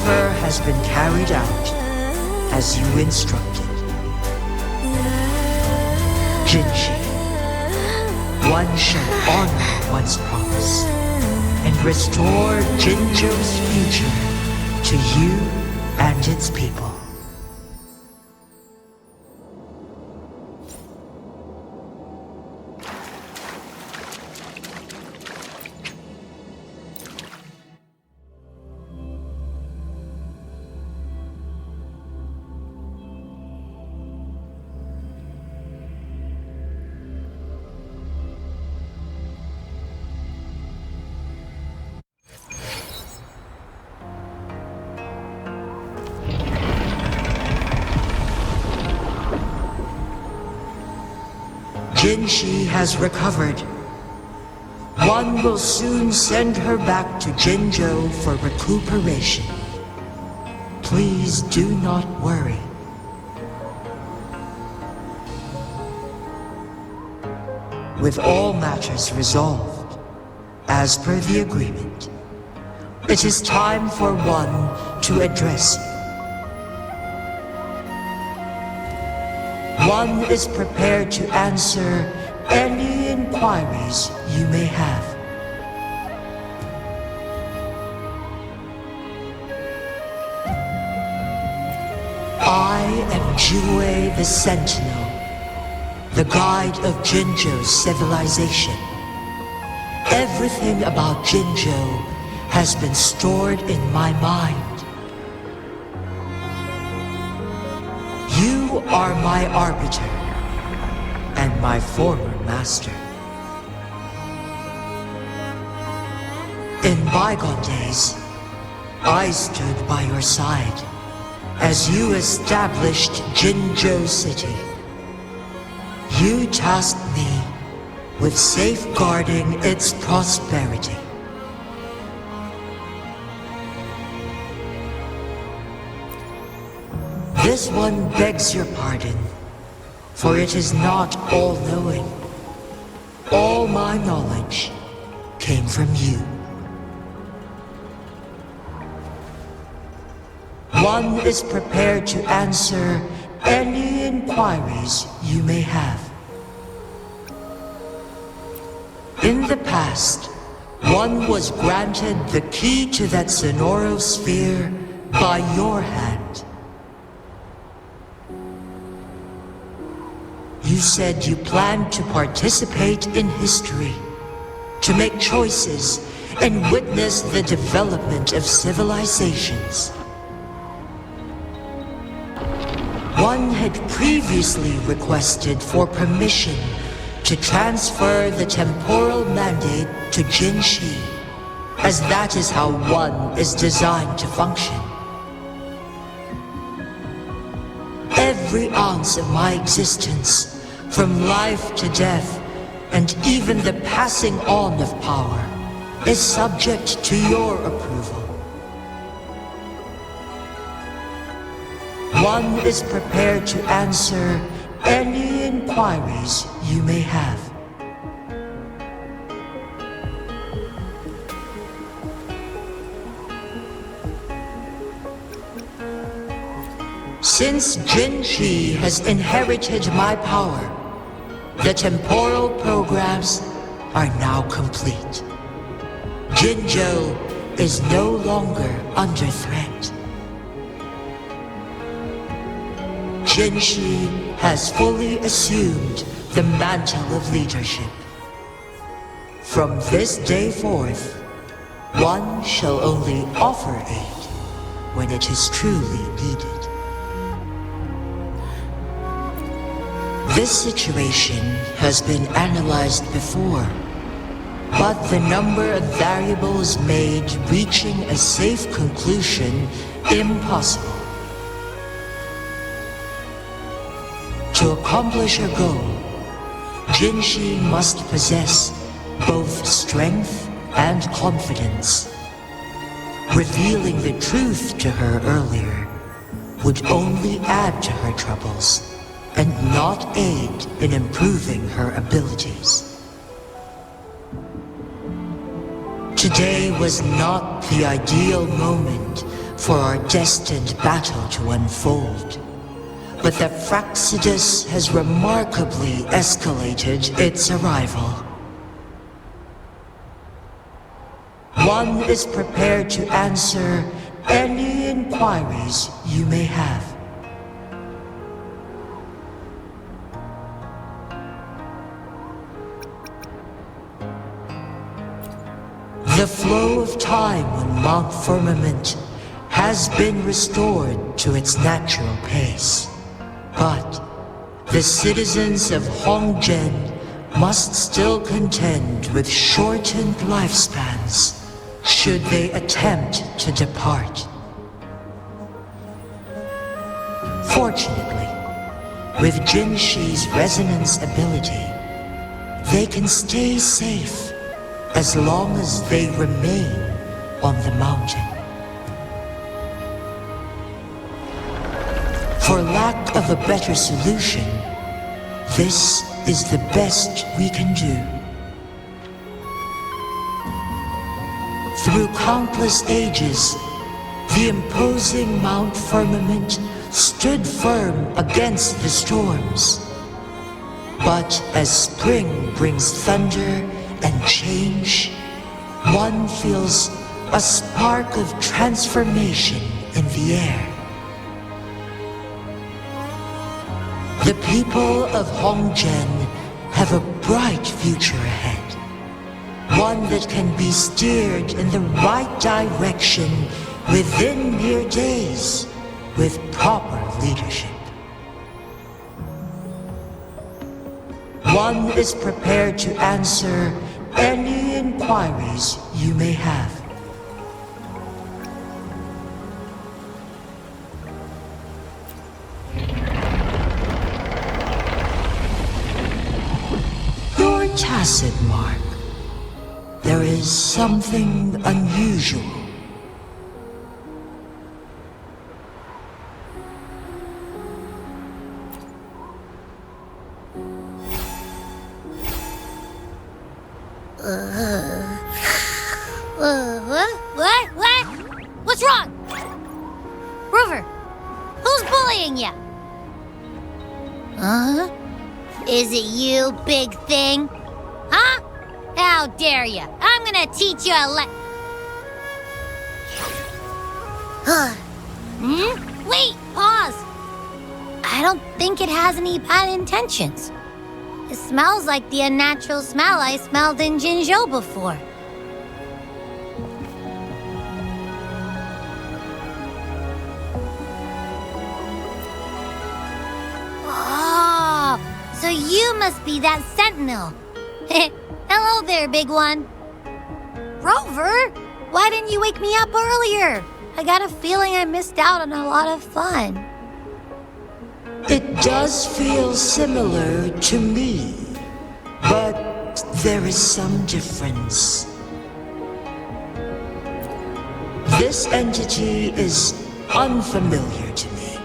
transfer has been carried out as you instructed. Jinshi, one shall honor one's promise and restore Jinzhou's future to you and its people. Jinshi has recovered. One will soon send her back to Jinzhou for recuperation. Please do not worry. With all matters resolved, as per the agreement, it is time for one to address you. One is prepared to answer any inquiries you may have. I am Jue the Sentinel, the guide of Jinzhou's civilization. Everything about Jinzhou has been stored in my mind. You are my arbiter, and my former master. In bygone days, I stood by your side as you established Jinzhou City. You tasked me with safeguarding its prosperity. This one begs your pardon, for it is not all-knowing. All my knowledge came from you. One is prepared to answer any inquiries you may have. In the past, one was granted the key to that Sonoro sphere by your hand. You said you planned to participate in history, to make choices and witness the development of civilizations. One had previously requested for permission to transfer the temporal mandate to Jinshi, as that is how one is designed to function. Every ounce of my existence, from life to death, and even the passing on of power, is subject to your approval. One is prepared to answer any inquiries you may have. Since Jinshi has inherited my power, the temporal programs are now complete. Jinzhou is no longer under threat. Jinshi has fully assumed the mantle of leadership. From this day forth, one shall only offer aid when it is truly needed. This situation has been analyzed before, but the number of variables made reaching a safe conclusion impossible. To accomplish her goal, Jinshi must possess both strength and confidence. Revealing the truth to her earlier would only add to her troubles and not aid in improving her abilities. Today was not the ideal moment for our destined battle to unfold. But the Fraxidus has remarkably escalated its arrival. One is prepared to answer any inquiries you may have. The flow of time on Mount Firmament has been restored to its natural pace. But the citizens of Hongzhen must still contend with shortened lifespans should they attempt to depart. Fortunately, with Jinshi's resonance ability, they can stay safe as long as they remain on the mountain. For lack of a better solution, this is the best we can do. Through countless ages, the imposing Mount Firmament stood firm against the storms. But as spring brings thunder and change, one feels a spark of transformation in the air. The people of Hongzhen have a bright future ahead. One that can be steered in the right direction within mere days with proper leadership. One is prepared to answer any inquiries you may have. Your tacit mark. There is something unusual. What? What's wrong? Rover, who's bullying you? Huh? Is it you, big thing? Huh? How dare you? I'm gonna teach you a Wait, pause. I don't think it has any bad intentions. It smells like the unnatural smell I smelled in Jinzhou before. Oh, so you must be that sentinel. Hello there, big one. Rover, why didn't you wake me up earlier? I got a feeling I missed out on a lot of fun. It does feel similar to me, but there is some difference. This entity is unfamiliar to me.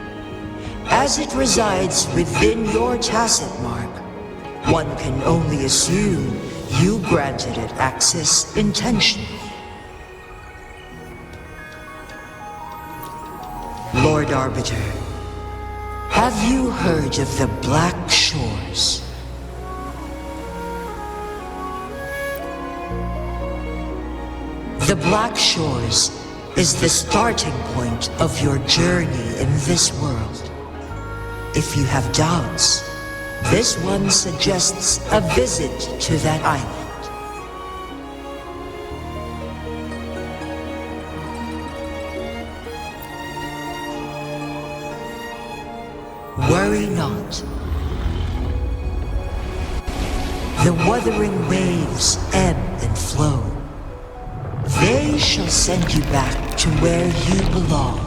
As it resides within your tacit mark, one can only assume you granted it access intentionally. Lord Arbiter, have you heard of the Black Shores? The Black Shores is the starting point of your journey in this world. If you have doubts, this one suggests a visit to that island. Worry not. The wuthering waves ebb and flow. They shall send you back to where you belong.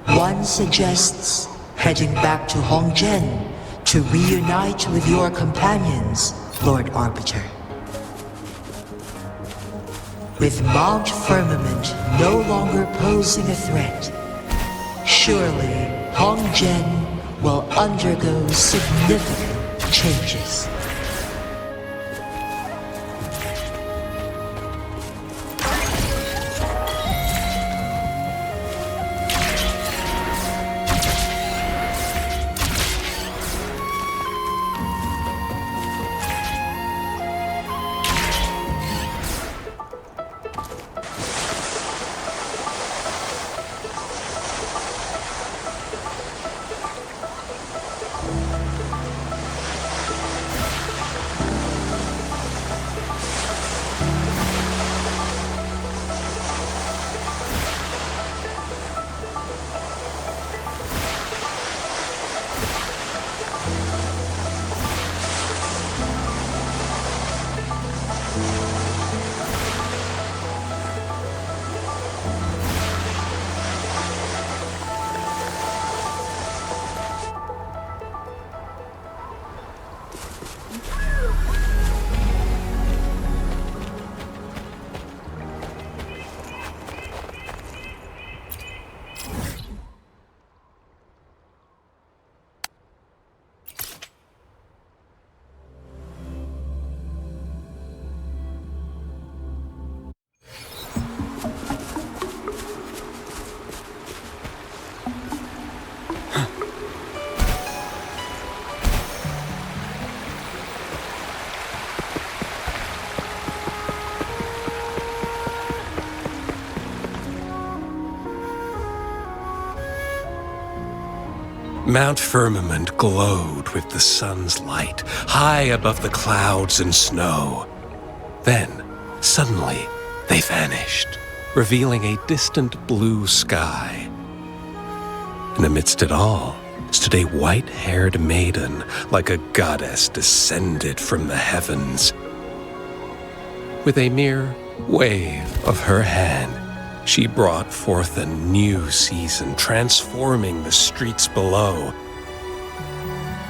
One suggests heading back to Hongzhen to reunite with your companions, Lord Arbiter. With Mount Firmament no longer posing a threat, surely Hongzhen will undergo significant changes. Mount Firmament glowed with the sun's light, high above the clouds and snow. Then, suddenly, they vanished, revealing a distant blue sky. And amidst it all stood a white-haired maiden, like a goddess descended from the heavens. With a mere wave of her hand, she brought forth a new season, transforming the streets below.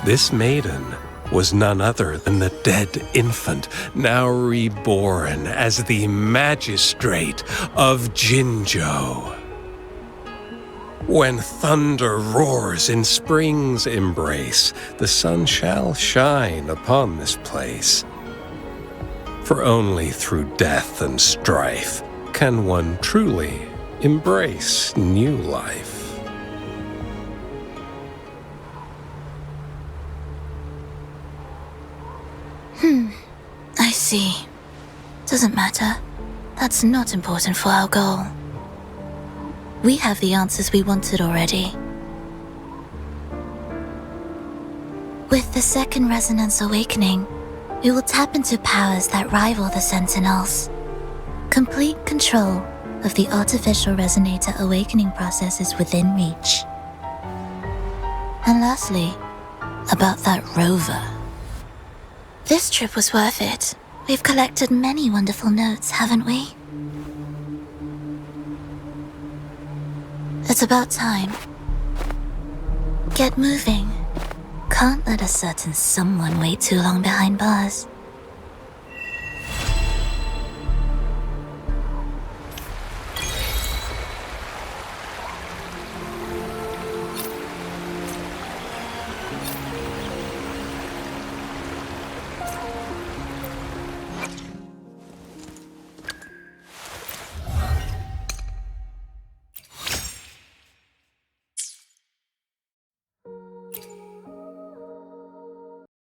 This maiden was none other than the dead infant, now reborn as the magistrate of Jinzhou. When thunder roars in spring's embrace, the sun shall shine upon this place. For only through death and strife can one truly embrace new life. I see. Doesn't matter. That's not important for our goal. We have the answers we wanted already. With the second resonance awakening, we will tap into powers that rival the Sentinels. Complete control of the artificial resonator awakening process is within reach. And lastly, about that rover. This trip was worth it. We've collected many wonderful notes, haven't we? It's about time. Get moving. Can't let a certain someone wait too long behind bars.